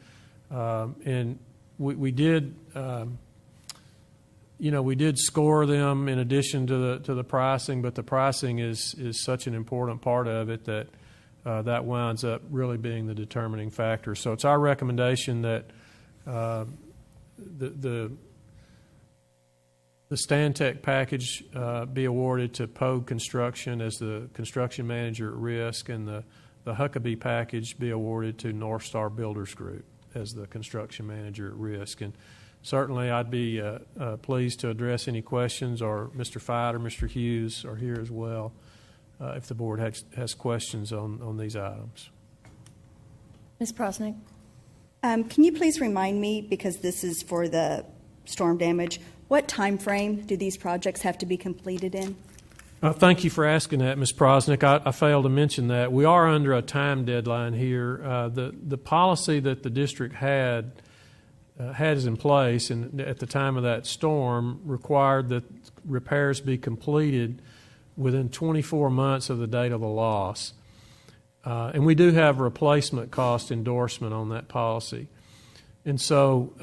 and we did. We did score them in addition to the pricing, but the pricing is such an important part of it that that winds up really being the determining factor. So it's our recommendation that the Stantec package be awarded to Pogue Construction as the construction manager at risk, and the Huckabee package be awarded to North Star Builders Group as the construction manager at risk. And certainly, I'd be pleased to address any questions, or Mr. Fite or Mr. Hughes are here as well if the board has questions on these items. Ms. Prosnick? Can you please remind me, because this is for the storm damage, what time frame do these projects have to be completed in? Thank you for asking that, Ms. Prosnick. I failed to mention that. We are under a time deadline here. The policy that the district has in place, and at the time of that storm, required that repairs be completed within 24 months of the date of the loss. And we do have replacement cost endorsement on that policy. And so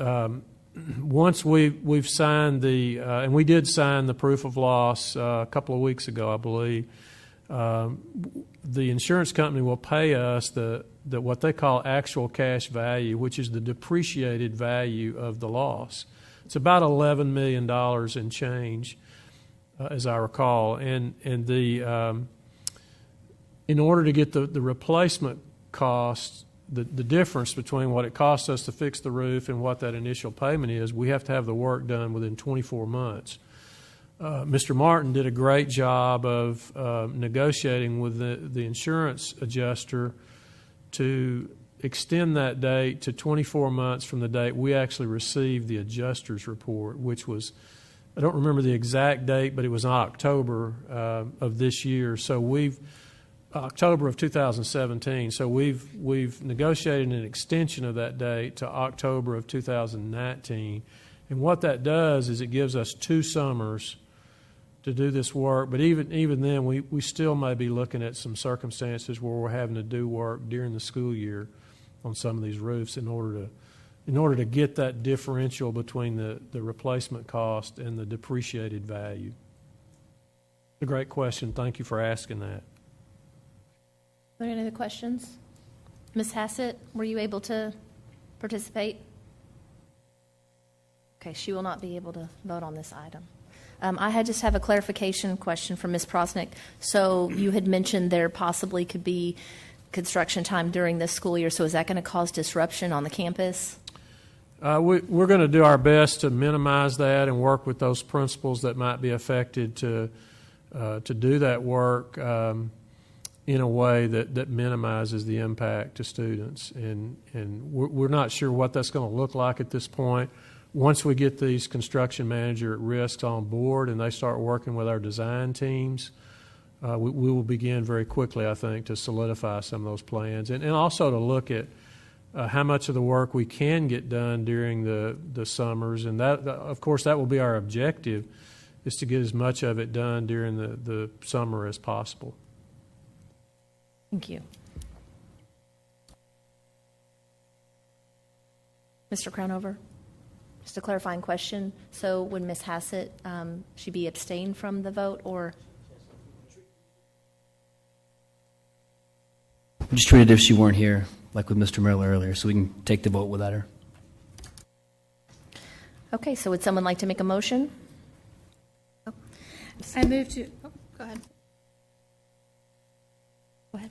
once we've signed and we did sign the proof of loss a couple of weeks ago, I believe, the insurance company will pay us the what they call actual cash value, which is the depreciated value of the loss. It's about $11 million in change, as I recall. And in order to get the replacement cost, the difference between what it costs us to fix the roof and what that initial payment is, we have to have the work done within 24 months. Mr. Martin did a great job of negotiating with the insurance adjuster to extend that date to 24 months from the date we actually received the adjuster's report, which was, I don't remember the exact date, but it was in October of this year. So October of 2017. So we've negotiated an extension of that date to October of 2019. And what that does is it gives us 2 summers to do this work, but even then, we still may be looking at some circumstances where we're having to do work during the school year on some of these roofs in order to get that differential between the replacement cost and the depreciated value. A great question. Thank you for asking that. Are there any other questions? Ms. Hassett, were you able to participate? Okay, she will not be able to vote on this item. Just have a clarification question from Ms. Prosnick. So you had mentioned there possibly could be construction time during this school year. So is that going to cause disruption on the campus? We're going to do our best to minimize that and work with those principals that might be affected to do that work in a way that minimizes the impact to students. And we're not sure what that's going to look like at this point. Once we get these construction manager at risks on board and they start working with our design teams, we will begin very quickly, I think, to solidify some of those plans and also to look at how much of the work we can get done during the summers. And that, of course, that will be our objective, is to get as much of it done during the summer as possible. Thank you. Mr. Crownover, just a clarifying question. So would Ms. Hassett, she be abstained from the vote, or? Just treat it if she weren't here, like with Mr. Miller earlier, so we can take the vote without her. Okay, so would someone like to make a motion? I move to. Go ahead. Go ahead.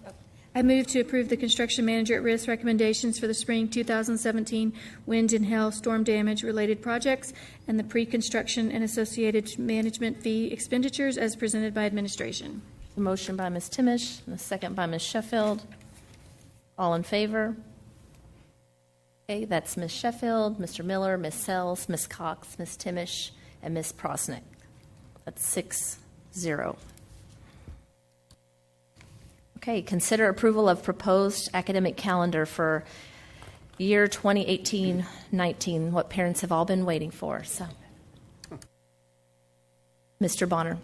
I move to approve the construction manager at risk recommendations for the spring 2017 wind and hail storm damage related projects and the pre-construction and associated management fee expenditures as presented by administration. A motion by Ms. Timish and a second by Ms. Sheffield. All in favor? Okay, that's Ms. Sheffield, Mr. Miller, Ms. Sells, Ms. Cox, Ms. Timish, and Ms. Prosnick. That's 6-0. Okay, consider approval of proposed academic calendar for year 2018-19, what parents have all been waiting for. So, Mr. Bonner.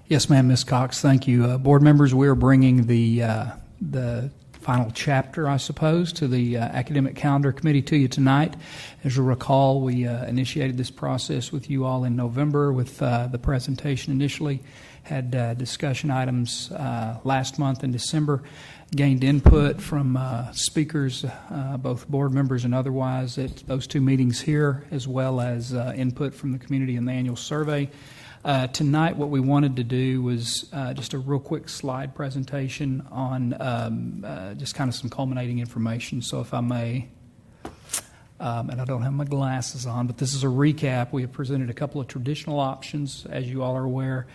Yes, ma'am, Ms. Cox. Thank you. Board members, we are bringing the final chapter, I suppose, to the Academic Calendar Committee to you tonight. As you'll recall, we initiated this process with you all in November with the presentation initially, had discussion items last month in December, gained input from speakers, both board members and otherwise, at those two meetings here, as well as input from the community in the annual survey. Tonight, what we wanted to do was just a real quick slide presentation on just kind of some culminating information. So if I may, and I don't have my glasses on, but this is a recap. We have presented a couple of traditional options, as you all are aware,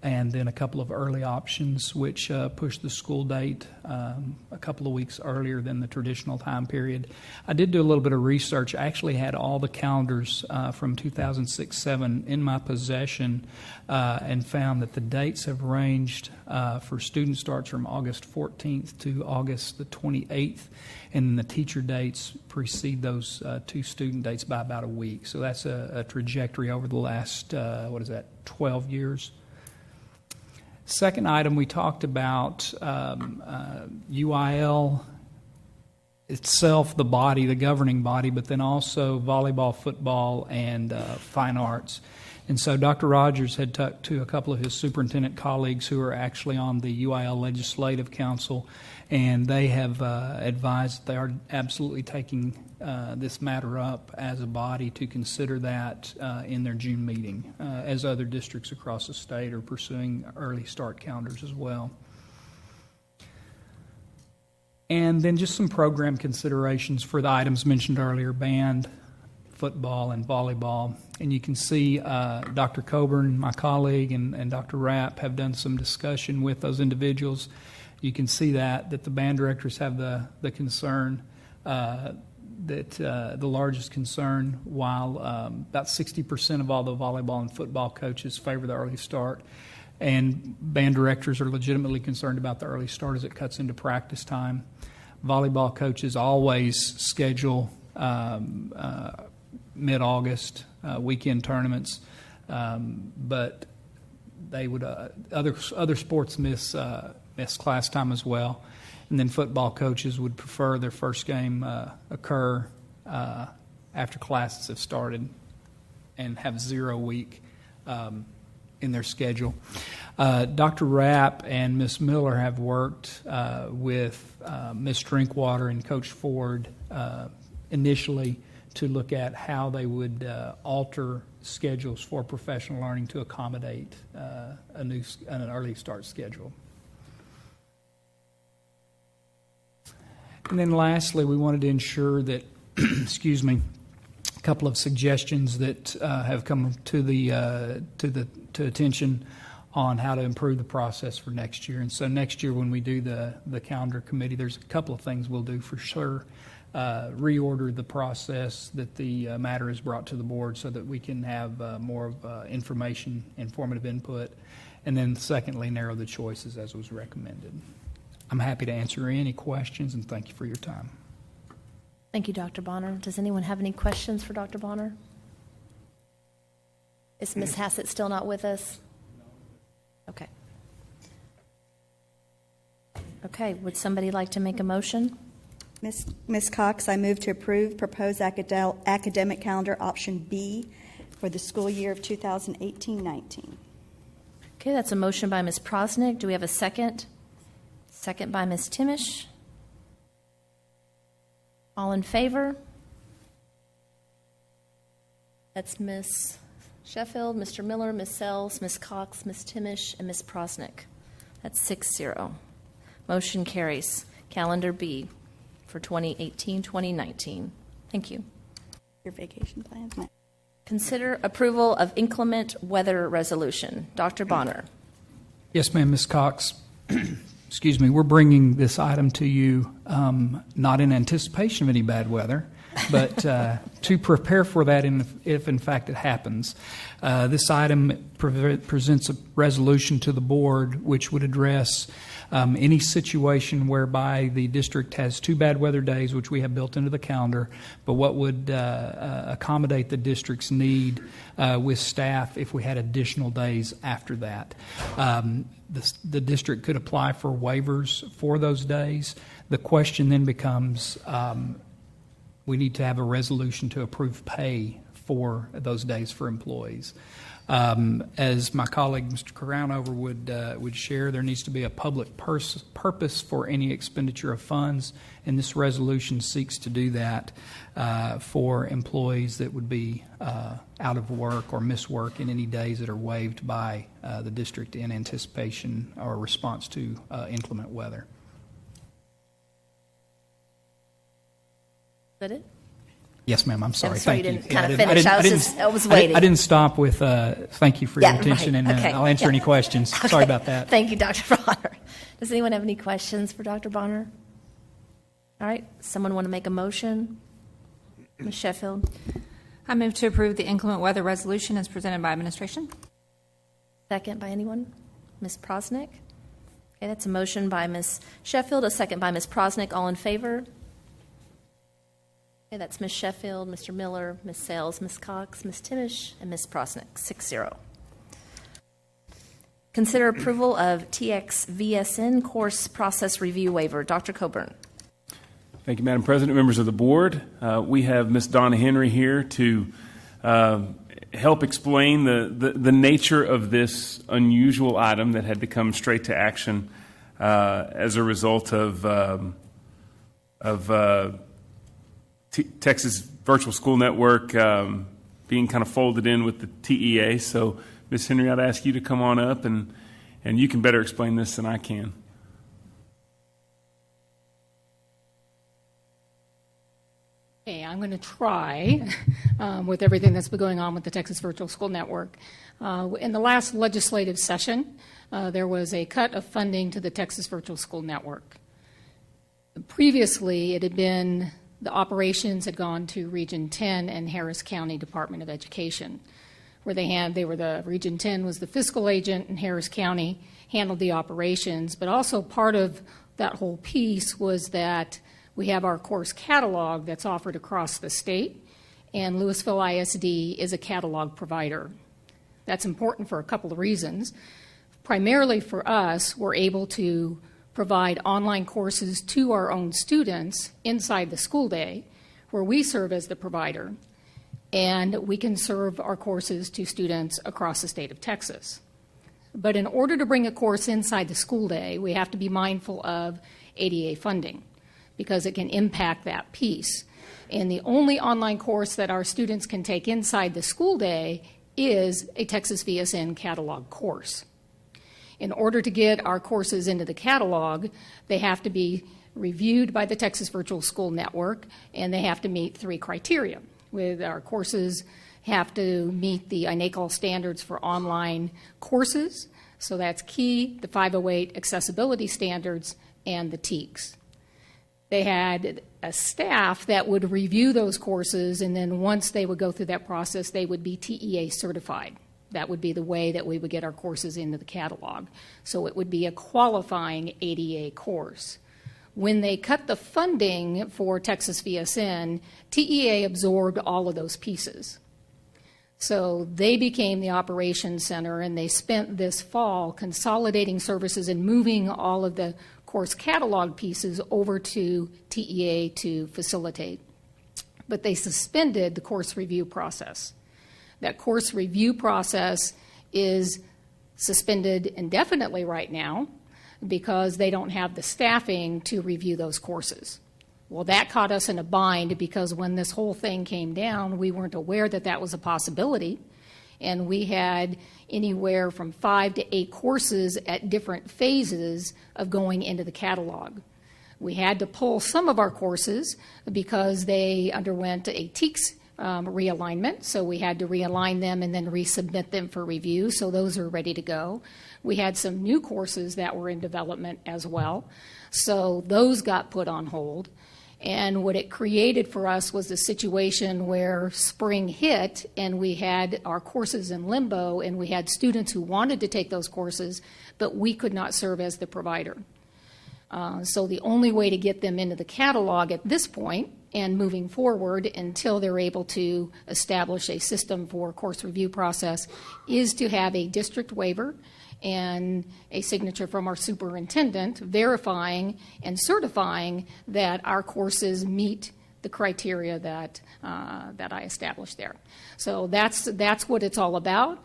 and then a couple of early options, which push the school date a couple of weeks earlier than the traditional time period. I did do a little bit of research. I actually had all the calendars from 2006-07 in my possession and found that the dates have ranged for student starts from August 14th to August the 28th, and the teacher dates precede those two student dates by about a week. So that's a trajectory over the last, 12 years. Second item, we talked about UIL itself, the body, the governing body, but then also volleyball, football, and fine arts. And so Dr. Rogers had talked to a couple of his superintendent colleagues who are actually on the UIL Legislative Council, and they have advised that they are absolutely taking this matter up as a body to consider that in their June meeting, as other districts across the state are pursuing early start calendars as well. And then just some program considerations for the items mentioned earlier, band, football, and volleyball. And you can see Dr. Coburn, my colleague, and Dr. Rapp have done some discussion with those individuals. You can see that the band directors have the concern that the largest concern, while about 60% of all the volleyball and football coaches favor the early start. And band directors are legitimately concerned about the early start as it cuts into practice time. Volleyball coaches always schedule mid-August weekend tournaments, but they would other sports miss class time as well. And then football coaches would prefer their first game occur after classes have started and have 0 week in their schedule. Dr. Rapp and Ms. Miller have worked with Ms. Drinkwater and Coach Ford initially to look at how they would alter schedules for professional learning to accommodate an early start schedule. And then lastly, we wanted to ensure that, excuse me, a couple of suggestions that have come to attention on how to improve the process for next year. And so next year when we do the calendar committee, there's a couple of things we'll do for sure. Reorder the process that the matter is brought to the board so that we can have more of informative input. And then secondly, narrow the choices as was recommended. I'm happy to answer any questions, and thank you for your time. Thank you, Dr. Bonner. Does anyone have any questions for Dr. Bonner? Is Ms. Hassett still not with us? Okay. Okay, would somebody like to make a motion? Ms. Cox, I move to approve proposed academic calendar option B for the school year of 2018-19. Okay, that's a motion by Ms. Prosnick. Do we have a second? Second by Ms. Timish. All in favor? That's Ms. Sheffield, Mr. Miller, Ms. Sells, Ms. Cox, Ms. Timish, and Ms. Prosnick. That's 6-0. Motion carries. Calendar B for 2018-2019. Thank you. Your vacation plans. Consider approval of inclement weather resolution. Dr. Bonner. Yes, ma'am, Ms. Cox. Excuse me, we're bringing this item to you not in anticipation of any bad weather, but to prepare for that if in fact it happens. This item presents a resolution to the board which would address any situation whereby the district has 2 bad weather days, which we have built into the calendar, but what would accommodate the district's need with staff if we had additional days after that. The district could apply for waivers for those days. The question then becomes, we need to have a resolution to approve pay for those days for employees. As my colleague, Mr. Crownover, would share, there needs to be a public purpose for any expenditure of funds, and this resolution seeks to do that for employees that would be out of work or miss work in any days that are waived by the district in anticipation or response to inclement weather. Is that it? Yes, ma'am. I'm sorry. I'm sorry Thank you you. didn't kind of finish. I was waiting. I didn't stop with thank you for your attention, right. and Okay. I'll answer any questions. Okay. Sorry about that. Thank you, Dr. Bonner. Does anyone have any questions for Dr. Bonner? All right. Someone want to make a motion? Ms. Sheffield? I move to approve the inclement weather resolution as presented by administration. Second by anyone? Ms. Prosnick? Okay, that's a motion by Ms. Sheffield, a second by Ms. Prosnick. All in favor? Okay, that's Ms. Sheffield, Mr. Miller, Ms. Sales, Ms. Cox, Ms. Timish, and Ms. Prosnick. 6-0. Consider approval of TXVSN course process review waiver. Dr. Coburn. Thank you, Madam President, members of the board. We have Ms. Donna Henry here to help explain the nature of this unusual item that had to come straight to action as a result of Texas Virtual School Network being kind of folded in with the TEA. So, Ms. Henry, I'd ask you to come on up, and you can better explain this than I can. Okay, I'm going to try with everything that's been going on with the Texas Virtual School Network. In the last legislative session, there was a cut of funding to the Texas Virtual School Network. Previously, it had been the operations had gone to Region 10 and Harris County Department of Education, where they were the Region 10 was the fiscal agent, and Harris County handled the operations. But also part of that whole piece was that we have our course catalog that's offered across the state, and Lewisville ISD is a catalog provider. That's important for a couple of reasons. Primarily for us, we're able to provide online courses to our own students inside the school day, where we serve as the provider, and we can serve our courses to students across the state of Texas. But in order to bring a course inside the school day, we have to be mindful of ADA funding, because it can impact that piece. And the only online course that our students can take inside the school day is a Texas VSN catalog course. In order to get our courses into the catalog, they have to be reviewed by the Texas Virtual School Network, and they have to meet 3 criteria. With our courses have to meet the INACOL standards for online courses, so that's key, the 508 accessibility standards, and the TEKS. They had a staff that would review those courses, and then once they would go through that process, they would be TEA certified. That would be the way that we would get our courses into the catalog. So it would be a qualifying ADA course. When they cut the funding for Texas VSN, TEA absorbed all of those pieces. So they became the operations center, and they spent this fall consolidating services and moving all of the course catalog pieces over to TEA to facilitate. But they suspended the course review process. That course review process is suspended indefinitely right now because they don't have the staffing to review those courses. Well, that caught us in a bind because when this whole thing came down, we weren't aware that that was a possibility. And we had anywhere from 5 to 8 courses at different phases of going into the catalog. We had to pull some of our courses because they underwent a TEKS realignment, so we had to realign them and then resubmit them for review, so those are ready to go. We had some new courses that were in development as well, so those got put on hold. And what it created for us was a situation where spring hit and we had our courses in limbo, and we had students who wanted to take those courses, but we could not serve as the provider. So the only way to get them into the catalog at this point and moving forward until they're able to establish a system for course review process is to have a district waiver and a signature from our superintendent verifying and certifying that our courses meet the criteria that I established there. So that's what it's all about.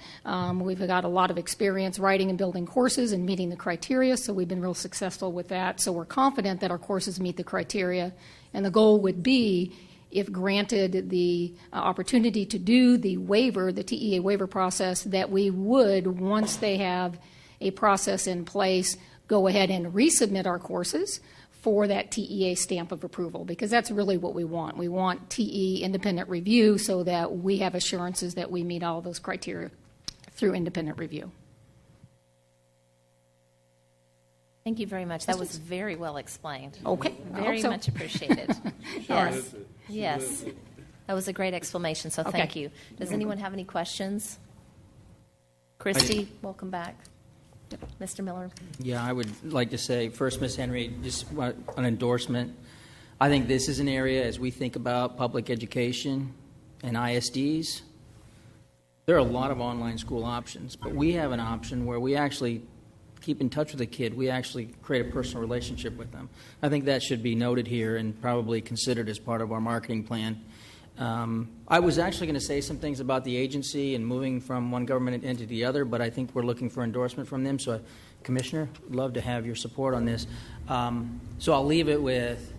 We've got a lot of experience writing and building courses and meeting the criteria, so we've been real successful with that. So we're confident that our courses meet the criteria, and the goal would be, if granted the opportunity to do the waiver, the TEA waiver process, that we would, once they have a process in place, go ahead and resubmit our courses for that TEA stamp of approval, because that's really what we want. We want TE independent review so that we have assurances that we meet all of those criteria through independent review. Thank you very much. That was very well explained. Okay. Very much appreciated. Yes. Right. Yes. That was a great explanation, so thank you. Does anyone have any questions? Christy, welcome back. Mr. Miller. Yeah, I would like to say, first, Ms. Henry, just an endorsement. I think this is an area, as we think about public education and ISDs, there are a lot of online school options, but we have an option where we actually keep in touch with the kid. We actually create a personal relationship with them. I think that should be noted here and probably considered as part of our marketing plan. I was actually going to say some things about the agency and moving from one government entity to the other, but I think we're looking for endorsement from them. So, Commissioner, I'd love to have your support on this. So I'll leave it with,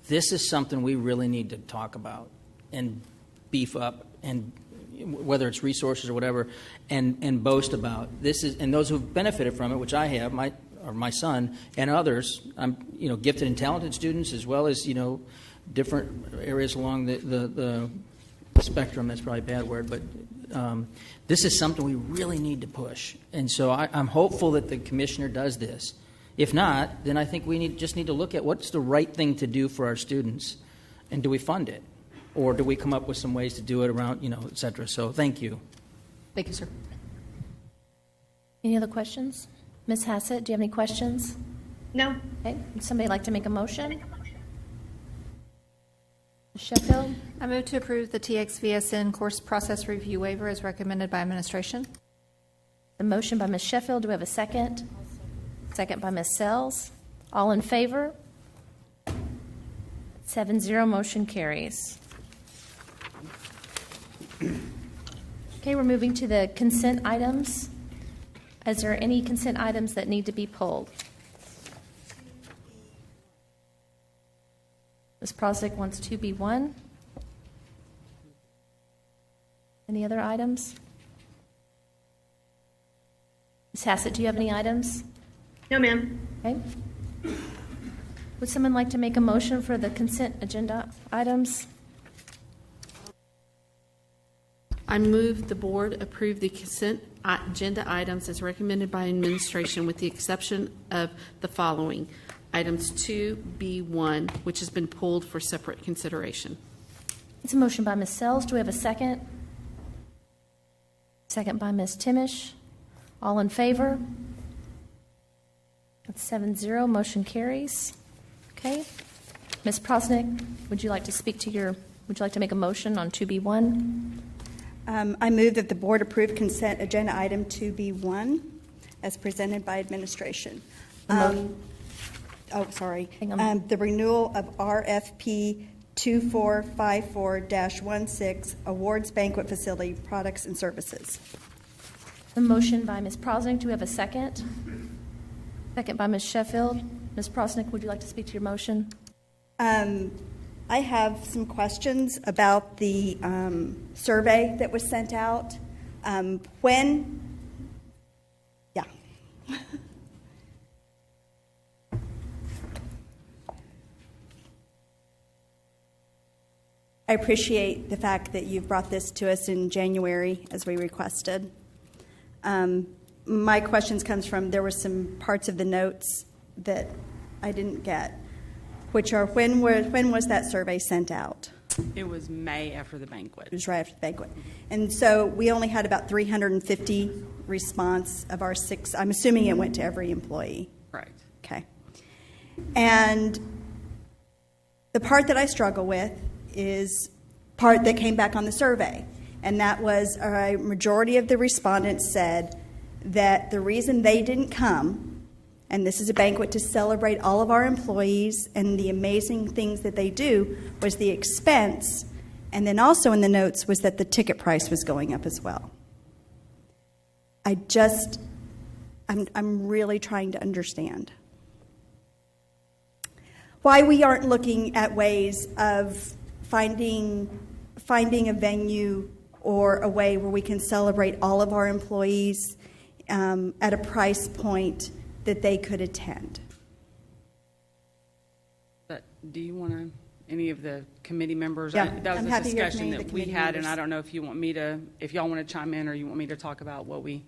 this is something we really need to talk about and beef up, and whether it's resources or whatever, and boast about. This is, and those who've benefited from it, which I have, my son and others, gifted and talented students, as well as, different areas along the spectrum. That's probably a bad word, but this is something we really need to push. And so I'm hopeful that the commissioner does this. If not, then I think we just need to look at what's the right thing to do for our students, and do we fund it, or do we come up with some ways to do it around, et cetera. So thank you. Thank you, sir. Any other questions? Ms. Hassett, do you have any questions? No. Okay. Would somebody like to make a motion? Sheffield? I move to approve the TXVSN course process review waiver as recommended by administration. The motion by Ms. Sheffield. Do we have a second? Second by Ms. Sells. All in favor? 7-0, motion carries. Okay, we're moving to the consent items. Is there any consent items that need to be pulled? Ms. Prosick wants 2B1. Any other items? Hassett, do you have any items? No, ma'am. Okay. Would someone like to make a motion for the consent agenda items? I move the board approve the consent agenda items as recommended by administration with the exception of the following. Items 2B1, which has been pulled for separate consideration. It's a motion by Ms. Sells. Do we have a second? Second by Ms. Timish. All in favor? That's 7-0. Motion carries. Okay. Ms. Prosnick, would you like to make a motion on 2B1? I move that the board approve consent agenda item 2B1 as presented by administration. The renewal of RFP 2454-16 awards banquet facility products and services. A motion by Ms. Prosnick. Do we have a second? Second by Ms. Sheffield. Ms. Prosnick, would you like to speak to your motion? I have some questions about the survey that was sent out. I appreciate the fact that you've brought this to us in January as we requested. My questions comes from, there were some parts of the notes that I didn't get, which are when was that survey sent out? It was May after the banquet. It was right after the banquet. And so we only had about 350 response of our 6. I'm assuming it went to every employee. Correct. Okay. And the part that I struggle with is part that came back on the survey. And that was a majority of the respondents said that the reason they didn't come, and this is a banquet to celebrate all of our employees and the amazing things that they do, was the expense. And then also in the notes was that the ticket price was going up as well. I'm really trying to understand why we aren't looking at ways of finding a venue or a way where we can celebrate all of our employees at a price point that they could attend. But do you want to, any of the committee members? Yeah, that was I'm a happy to hear from discussion any of that the we committee had, members. and I don't know if you want me to, if y'all want to chime in or you want me to talk about what we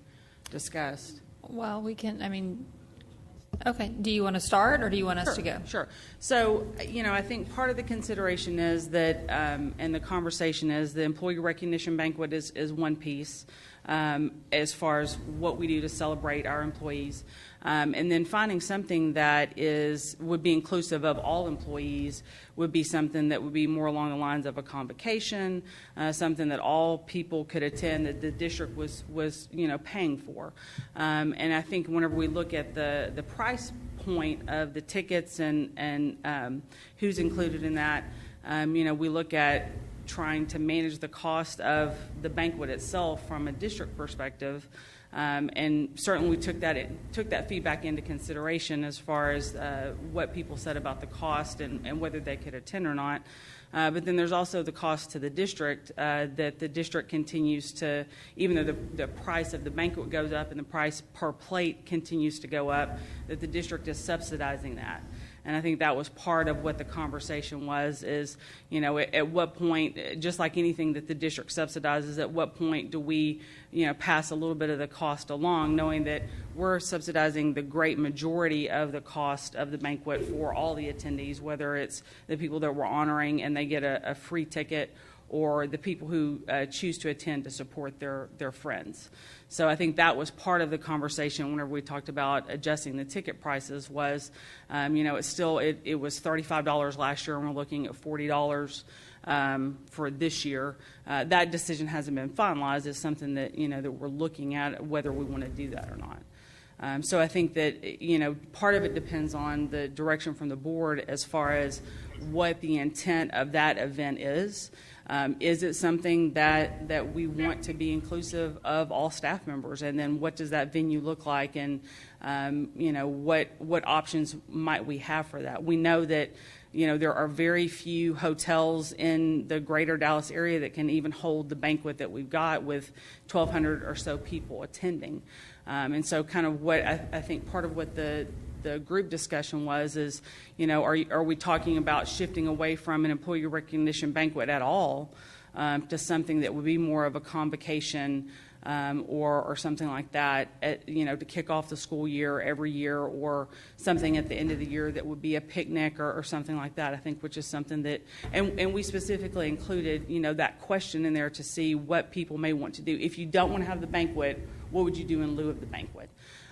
discussed. Well, we can, okay. Do you want to start or do you want us to go? Sure. So, I think part of the consideration is that, and the conversation is the employee recognition banquet is one piece as far as what we do to celebrate our employees. And then finding something that would be inclusive of all employees would be something that would be more along the lines of a convocation, something that all people could attend that the district was paying for. And I think whenever we look at the price point of the tickets and who's included in that, we look at trying to manage the cost of the banquet itself from a district perspective. And certainly we took that feedback into consideration as far as what people said about the cost and whether they could attend or not. But then there's also the cost to the district that the district continues to, even though the price of the banquet goes up and the price per plate continues to go up, that the district is subsidizing that. And I think that was part of what the conversation was is, at what point, just like anything that the district subsidizes, at what point do we, pass a little bit of the cost along, knowing that we're subsidizing the great majority of the cost of the banquet for all the attendees, whether it's the people that we're honoring and they get a free ticket or the people who choose to attend to support their friends. So I think that was part of the conversation whenever we talked about adjusting the ticket prices was, it was $35 last year and we're looking at $40 for this year. That decision hasn't been finalized. It's something that, that we're looking at whether we want to do that or not. So I think that, part of it depends on the direction from the board as far as what the intent of that event is. Is it something that we want to be inclusive of all staff members? And then what does that venue look like? And, what options might we have for that? We know that, there are very few hotels in the greater Dallas area that can even hold the banquet that we've got with 1,200 or so people attending. And so kind of what I think part of what the group discussion was is, are we talking about shifting away from an employee recognition banquet at all to something that would be more of a convocation or something like that, to kick off the school year every year, or something at the end of the year that would be a picnic or something like that, I think, which is something that, and we specifically included, that question in there to see what people may want to do. If you don't want to have the banquet, what would you do in lieu of the banquet?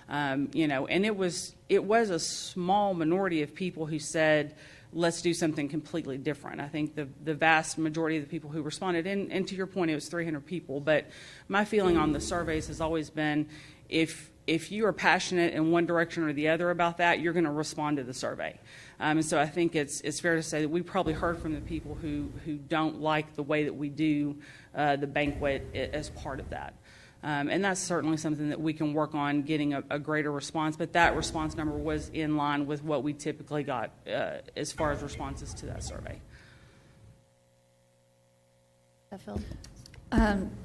And it was a small minority of people who said, let's do something completely different. I think the vast majority of the people who responded, and to your point, it was 300 people, but my feeling on the surveys has always been, if you are passionate in one direction or the other about that, you're going to respond to the survey. And so I think it's fair to say that we probably heard from the people who don't like the way that we do the banquet as part of that. And that's certainly something that we can work on getting a greater response, but that response number was in line with what we typically got as far as responses to that survey. Phil?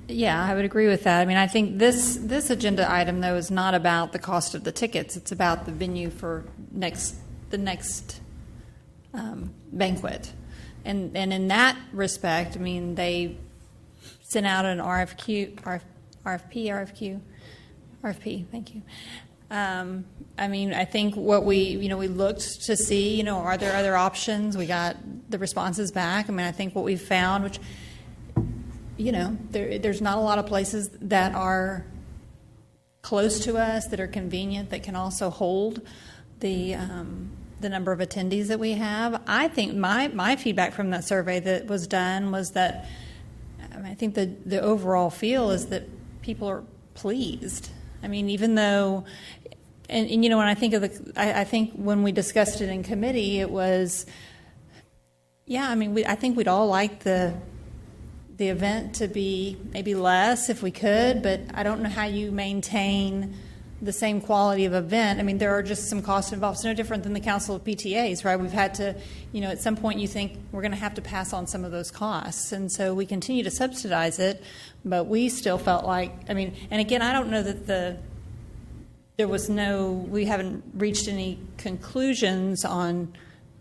Yeah, I would agree with that. I mean, I think this agenda item, though, is not about the cost of the tickets. It's about the venue for the next banquet. And in that respect, I mean, they sent out an RFP, thank you. I mean, I think what we looked to see, are there other options? We got the responses back. I mean, I think what we found, which, there's not a lot of places that are close to us, that are convenient, that can also hold the number of attendees that we have. I think my feedback from that survey that was done was that, I think the overall feel is that people are pleased. I mean, even though, and when I think of I think when we discussed it in committee, it was, I think we'd all like the event to be maybe less if we could, but I don't know how you maintain the same quality of event. I mean, there are just some costs involved. It's no different than the Council of PTAs, right? We've had to, at some point you think we're going to have to pass on some of those costs. And so we continue to subsidize it, but we still felt like, and again, I don't know that we haven't reached any conclusions on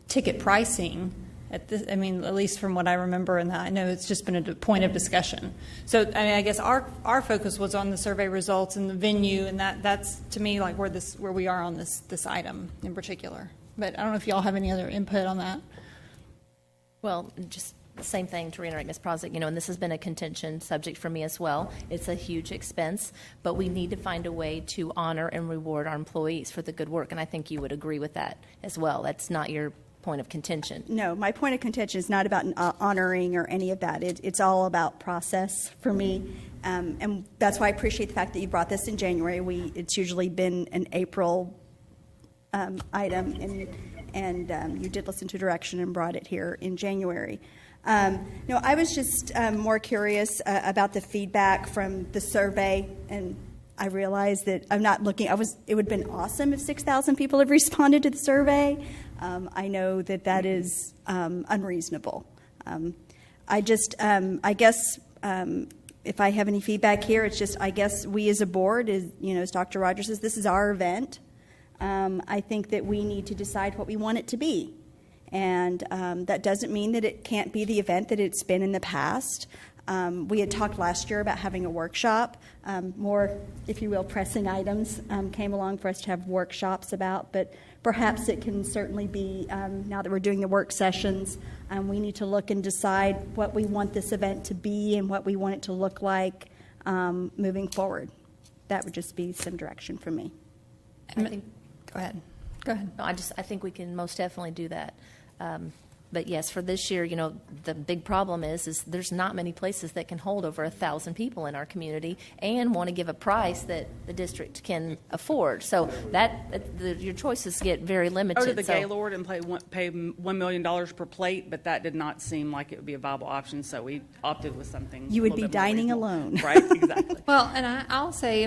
ticket pricing at this, at least from what I remember, and I know it's just been a point of discussion. So, I guess our focus was on the survey results and the venue, and that's to me like where we are on this item in particular. But I don't know if y'all have any other input on that. Well, just the same thing to reiterate, Ms. Prozic, and this has been a contention subject for me as well. It's a huge expense, but we need to find a way to honor and reward our employees for the good work, and I think you would agree with that as well. That's not your point of contention. No, my point of contention is not about honoring or any of that. It's all about process for me, and that's why I appreciate the fact that you brought this in January. It's usually been an April item, and you did listen to direction and brought it here in January. I was just more curious about the feedback from the survey, and I realized that I'm not looking. It would have been awesome if 6,000 people have responded to the survey. I know that is unreasonable. I guess if I have any feedback here, it's just I guess we as a board, as Dr. Rogers says, this is our event. I think that we need to decide what we want it to be. And that doesn't mean that it can't be the event that it's been in the past. We had talked last year about having a workshop. More, if you will, pressing items came along for us to have workshops about. But perhaps it can certainly be, now that we're doing the work sessions, we need to look and decide what we want this event to be and what we want it to look like moving forward. That would just be some direction from me. Go ahead. No, I think we can most definitely do that. But yes, for this year, the big problem is there's not many places that can hold over 1,000 people in our community and want to give a price that the district can afford. So your choices get very limited. Go to the Gaylord and pay $1 million per plate, but that did not seem like it would be a viable option. So we opted with something. You would be dining alone, right? Exactly. Well, and I'll say,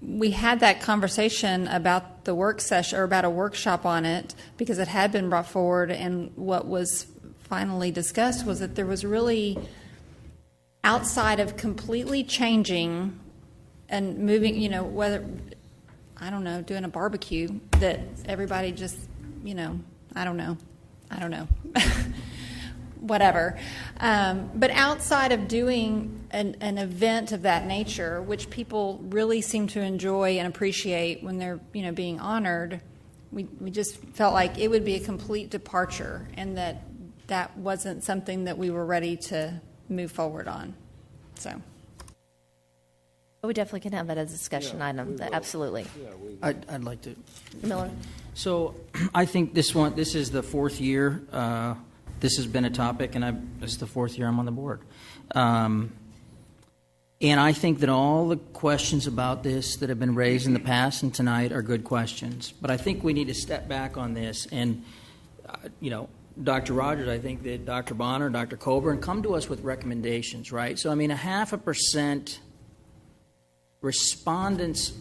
we had that conversation about the work session or about a workshop on it because it had been brought forward, and what was finally discussed was that there was really, outside of completely changing and moving, whether, I don't know, doing a barbecue that everybody just, I don't know, whatever. But outside of doing an event of that nature, which people really seem to enjoy and appreciate when they're, being honored, we just felt like it would be a complete departure, and that wasn't something that we were ready to move forward on. So. We definitely can have that as a discussion item. Absolutely. I'd like to. Miller? So I think this is the fourth year. This has been a topic, and this is the fourth year I'm on the board. And I think that all the questions about this that have been raised in the past and tonight are good questions. But I think we need to step back on this. And, Dr. Rogers, I think that Dr. Bonner, Dr. Coburn come to us with recommendations, right? So, 0.5% respondents,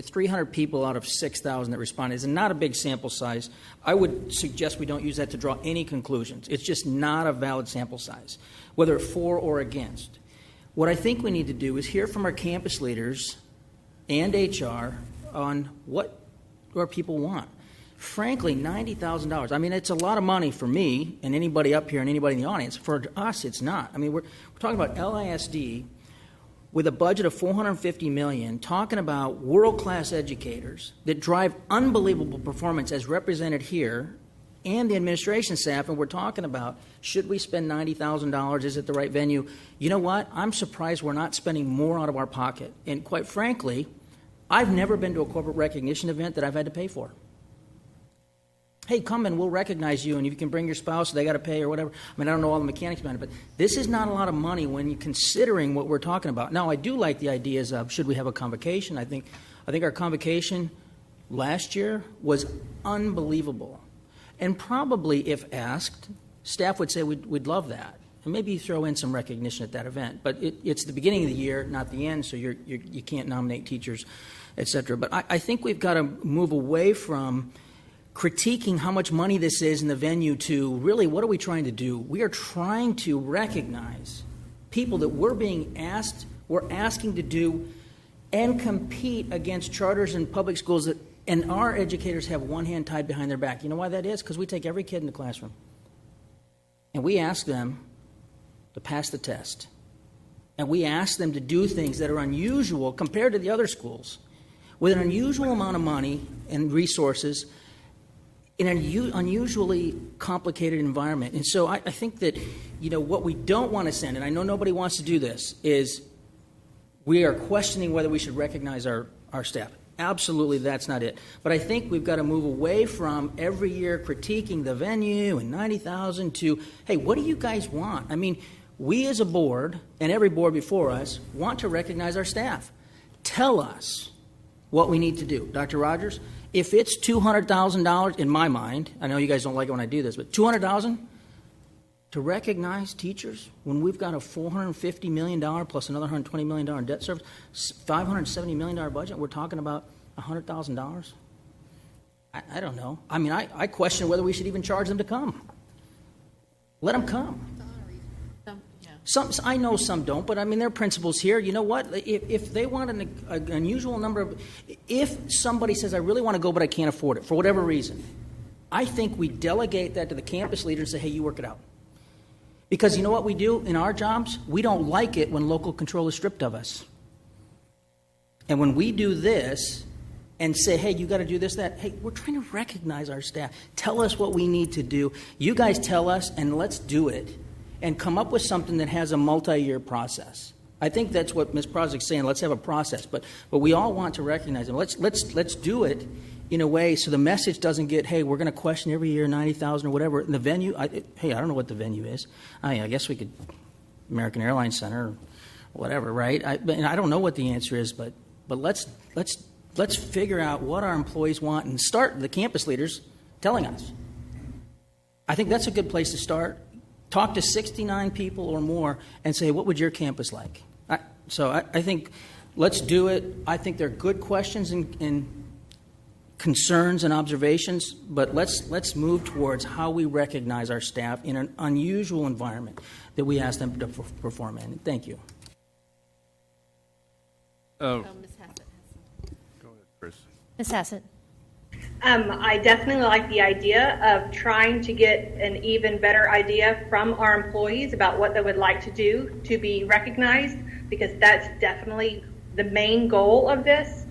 300 people out of 6,000 that responded is not a big sample size. I would suggest we don't use that to draw any conclusions. It's just not a valid sample size, whether for or against. What I think we need to do is hear from our campus leaders and HR on what our people want. Frankly, $90,000. It's a lot of money for me and anybody up here and anybody in the audience. For us, it's not. We're talking about LISD with a budget of $450 million, talking about world-class educators that drive unbelievable performance as represented here, and the administration staff, and we're talking about, should we spend $90,000? Is it the right venue? You know what? I'm surprised we're not spending more out of our pocket. And quite frankly, I've never been to a corporate recognition event that I've had to pay for. Hey, come and we'll recognize you, and if you can bring your spouse, they got to pay or whatever. I don't know all the mechanics behind it, but this is not a lot of money when you're considering what we're talking about. Now, I do like the ideas of should we have a convocation. I think our convocation last year was unbelievable. And probably, if asked, staff would say we'd love that. And maybe you throw in some recognition at that event. But it's the beginning of the year, not the end, so you can't nominate teachers, et cetera. But I think we've got to move away from critiquing how much money this is in the venue to really what are we trying to do? We are trying to recognize people that we're asking to do and compete against charters and public schools and our educators have one hand tied behind their back. You know why that is? Because we take every kid in the classroom and we ask them to pass the test. And we ask them to do things that are unusual compared to the other schools with an unusual amount of money and resources in an unusually complicated environment. And so I think that, what we don't want to send, and I know nobody wants to do this, is we are questioning whether we should recognize our staff. Absolutely, that's not it. But I think we've got to move away from every year critiquing the venue and 90,000 to, hey, what do you guys want? We as a board, and every board before us, want to recognize our staff. Tell us what we need to do. Dr. Rogers, if it's $200,000, in my mind, I know you guys don't like it when I do this, but $200,000 to recognize teachers when we've got a $450 million plus another $120 million debt service, $570 million budget, we're talking about $100,000? I don't know. I question whether we should even charge them to come. Let them come. Some, I know some don't, but there are principles here. You know what? If they want an unusual number of, if somebody says, I really want to go, but I can't afford it for whatever reason, I think we delegate that to the campus leader and say, hey, you work it out. Because you know what we do in our jobs? We don't like it when local control is stripped of us. And when we do this and say, hey, you got to do this, that, hey, we're trying to recognize our staff. Tell us what we need to do. You guys tell us, and let's do it. And come up with something that has a multi-year process. I think that's what Ms. Prozik's saying. Let's have a process, but we all want to recognize them. Let's do it in a way so the message doesn't get, hey, we're going to question every year 90,000 or whatever. And the venue, hey, I don't know what the venue is. I guess we could American Airlines Center, or whatever, right? I don't know what the answer is, but let's figure out what our employees want and start the campus leaders telling us. I think that's a good place to start. Talk to 69 people or more and say, what would your campus like? I think let's do it. I think they're good questions and concerns and observations, but let's move towards how we recognize our staff in an unusual environment that we ask them to perform in. Thank you. Ms. Hassett has Go ahead, Chris. Ms. Hassett. I definitely like the idea of trying to get an even better idea from our employees about what they would like to do to be recognized, because that's definitely the main goal of this.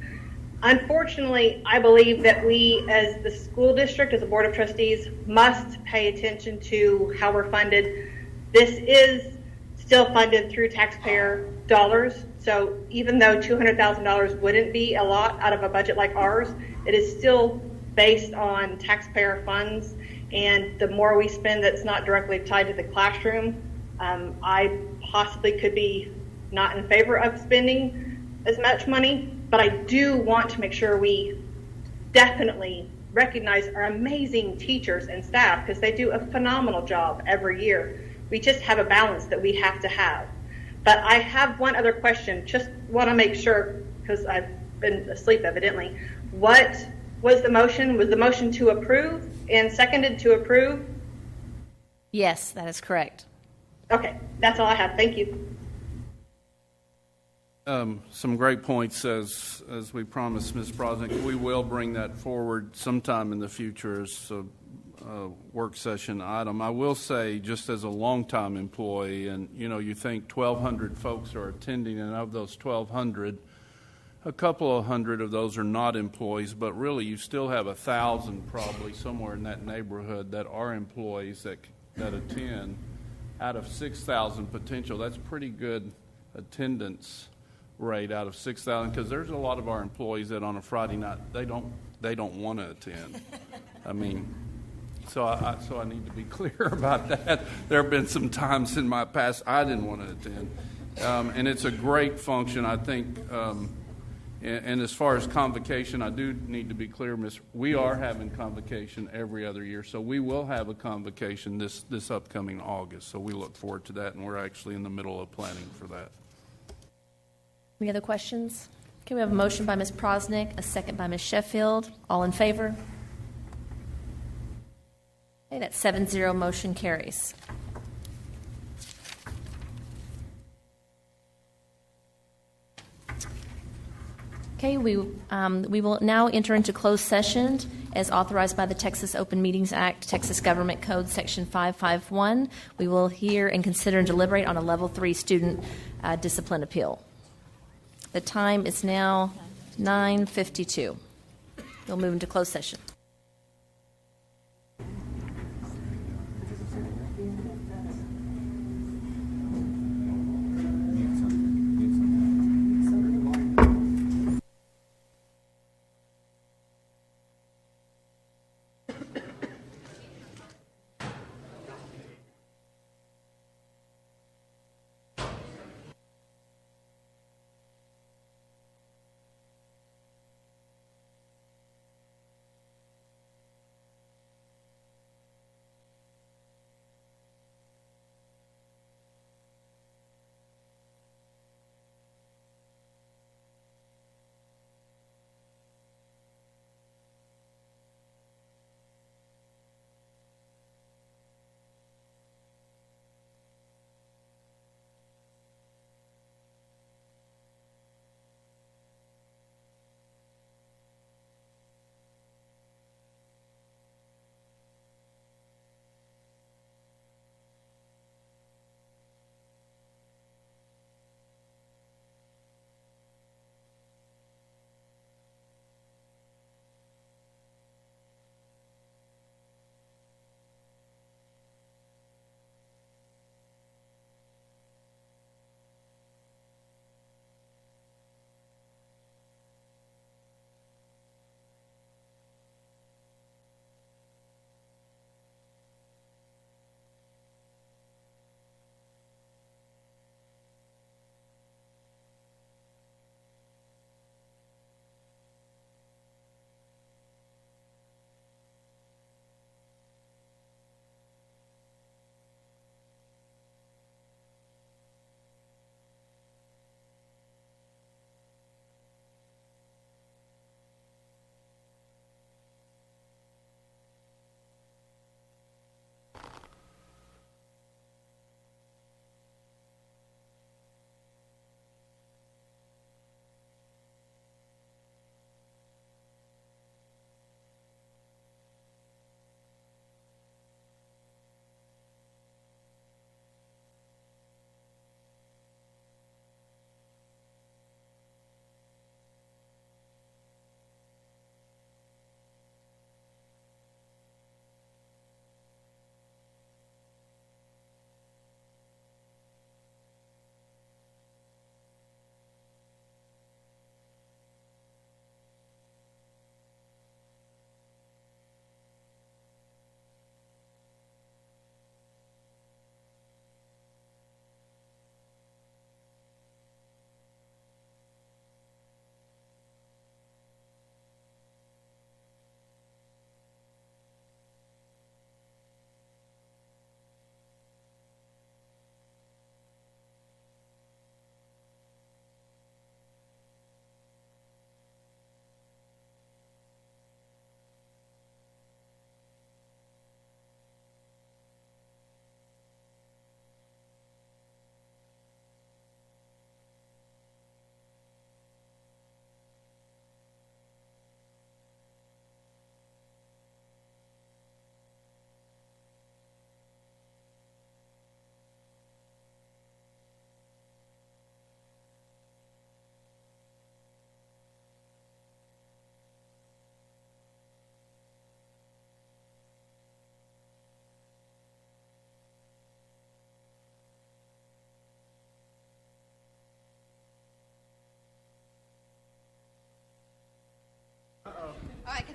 Unfortunately, I believe that we, as the school district, as a board of trustees, must pay attention to how we're funded. This is still funded through taxpayer dollars. So even though $200,000 wouldn't be a lot out of a budget like ours, it is still based on taxpayer funds. And the more we spend that's not directly tied to the classroom, I possibly could be not in favor of spending as much money, but I do want to make sure we definitely recognize our amazing teachers and staff, because they do a phenomenal job every year. We just have a balance that we have to have. But I have one other question. Just want to make sure, because I've been asleep evidently. What was the motion? Was the motion to approve and seconded to approve? Yes, that is correct. Okay, that's all I have. Thank you. Some great points, as we promised, Ms. Prosnick. We will bring that forward sometime in the future as a work session item. I will say, just as a longtime employee, and you think 1,200 folks are attending, and of those 1,200, a couple of hundred of those are not employees, but really you still have 1,000 probably somewhere in that neighborhood that are employees that attend. Out of 6,000 potential, that's pretty good attendance rate out of 6,000, because there's a lot of our employees that on a Friday night they don't want to attend. I mean, so I need to be clear about that. There have been some times in my past I didn't want to attend, and it's a great function, I think. And as far as convocation, I do need to be clear, Miss. We are having convocation every other year, so we will have a convocation this upcoming August. So we look forward to that, and we're actually in the middle of planning for that. Any other questions? Okay, we have a motion by Ms. Prosnick, a second by Ms. Sheffield. All in favor? Okay, that 7-0 motion carries. Okay, we will now enter into closed session as authorized by the Texas Open Meetings Act, Texas Government Code, Section 551. We will hear and consider and deliberate on a Level 3 student discipline appeal. The time is now 9:52. We'll move into closed session.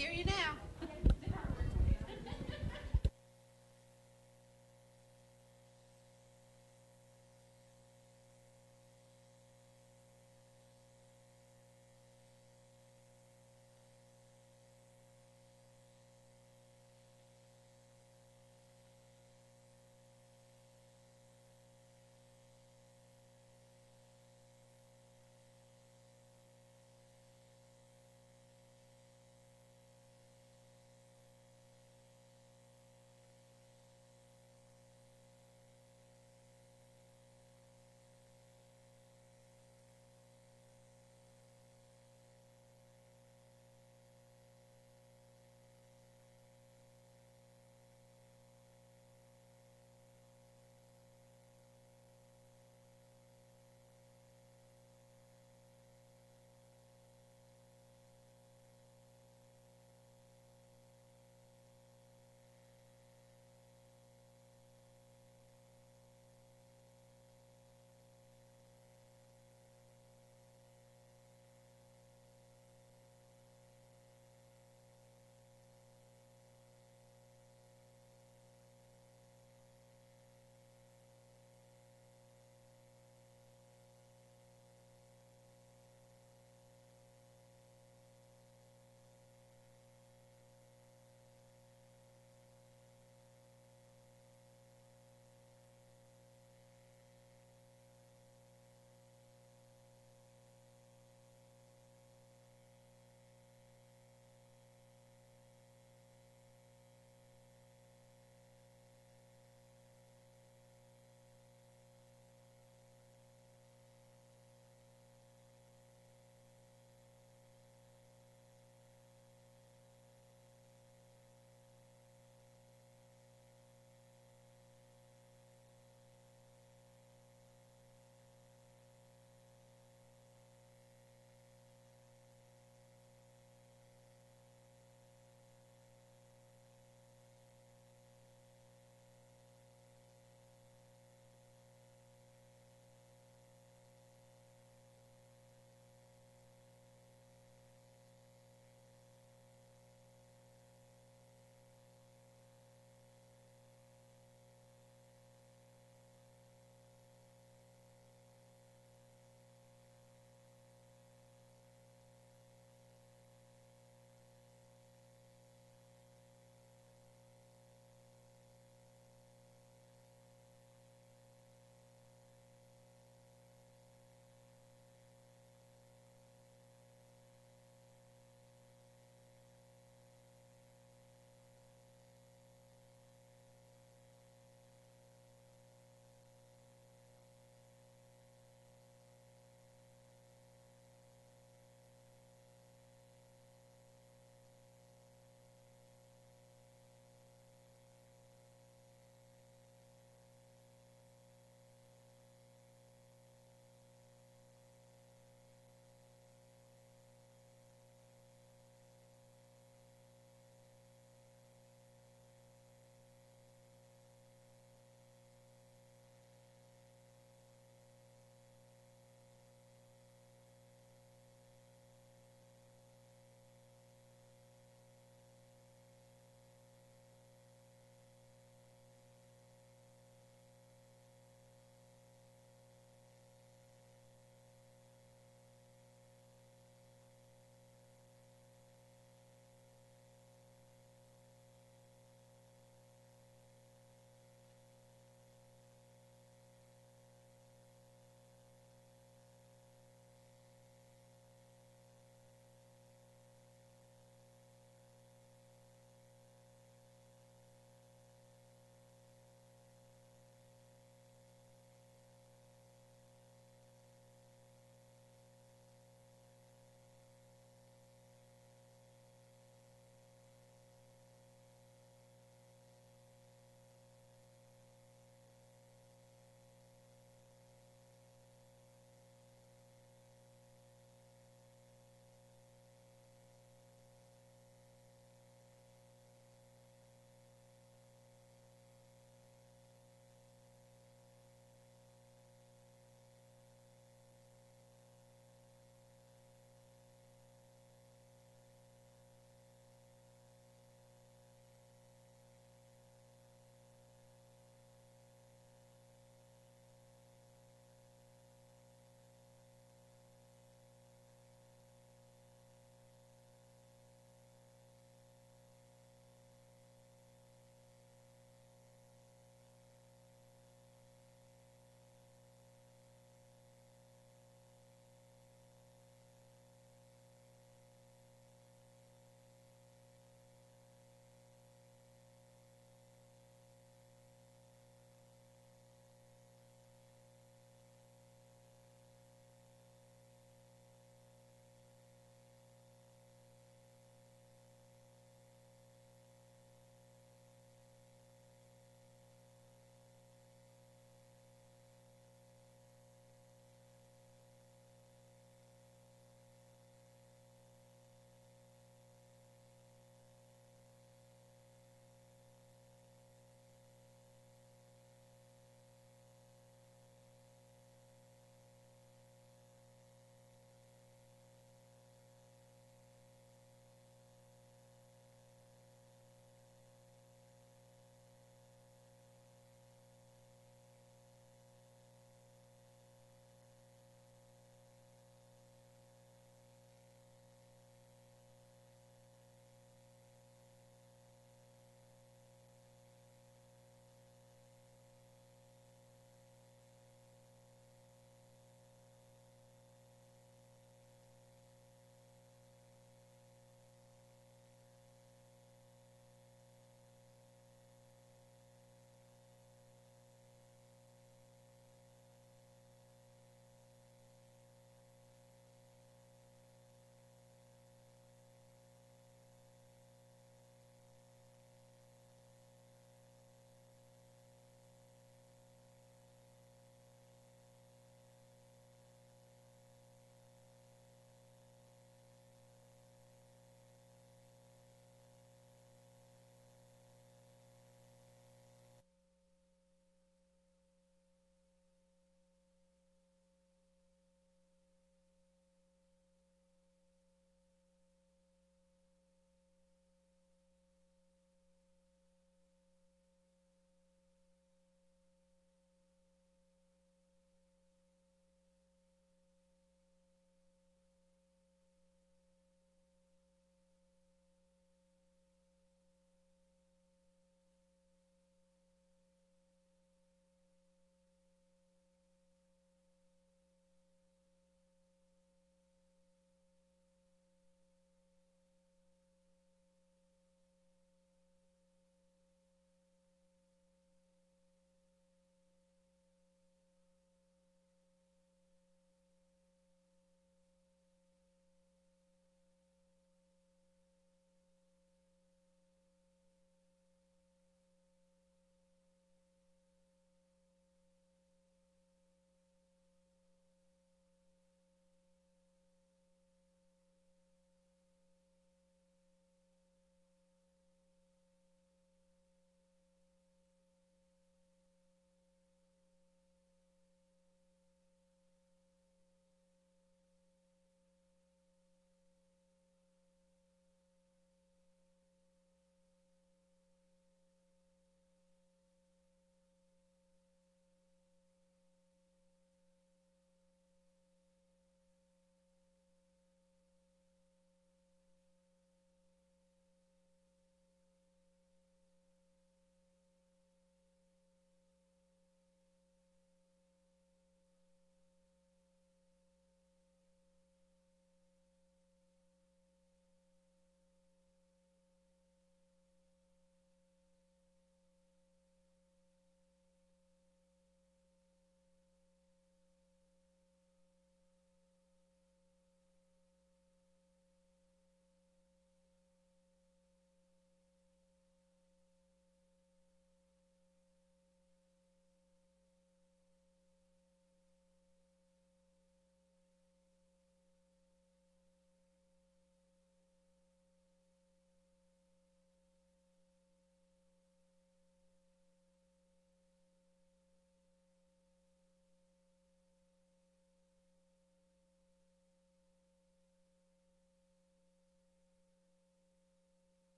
hear you now.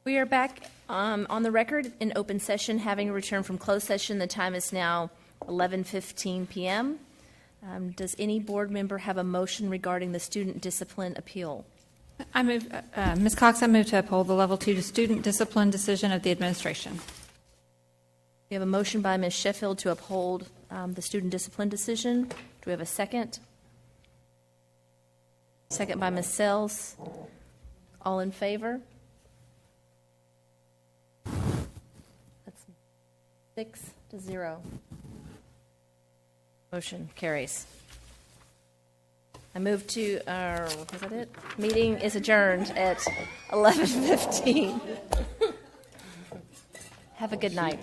We are back on the record in open session, having returned from closed session. The time is now 11:15 p.m. Does any board member have a motion regarding the student discipline appeal? I move, Ms. Cox, I move to uphold the level 2 student discipline decision of the administration. We have a motion by Ms. Sheffield to uphold the student discipline decision. Do we have a second? Second by Ms. Sells. All in favor? That's 6-0. Motion carries. I move to our, is that it? Meeting is adjourned at 11:15. Have a good night.